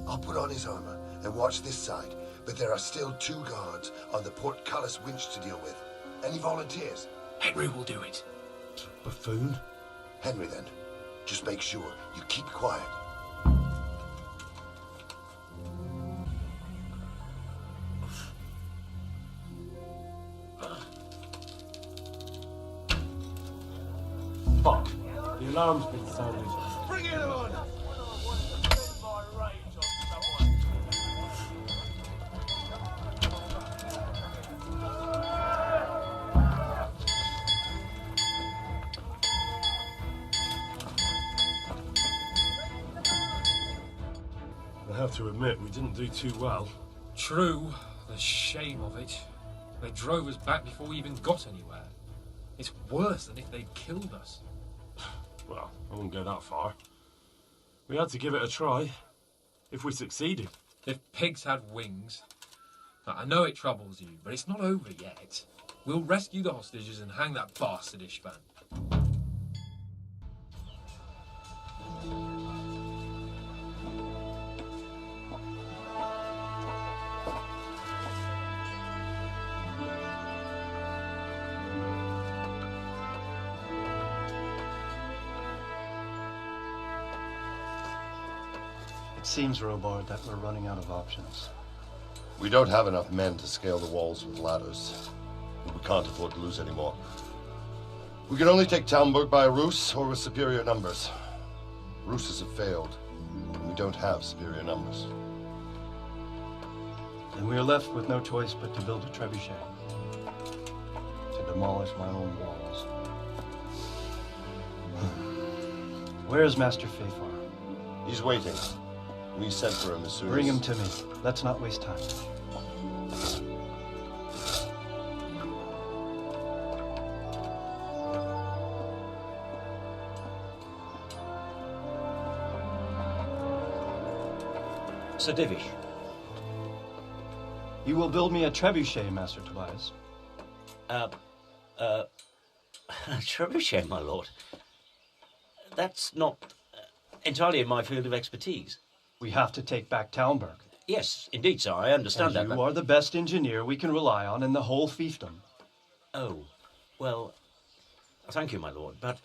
I'll put on his armor and watch this side, but there are still 2 guards on the portcullis winch to deal with. Any volunteers? Henry will do it. Buffoon? Henry, then. Just make sure you keep quiet. Fuck. The alarm's been sounded. Bring it on! I have to admit, we didn't do too well. True, the shame of it. They drove us back before we even got anywhere. It's worse than if they'd killed us. Well, I wouldn't go that far. We had to give it a try. If we succeeded. If pigs had wings. Now, I know it troubles you, but it's not over yet. We'll rescue the hostages and hang that bastard Ishvan. It seems, Robard, that we're running out of options. We don't have enough men to scale the walls with ladders. We can't afford to lose any more. We can only take Talmberg by a ruse or with superior numbers. Ruses have failed, and we don't have superior numbers. And we are left with no choice but to build a trebuchet. To demolish my own walls. Where's Master Fafar? He's waiting. We sent for him as soon as... Bring him to me. Let's not waste time. Sir Divish. You will build me a trebuchet, Master Tobias. Trebuchet, my lord. That's not entirely in my field of expertise. We have to take back Talmberg. Yes, indeed, sir. I understand that. You are the best engineer we can rely on in the whole fiefdom. Oh, well, thank you, my lord, but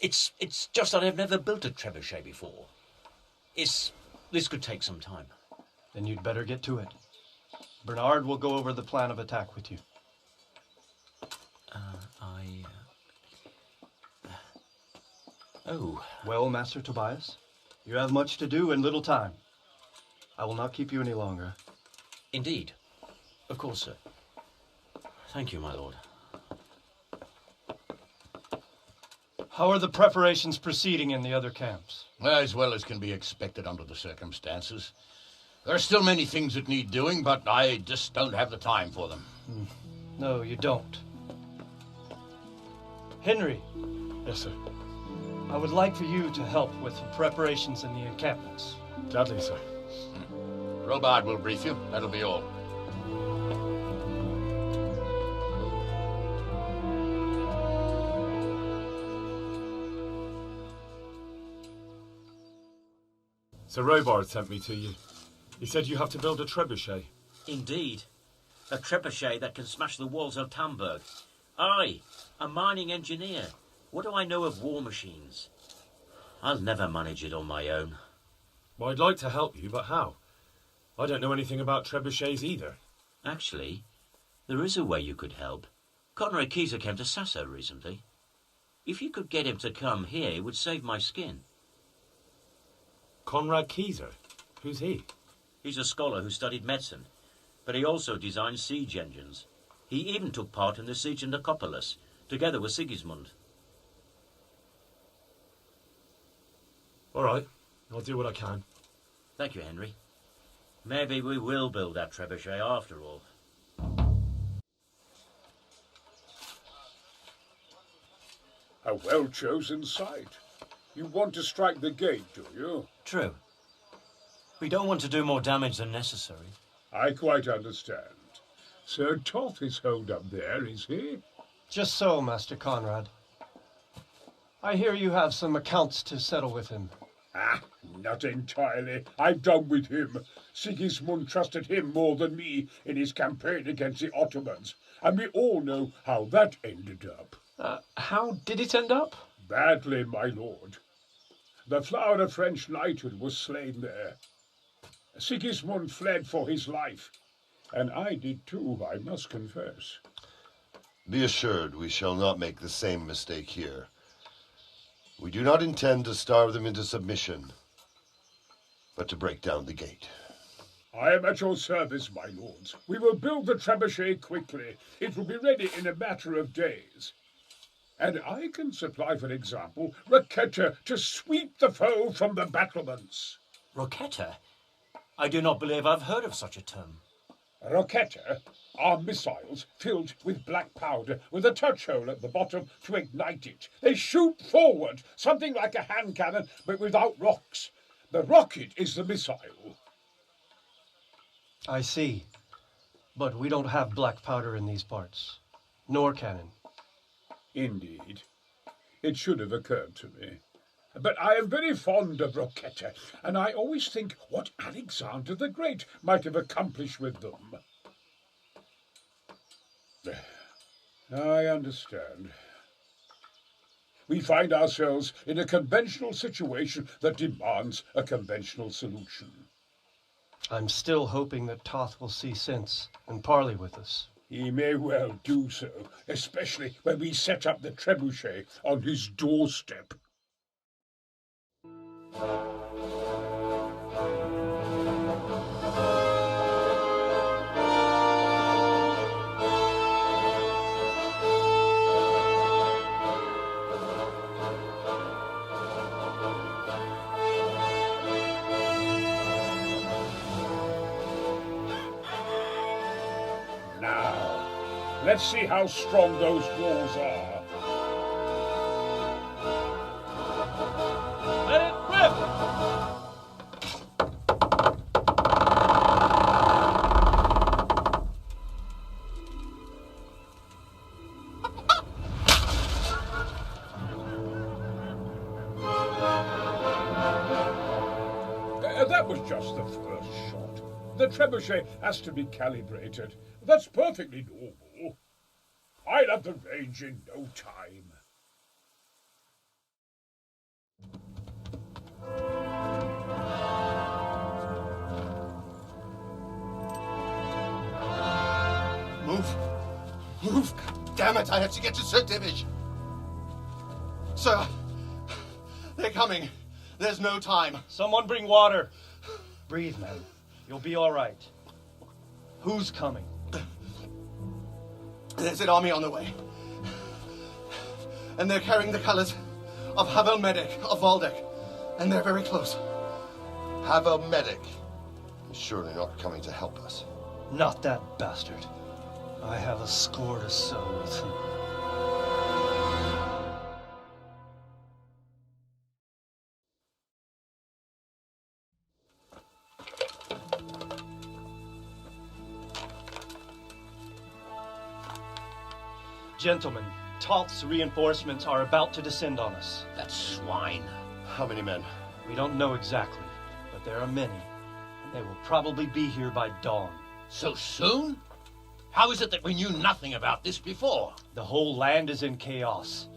it's just that I've never built a trebuchet before. This could take some time. Then you'd better get to it. Bernard will go over the plan of attack with you. Oh. Well, Master Tobias, you have much to do and little time. I will not keep you any longer. Indeed. Of course, sir. Thank you, my lord. How are the preparations proceeding in the other camps? As well as can be expected under the circumstances. There are still many things that need doing, but I just don't have the time for them. No, you don't. Henry. Yes, sir. I would like for you to help with the preparations in the encampments. Gladly, sir. Robard will brief you. That'll be all. Sir Robard sent me to you. He said you have to build a trebuchet. Indeed. A trebuchet that can smash the walls of Tamburg. I, a mining engineer. What do I know of war machines? I'll never manage it on my own. Well, I'd like to help you, but how? I don't know anything about trebuchets either. Actually, there is a way you could help. Conrad Keyser came to Sasso recently. If you could get him to come here, it would save my skin. Conrad Keyser? Who's he? He's a scholar who studied medicine, but he also designed siege engines. He even took part in the siege of Nicopolis, together with Sigismund. All right, I'll do what I can. Thank you, Henry. Maybe we will build that trebuchet after all. A well-chosen site. You want to strike the gate, do you? True. We don't want to do more damage than necessary. I quite understand. Sir Toth is holed up there, is he? Just so, Master Conrad. I hear you have some accounts to settle with him. Ah, not entirely. I've done with him. Sigismund trusted him more than me in his campaign against the Ottomans, and we all know how that ended up. How did it end up? Badly, my lord. The flower of French knighthood was slain there. Sigismund fled for his life, and I did too, I must confess. Be assured we shall not make the same mistake here. We do not intend to starve them into submission, but to break down the gate. I am at your service, my lords. We will build the trebuchet quickly. It will be ready in a matter of days. And I can supply, for example, Roquetta to sweep the foe from the battlements. Roquetta? I do not believe I've heard of such a term. Roquetta are missiles filled with black powder with a touch hole at the bottom to ignite it. They shoot forward, something like a hand cannon, but without rocks. The rocket is the missile. I see. But we don't have black powder in these parts. Nor cannon. Indeed. It should have occurred to me. But I am very fond of Roquetta, and I always think what Alexander the Great might have accomplished with them. I understand. We find ourselves in a conventional situation that demands a conventional solution. I'm still hoping that Toth will see sense and parley with us. He may well do so, especially when we set up the trebuchet on his doorstep. Now, let's see how strong those walls are. Let it rip! That was just the first shot. The trebuchet has to be calibrated. That's perfectly normal. I'll have the range in no time. Move! Move! God damn it, I have to get to Sir Divish! Sir! They're coming. There's no time. Someone bring water. Breathe, man. You'll be all right. Who's coming? There's an army on the way. And they're carrying the colours of Havel Medic of Waldeck. And they're very close. Havel Medic is surely not coming to help us. Not that bastard. I have a score to settle with him. Gentlemen, Toth's reinforcements are about to descend on us. That swine. How many men? We don't know exactly, but there are many, and they will probably be here by dawn. So soon? How is it that we knew nothing about this before? The whole land is in chaos.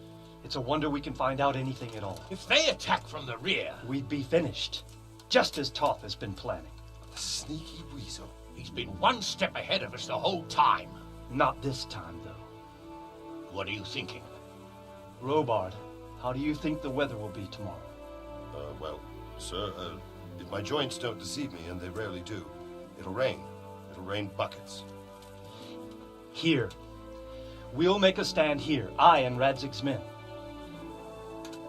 It's a wonder we can find out anything at all. If they attack from the rear... We'd be finished, just as Toth has been planning. The sneaky weasel. He's been one step ahead of us the whole time. Not this time, though. What are you thinking? Robard, how do you think the weather will be tomorrow? Well, sir, if my joints don't deceive me, and they rarely do, it'll rain. It'll rain buckets. Here. We'll make a stand here, I and Radzig's men.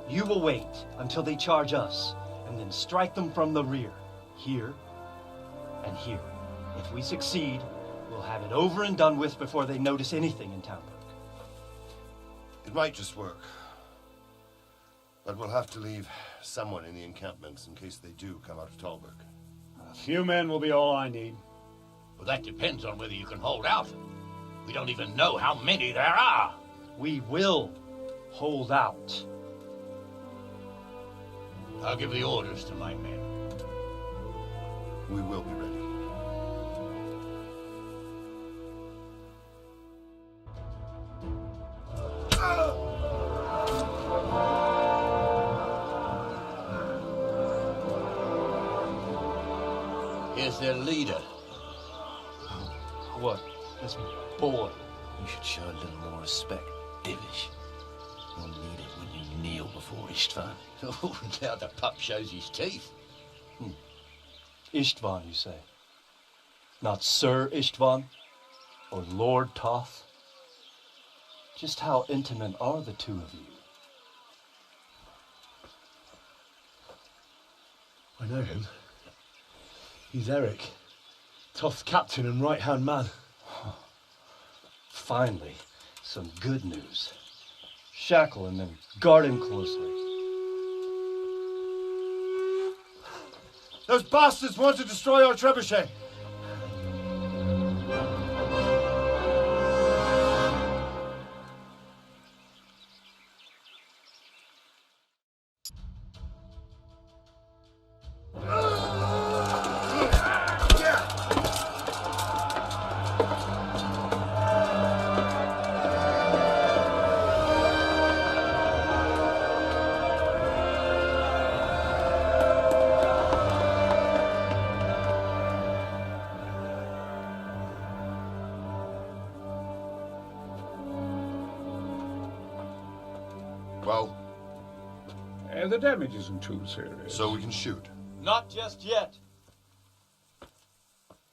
You will wait until they charge us, and then strike them from the rear. Here and here. If we succeed, we'll have it over and done with before they notice anything in Talmberg. It might just work. But we'll have to leave someone in the encampments in case they do come out of Talberg. A few men will be all I need. Well, that depends on whether you can hold out. We don't even know how many there are. We will hold out. I'll give the orders to my men. We will be ready. Here's their leader. What? This boy? You should show a little more respect, Divish. You'll need it when you kneel before Istvan. Oh, now the pup shows his teeth. Istvan, you say? Not Sir Istvan? Or Lord Toth? Just how intimate are the two of you? I know him. He's Eric, Toth's captain and right-hand man. Finally, some good news. Shackle him and guard him closely. Those bastards want to destroy our trebuchet. Well, the damage isn't too serious. So we can shoot. Not just yet.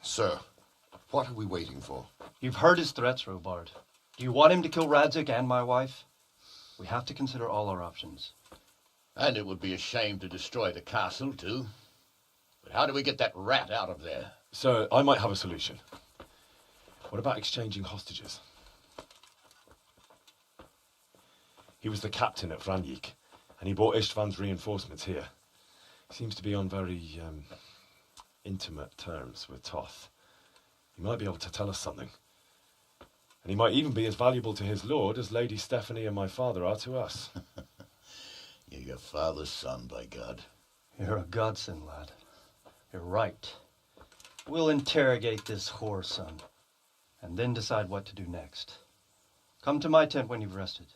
Sir, what are we waiting for? You've heard his threats, Robard. Do you want him to kill Radzik and my wife? We have to consider all our options. And it would be a shame to destroy the castle, too. But how do we get that rat out of there? Sir, I might have a solution. What about exchanging hostages? He was the captain at Vranyik, and he brought Istvan's reinforcements here. He seems to be on very intimate terms with Toth. He might be able to tell us something. And he might even be as valuable to his lord as Lady Stephanie and my father are to us. You're your father's son, by God. You're a godsend, lad. You're right. We'll interrogate this whore son, and then decide what to do next. Come to my tent when you've rested.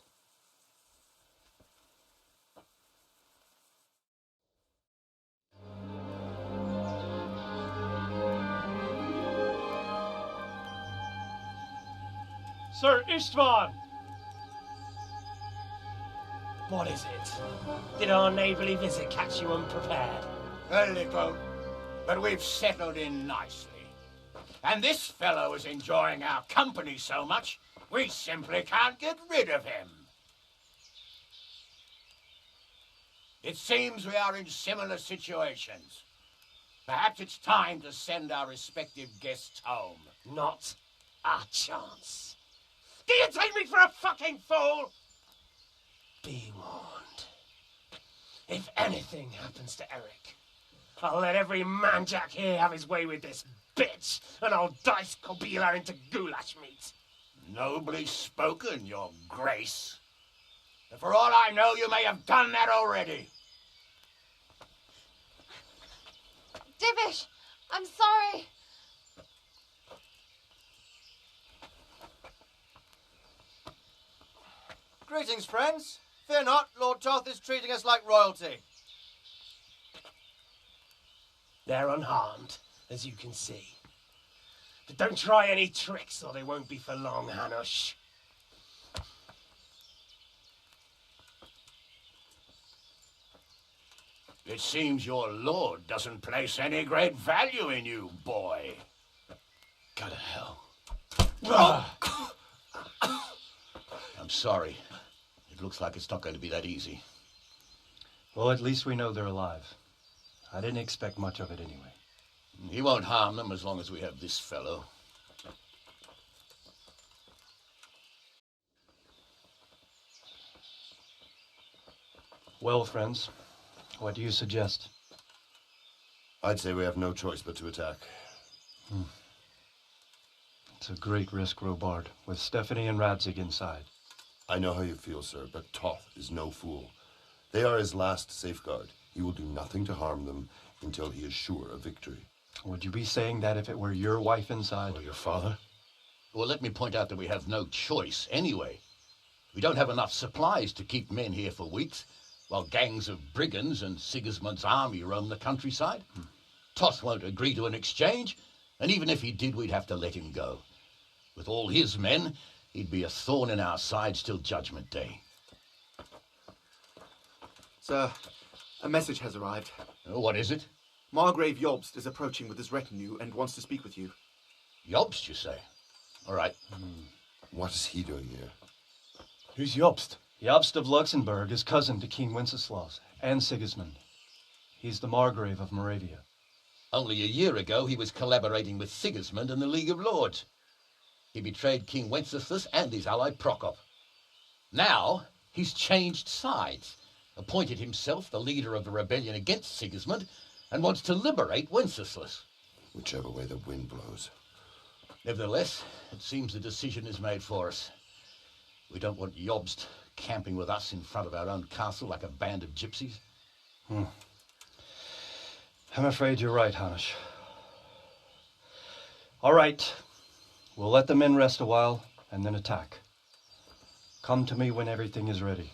Sir Istvan! What is it? Did our neighbourly visit catch you unprepared? A little, but we've settled in nicely. And this fellow is enjoying our company so much, we simply can't get rid of him. It seems we are in similar situations. Perhaps it's time to send our respective guests home. Not a chance. Do you take me for a fucking fool? Be warned. If anything happens to Eric, I'll let every manjack here have his way with this bitch, and I'll dice Kobila into goulash meat. Nobly spoken, your grace. And for all I know, you may have done that already. Divish, I'm sorry. Greetings, friends. Fear not, Lord Toth is treating us like royalty. They're unharmed, as you can see. But don't try any tricks or they won't be for long, Hanush. It seems your lord doesn't place any great value in you, boy. Go to hell. I'm sorry. It looks like it's not going to be that easy. Well, at least we know they're alive. I didn't expect much of it anyway. He won't harm them as long as we have this fellow. Well, friends, what do you suggest? I'd say we have no choice but to attack. It's a great risk, Robard, with Stephanie and Radzig inside. I know how you feel, sir, but Toth is no fool. They are his last safeguard. He will do nothing to harm them until he is sure of victory. Would you be saying that if it were your wife inside? Or your father? Well, let me point out that we have no choice anyway. We don't have enough supplies to keep men here for weeks, while gangs of brigands and Sigismund's army roam the countryside. Toth won't agree to an exchange, and even if he did, we'd have to let him go. With all his men, he'd be a thorn in our sides till Judgment Day. Sir, a message has arrived. What is it? Margrave Jobst is approaching with his retinue and wants to speak with you. Jobst, you say? All right. What is he doing here? Who's Jobst? Jobst of Luxembourg is cousin to King Wenceslaus and Sigismund. He's the Margrave of Moravia. Only a year ago, he was collaborating with Sigismund and the League of Lords. He betrayed King Wenceslas and his ally Prokop. Now, he's changed sides, appointed himself the leader of the rebellion against Sigismund, and wants to liberate Wenceslas. Whichever way the wind blows. Nevertheless, it seems the decision is made for us. We don't want Jobst camping with us in front of our own castle like a band of gypsies. I'm afraid you're right, Hanush. All right. We'll let the men rest a while and then attack. Come to me when everything is ready.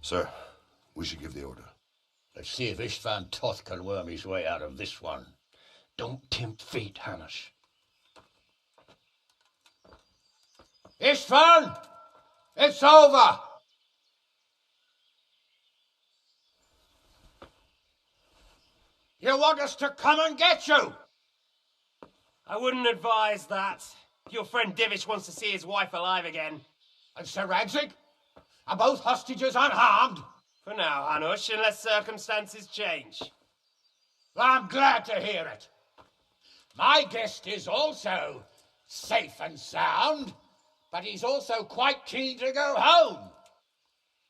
Sir, we should give the order. Let's see if Istvan Toth can worm his way out of this one. Don't tempt fate, Hanush. Istvan! It's over! You want us to come and get you? I wouldn't advise that. Your friend Divish wants to see his wife alive again. And Sir Radzig? Are both hostages unharmed? For now, Hanush, unless circumstances change. I'm glad to hear it. My guest is also safe and sound, but he's also quite keen to go home.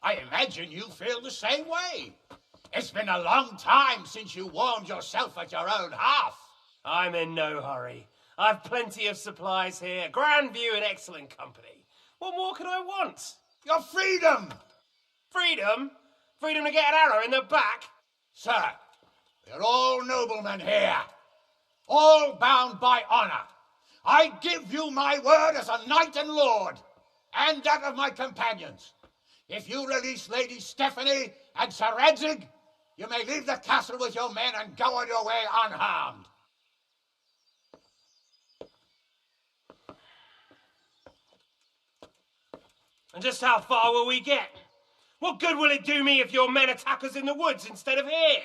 I imagine you feel the same way. It's been a long time since you warmed yourself at your own hearth. I'm in no hurry. I've plenty of supplies here, grand view and excellent company. What more could I want? Your freedom! Freedom? Freedom to get an arrow in the back? Sir, we're all noblemen here, all bound by honor. I give you my word as a knight and lord. and that of my companions. If you release Lady Stephanie and Sir Radzig, you may leave the castle with your men and go on your way unharmed. And just how far will we get? What good will it do me if your men attack us in the woods instead of here?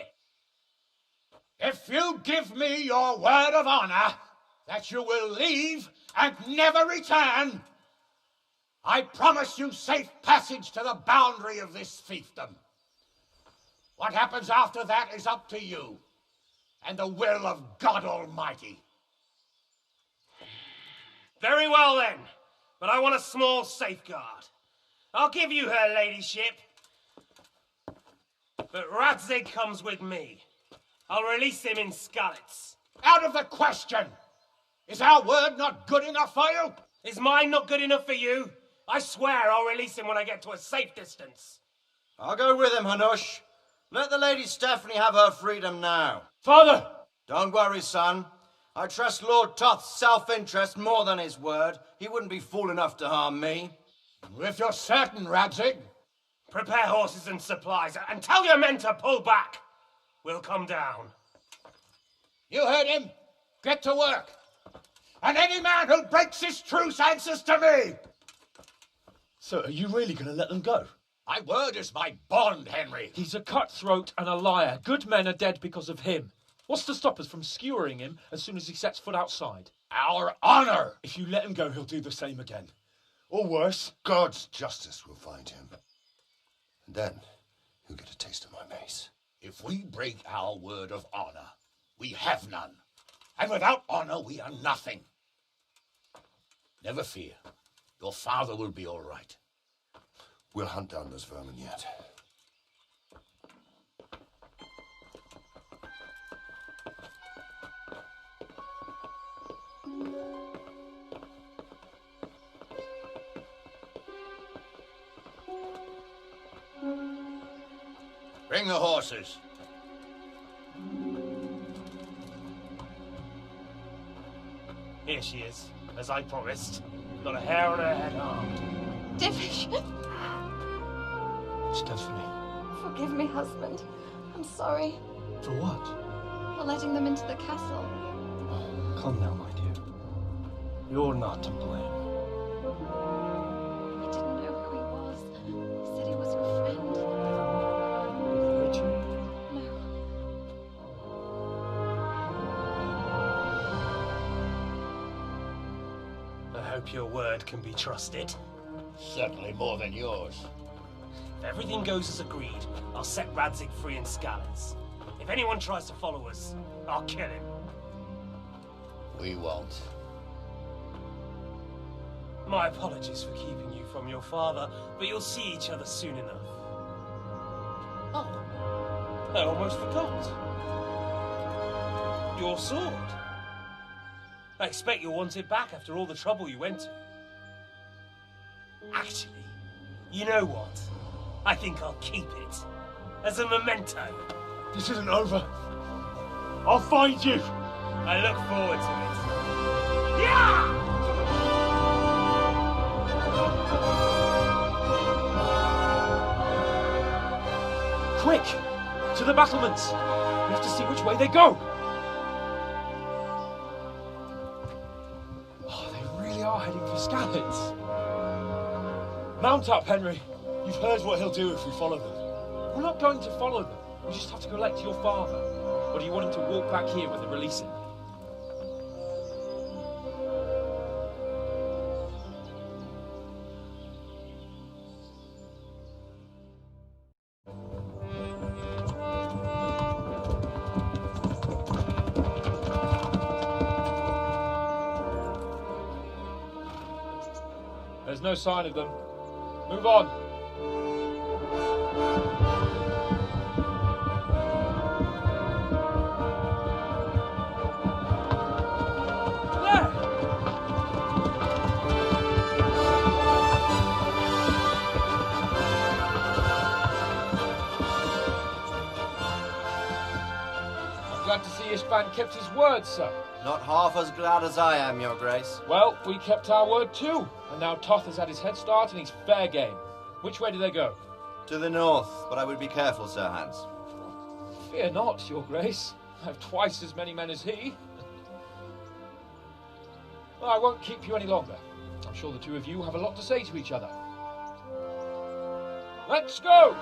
If you give me your word of honor that you will leave and never return, I promise you safe passage to the boundary of this fiefdom. What happens after that is up to you and the will of God Almighty. Very well then, but I want a small safeguard. I'll give you her ladyship, but Radzig comes with me. I'll release him in Skalitz. Out of the question! Is our word not good enough for you? Is mine not good enough for you? I swear I'll release him when I get to a safe distance. I'll go with him, Hanush. Let the Lady Stephanie have her freedom now. Father! Don't worry, son. I trust Lord Toth's self-interest more than his word. He wouldn't be fool enough to harm me. If you're certain, Radzig. Prepare horses and supplies, and tell your men to pull back. We'll come down. You heard him. Get to work. And any man who breaks his truce answers to me. So, are you really going to let them go? My word is my bond, Henry. He's a cutthroat and a liar. Good men are dead because of him. What's to stop us from skewering him as soon as he sets foot outside? Our honor! If you let him go, he'll do the same again. Or worse. God's justice will find him. And then he'll get a taste of my mace. If we break our word of honor, we have none. And without honor, we are nothing. Never fear. Your father will be all right. We'll hunt down those vermin yet. Bring the horses. Here she is, as I promised. Not a hair on her head harmed. Divish! Stephanie. Forgive me, husband. I'm sorry. For what? For letting them into the castle. Come now, my dear. You're not to blame. I didn't know who he was. He said he was your friend. Did he hurt you? No. I hope your word can be trusted. Certainly more than yours. If everything goes as agreed, I'll set Radzig free in Skalitz. If anyone tries to follow us, I'll kill him. We won't. My apologies for keeping you from your father, but you'll see each other soon enough. Oh, I almost forgot. Your sword. I expect you'll want it back after all the trouble you went to. Actually, you know what? I think I'll keep it. As a memento. This isn't over. I'll find you. I look forward to it. Yeah! Quick! To the battlements! We have to see which way they go! Oh, they really are heading for Skalitz. Mount up, Henry. You've heard what he'll do if we follow them. We're not going to follow them. We just have to collect your father. Or do you want him to walk back here with the releasing? There's no sign of them. Move on. I'm glad to see Istvan kept his word, sir. Not half as glad as I am, Your Grace. Well, we kept our word too, and now Toth has had his head start and he's fair game. Which way do they go? To the north, but I would be careful, Sir Hans. Fear not, Your Grace. I have twice as many men as he. Well, I won't keep you any longer. I'm sure the two of you have a lot to say to each other. Let's go!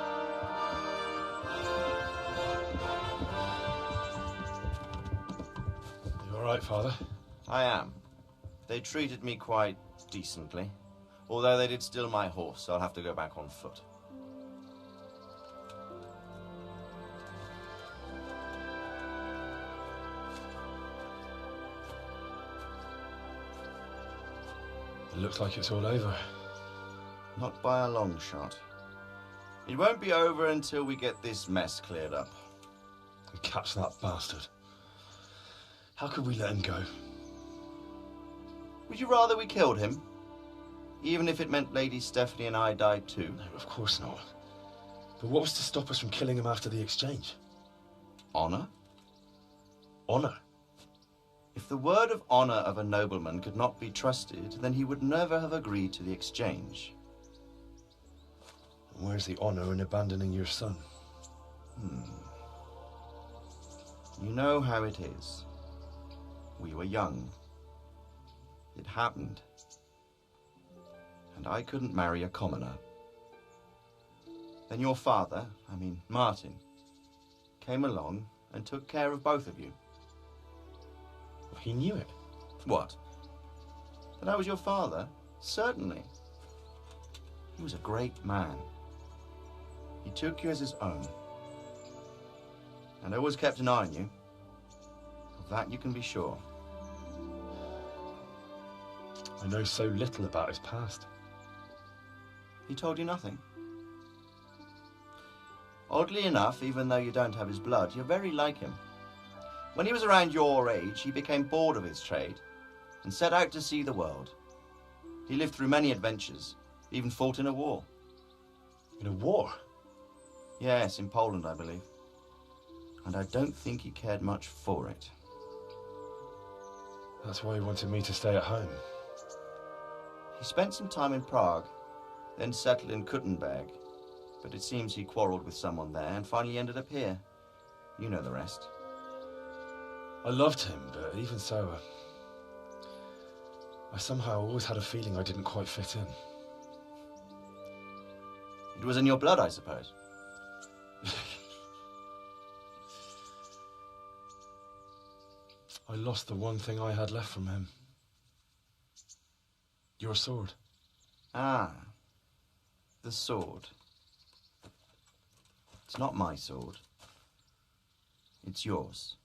You all right, Father? I am. They treated me quite decently. Although they did steal my horse, so I'll have to go back on foot. It looks like it's all over. Not by a long shot. It won't be over until we get this mess cleared up. And catch that bastard. How could we let him go? Would you rather we killed him? Even if it meant Lady Stephanie and I died too? No, of course not. But what was to stop us from killing him after the exchange? Honor? Honor? If the word of honor of a nobleman could not be trusted, then he would never have agreed to the exchange. And where's the honor in abandoning your son? You know how it is. We were young. It happened. And I couldn't marry a commoner. Then your father, Martin, came along and took care of both of you. He knew it. What? That I was your father? Certainly. He was a great man. He took you as his own. And always kept an eye on you. Of that you can be sure. I know so little about his past. He told you nothing? Oddly enough, even though you don't have his blood, you're very like him. When he was around your age, he became bored of his trade and set out to see the world. He lived through many adventures, even fought in a war. In a war? Yes, in Poland, I believe. And I don't think he cared much for it. That's why he wanted me to stay at home. He spent some time in Prague, then settled in Kuttenberg. But it seems he quarreled with someone there and finally ended up here. You know the rest. I loved him, but even so, I somehow always had a feeling I didn't quite fit in. It was in your blood, I suppose. I lost the one thing I had left from him. Your sword. Ah, the sword. It's not my sword. It's yours.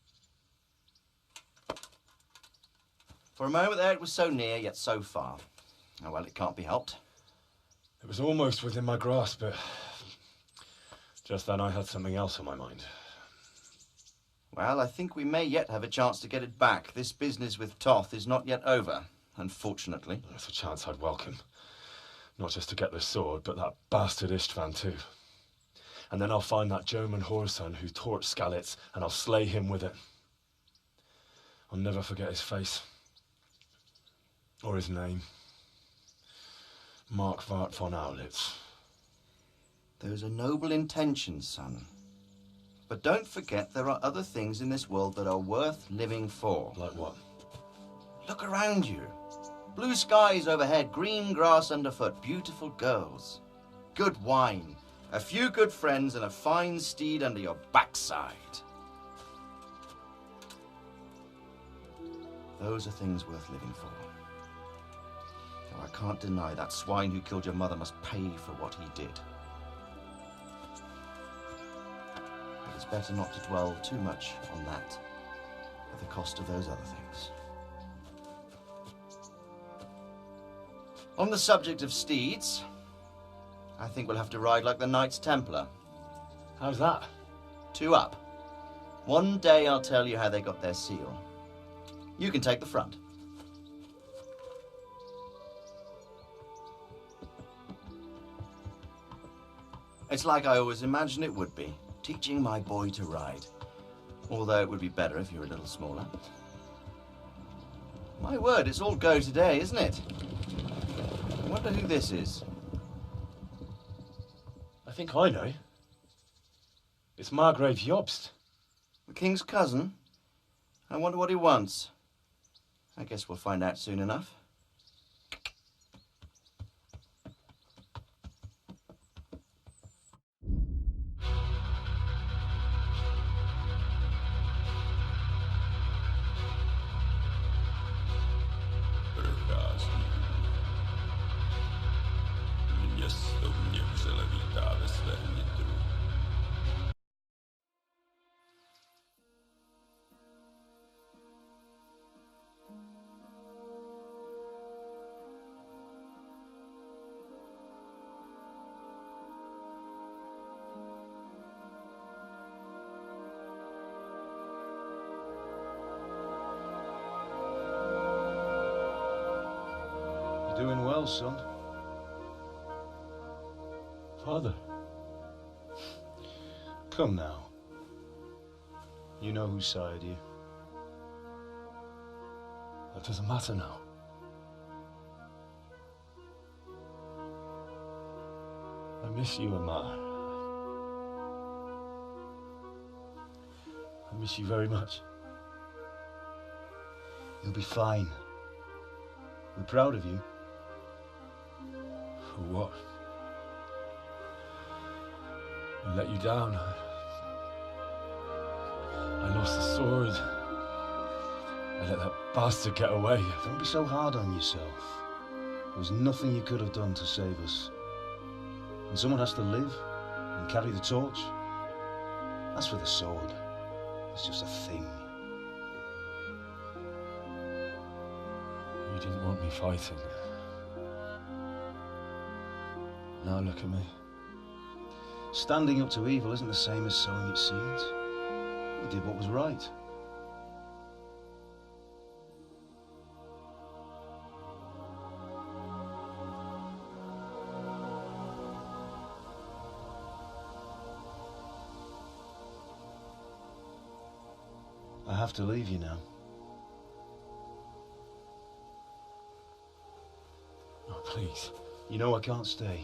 For a moment there, it was so near, yet so far. Oh, well, it can't be helped. It was almost within my grasp, but just then I had something else on my mind. Well, I think we may yet have a chance to get it back. This business with Toth is not yet over, unfortunately. That's a chance I'd welcome. Not just to get the sword, but that bastard Istvan too. And then I'll find that German whoreson who torched Skalitz, and I'll slay him with it. I'll never forget his face. Or his name. Marquardt von Aulitz. Those are noble intentions, son. But don't forget there are other things in this world that are worth living for. Like what? Look around you. Blue skies overhead, green grass underfoot, beautiful girls. Good wine, a few good friends, and a fine steed under your backside. Those are things worth living for. Though I can't deny that swine who killed your mother must pay for what he did. But it's better not to dwell too much on that at the cost of those other things. On the subject of steeds, I think we'll have to ride like the Knights Templar. How's that? 2 up. One day I'll tell you how they got their seal. You can take the front. It's like I always imagined it would be, teaching my boy to ride. Although it would be better if you were a little smaller. My word, it's all go today, isn't it? I wonder who this is. I think I know. It's Margrave Jobst. The king's cousin? I wonder what he wants. I guess we'll find out soon enough. Město mě vřele vítá ve svém nitru. You're doing well, son. Father. Come now. You know who sired you. That doesn't matter now. I miss you, Amar. I miss you very much. You'll be fine. We're proud of you. For what? I let you down. I lost the sword. I let that bastard get away. Don't be so hard on yourself. There was nothing you could have done to save us. And someone has to live and carry the torch. As for the sword, it's just a thing. You didn't want me fighting. Now look at me. Standing up to evil isn't the same as sowing its seeds. You did what was right. I have to leave you now. Oh, please. You know I can't stay.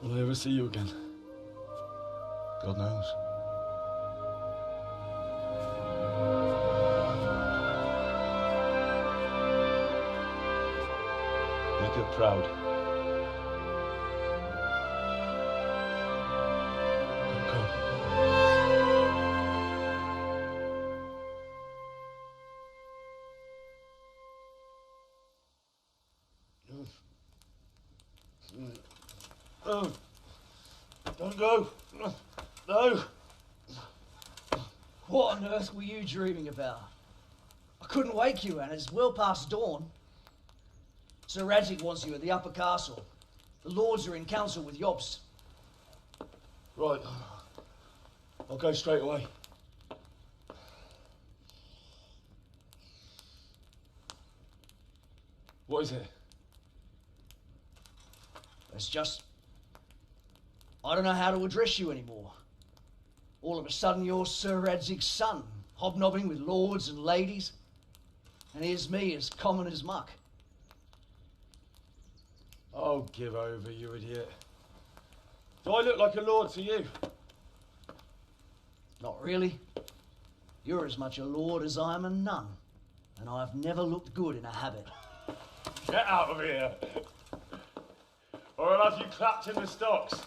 Will I ever see you again? God knows. Make her proud. No. Don't go. No. What on earth were you dreaming about? I couldn't wake you, and it's well past dawn. Sir Radzik wants you at the upper castle. The lords are in council with Jobst. Right. I'll go straight away. What is it? It's just... I don't know how to address you anymore. All of a sudden you're Sir Radzig's son, hobnobbing with lords and ladies. And here's me as common as muck. Oh, give over, you idiot. Do I look like a lord to you? Not really. You're as much a lord as I am a nun. And I've never looked good in a habit. Get out of here! Or I'll have you clapped in the stocks.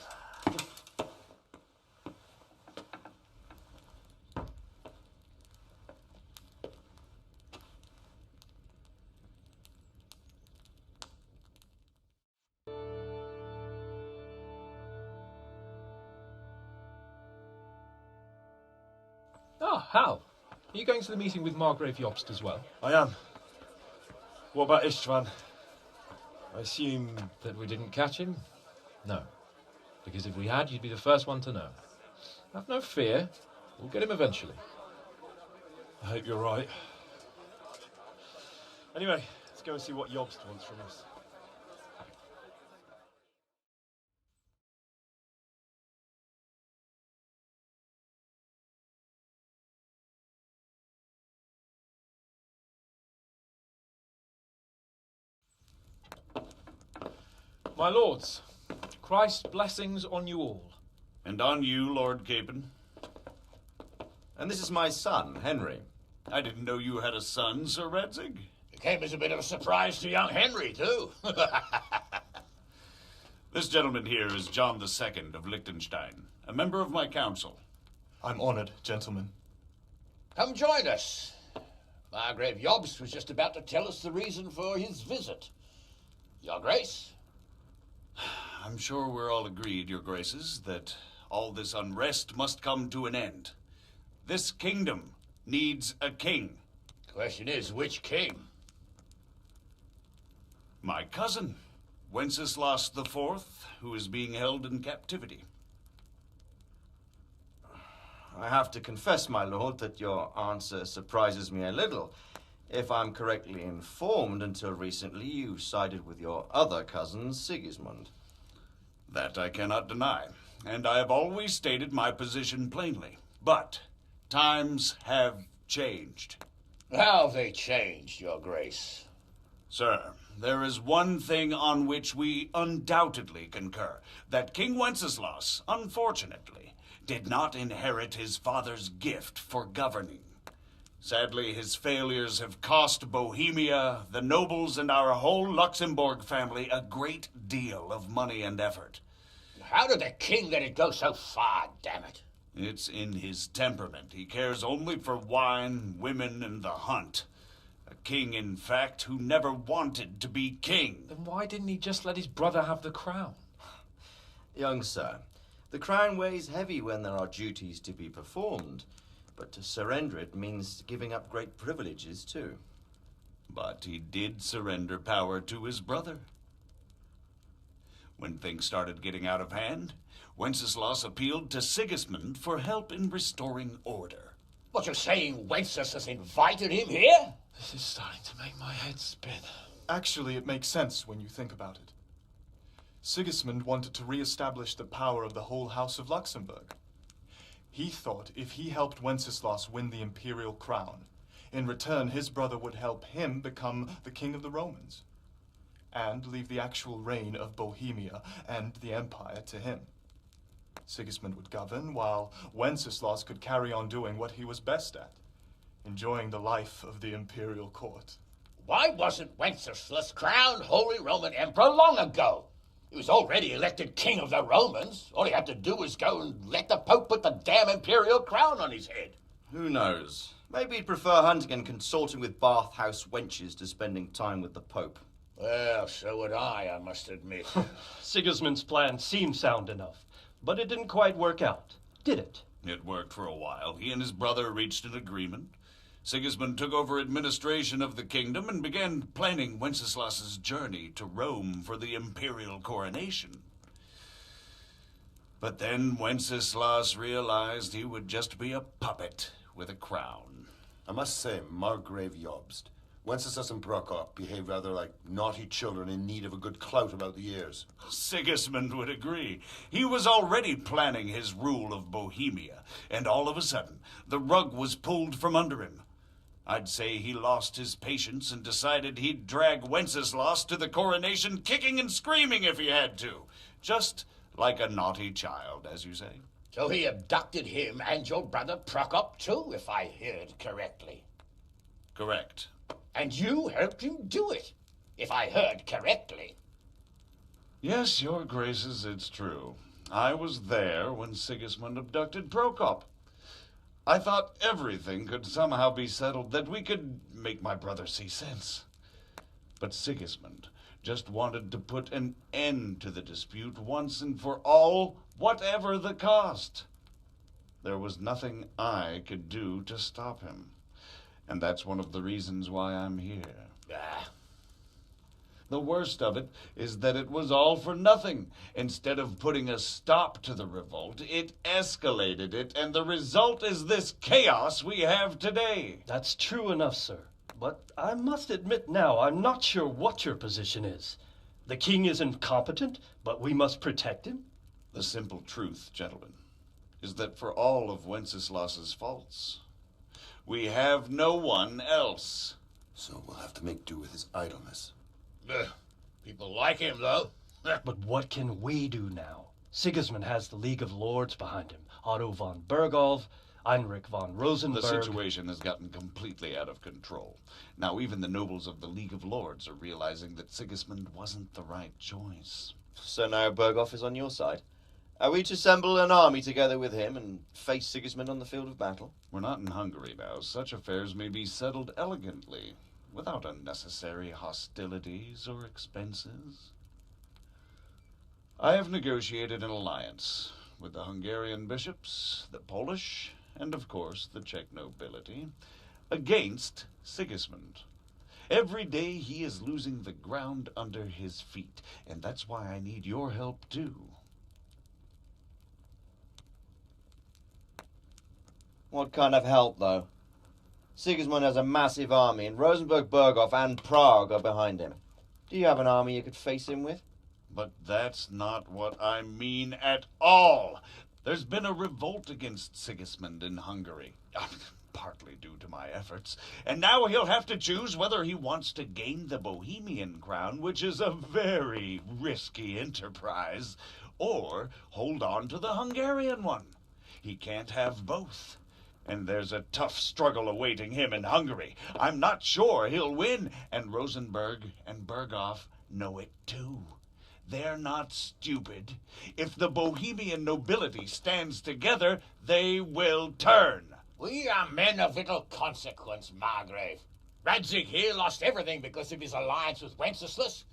Ah, Hal. Are you going to the meeting with Margrave Jobst as well? I am. What about Istvan? I assume... That we didn't catch him? No. Because if we had, you'd be the first one to know. Have no fear. We'll get him eventually. I hope you're right. Anyway, let's go and see what Jobst wants from us. My lords, Christ's blessings on you all. And on you, Lord Capon. And this is my son, Henry. I didn't know you had a son, Sir Redzig. It came as a bit of a surprise to young Henry, too. This gentleman here is John II of Liechtenstein, a member of my council. I'm honored, gentlemen. Come join us. Margrave Jobst was just about to tell us the reason for his visit. Your Grace? I'm sure we're all agreed, Your Graces, that all this unrest must come to an end. This kingdom needs a king. Question is, which king? My cousin, Wenceslas IV, who is being held in captivity. I have to confess, my lord, that your answer surprises me a little. If I'm correctly informed, until recently you sided with your other cousin, Sigismund. That I cannot deny, and I have always stated my position plainly. But times have changed. How have they changed, Your Grace? Sir, there is one thing on which we undoubtedly concur, that King Wenceslas, unfortunately, did not inherit his father's gift for governing. Sadly, his failures have cost Bohemia, the nobles, and our whole Luxembourg family a great deal of money and effort. How did the king let it go so far, damn it? It's in his temperament. He cares only for wine, women, and the hunt. A king, in fact, who never wanted to be king. Then why didn't he just let his brother have the crown? Young sir, the crown weighs heavy when there are duties to be performed, but to surrender it means giving up great privileges too. But he did surrender power to his brother. When things started getting out of hand, Wenceslas appealed to Sigismund for help in restoring order. What, you're saying Wenceslas invited him here? This is starting to make my head spin. Actually, it makes sense when you think about it. Sigismund wanted to re-establish the power of the whole House of Luxembourg. He thought if he helped Wenceslas win the imperial crown, in return his brother would help him become the king of the Romans, and leave the actual reign of Bohemia and the empire to him. Sigismund would govern, while Wenceslas could carry on doing what he was best at, enjoying the life of the imperial court. Why wasn't Wenceslas crowned Holy Roman Emperor long ago? He was already elected king of the Romans. All he had to do was go and let the Pope put the damn imperial crown on his head. Who knows? Maybe he'd prefer hunting and consorting with bathhouse wenches to spending time with the Pope. Well, so would I must admit. Sigismund's plan seemed sound enough, but it didn't quite work out, did it? It worked for a while. He and his brother reached an agreement. Sigismund took over administration of the kingdom and began planning Wenceslas's journey to Rome for the imperial coronation. But then Wenceslas realized he would just be a puppet with a crown. I must say, Margrave Jobst, Wenceslas and Prokop behave rather like naughty children in need of a good clout about the ears. Sigismund would agree. He was already planning his rule of Bohemia, and all of a sudden, the rug was pulled from under him. I'd say he lost his patience and decided he'd drag Wenceslas to the coronation kicking and screaming if he had to. Just like a naughty child, as you say. So he abducted him and your brother Prokop too, if I heard correctly. Correct. And you helped him do it, if I heard correctly. Yes, Your Graces, it's true. I was there when Sigismund abducted Prokop. I thought everything could somehow be settled, that we could make my brother see sense. But Sigismund just wanted to put an end to the dispute once and for all, whatever the cost. There was nothing I could do to stop him. And that's one of the reasons why I'm here. The worst of it is that it was all for nothing. Instead of putting a stop to the revolt, it escalated it, and the result is this chaos we have today. That's true enough, sir. But I must admit now, I'm not sure what your position is. The king is incompetent, but we must protect him? The simple truth, gentlemen, is that for all of Wenceslas's faults, we have no one else. So we'll have to make do with his idleness. People like him, though. But what can we do now? Sigismund has the League of Lords behind him. Otto von Bergolf, Heinrich von Rosenberg. The situation has gotten completely out of control. Now even the nobles of the League of Lords are realizing that Sigismund wasn't the right choice. So now Bergolf is on your side. Are we to assemble an army together with him and face Sigismund on the field of battle? We're not in Hungary now. Such affairs may be settled elegantly, without unnecessary hostilities or expenses. I have negotiated an alliance with the Hungarian bishops, the Polish, and of course the Czech nobility, against Sigismund. Every day he is losing the ground under his feet, and that's why I need your help too. What kind of help, though? Sigismund has a massive army, and Rosenberg, Berghoff, and Prague are behind him. Do you have an army you could face him with? But that's not what I mean at all. There's been a revolt against Sigismund in Hungary, partly due to my efforts, and now he'll have to choose whether he wants to gain the Bohemian crown, which is a very risky enterprise, or hold on to the Hungarian one. He can't have both. And there's a tough struggle awaiting him in Hungary. I'm not sure he'll win, and Rosenberg and Berghoff know it too. They're not stupid. If the Bohemian nobility stands together, they will turn. We are men of little consequence, Margrave. Radzig here lost everything because of his alliance with Wenceslas.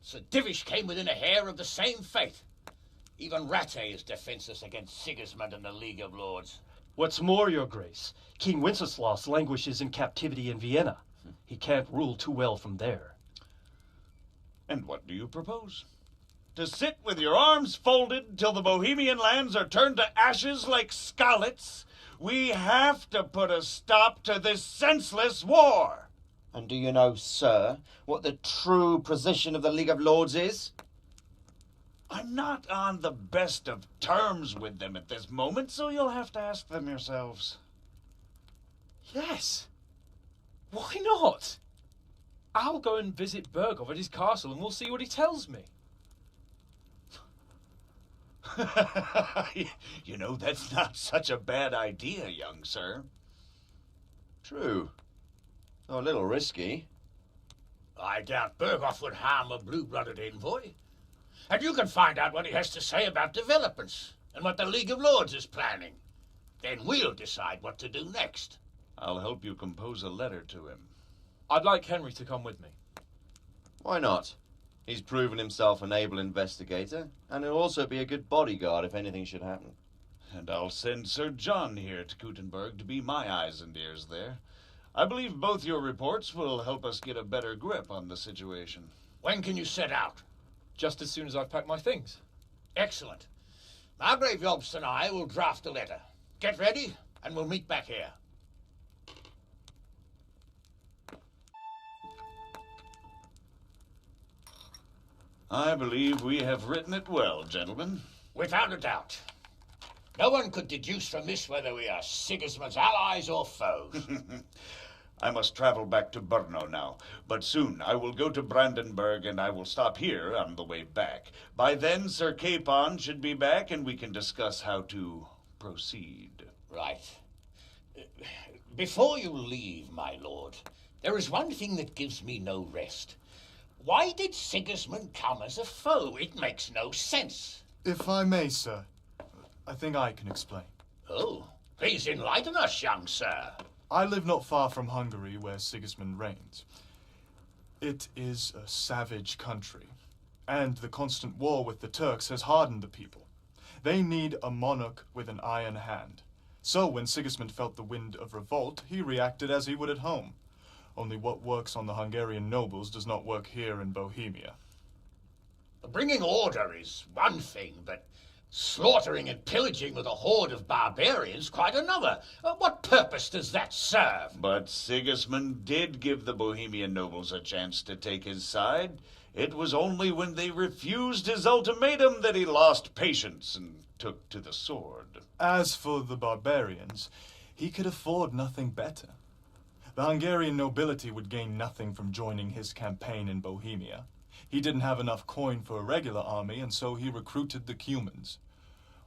Sir Divish came within a hair of the same fate. Even Rattay is defenseless against Sigismund and the League of Lords. What's more, Your Grace, King Wenceslas languishes in captivity in Vienna. He can't rule too well from there. And what do you propose? To sit with your arms folded till the Bohemian lands are turned to ashes like scarlets? We have to put a stop to this senseless war. And do you know, sir, what the true position of the League of Lords is? I'm not on the best of terms with them at this moment, so you'll have to ask them yourselves. Yes. Why not? I'll go and visit Berghoff at his castle and we'll see what he tells me. You know, that's not such a bad idea, young sir. True. Though a little risky. I doubt Berghoff would harm a blue-blooded envoy. And you can find out what he has to say about developments and what the League of Lords is planning. Then we'll decide what to do next. I'll help you compose a letter to him. I'd like Henry to come with me. Why not? He's proven himself an able investigator, and he'll also be a good bodyguard if anything should happen. And I'll send Sir John here to Kuttenberg to be my eyes and ears there. I believe both your reports will help us get a better grip on the situation. When can you set out? Just as soon as I've packed my things. Excellent. Margrave Jobst and I will draft a letter. Get ready, and we'll meet back here. I believe we have written it well, gentlemen. Without a doubt. No one could deduce from this whether we are Sigismund's allies or foes. I must travel back to Brno now, but soon I will go to Brandenburg and I will stop here on the way back. By then, Sir Capon should be back and we can discuss how to proceed. Right. Before you leave, my lord, there is one thing that gives me no rest. Why did Sigismund come as a foe? It makes no sense. If I may, sir, I think I can explain. Oh, please enlighten us, young sir. I live not far from Hungary, where Sigismund reigns. It is a savage country, and the constant war with the Turks has hardened the people. They need a monarch with an iron hand. So when Sigismund felt the wind of revolt, he reacted as he would at home. Only what works on the Hungarian nobles does not work here in Bohemia. Bringing order is one thing, but slaughtering and pillaging with a horde of barbarians quite another. What purpose does that serve? But Sigismund did give the Bohemian nobles a chance to take his side. It was only when they refused his ultimatum that he lost patience and took to the sword. As for the barbarians, he could afford nothing better. The Hungarian nobility would gain nothing from joining his campaign in Bohemia. He didn't have enough coin for a regular army, and so he recruited the Cumans.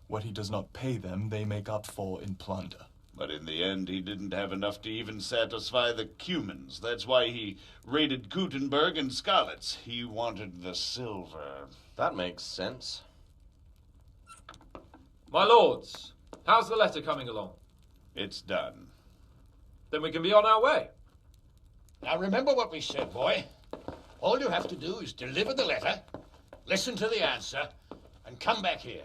What he does not pay them, they make up for in plunder. But in the end, he didn't have enough to even satisfy the Cumans. That's why he raided Gutenberg and Skalitz. He wanted the silver. That makes sense. My lords, how's the letter coming along? It's done. Then we can be on our way. Now remember what we said, boy. All you have to do is deliver the letter, listen to the answer, and come back here.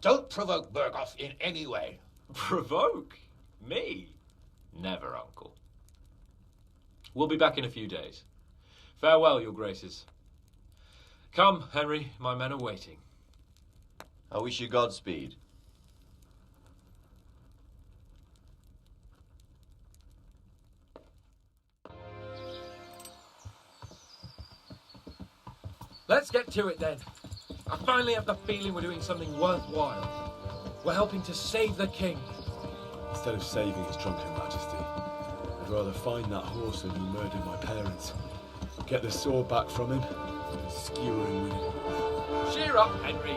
Don't provoke Berghoff in any way. Provoke? Me? Never, Uncle. We'll be back in a few days. Farewell, your graces. Come, Henry, my men are waiting. I wish you Godspeed. Let's get to it then. I finally have the feeling we're doing something worthwhile. We're helping to save the king. Instead of saving his drunken majesty, I'd rather find that horseman who murdered my parents, get the sword back from him, and skewer him with it. Cheer up, Henry.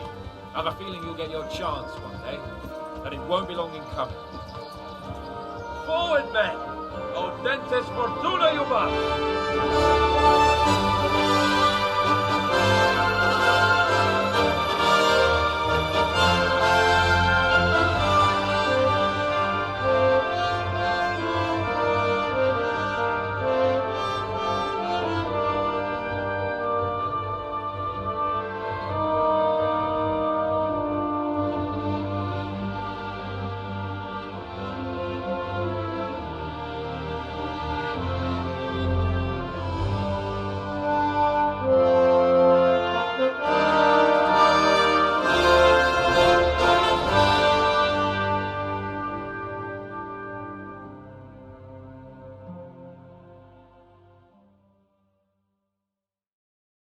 I've a feeling you'll get your chance one day, and it won't be long in coming. Forward, men! Audentes fortuna iubat!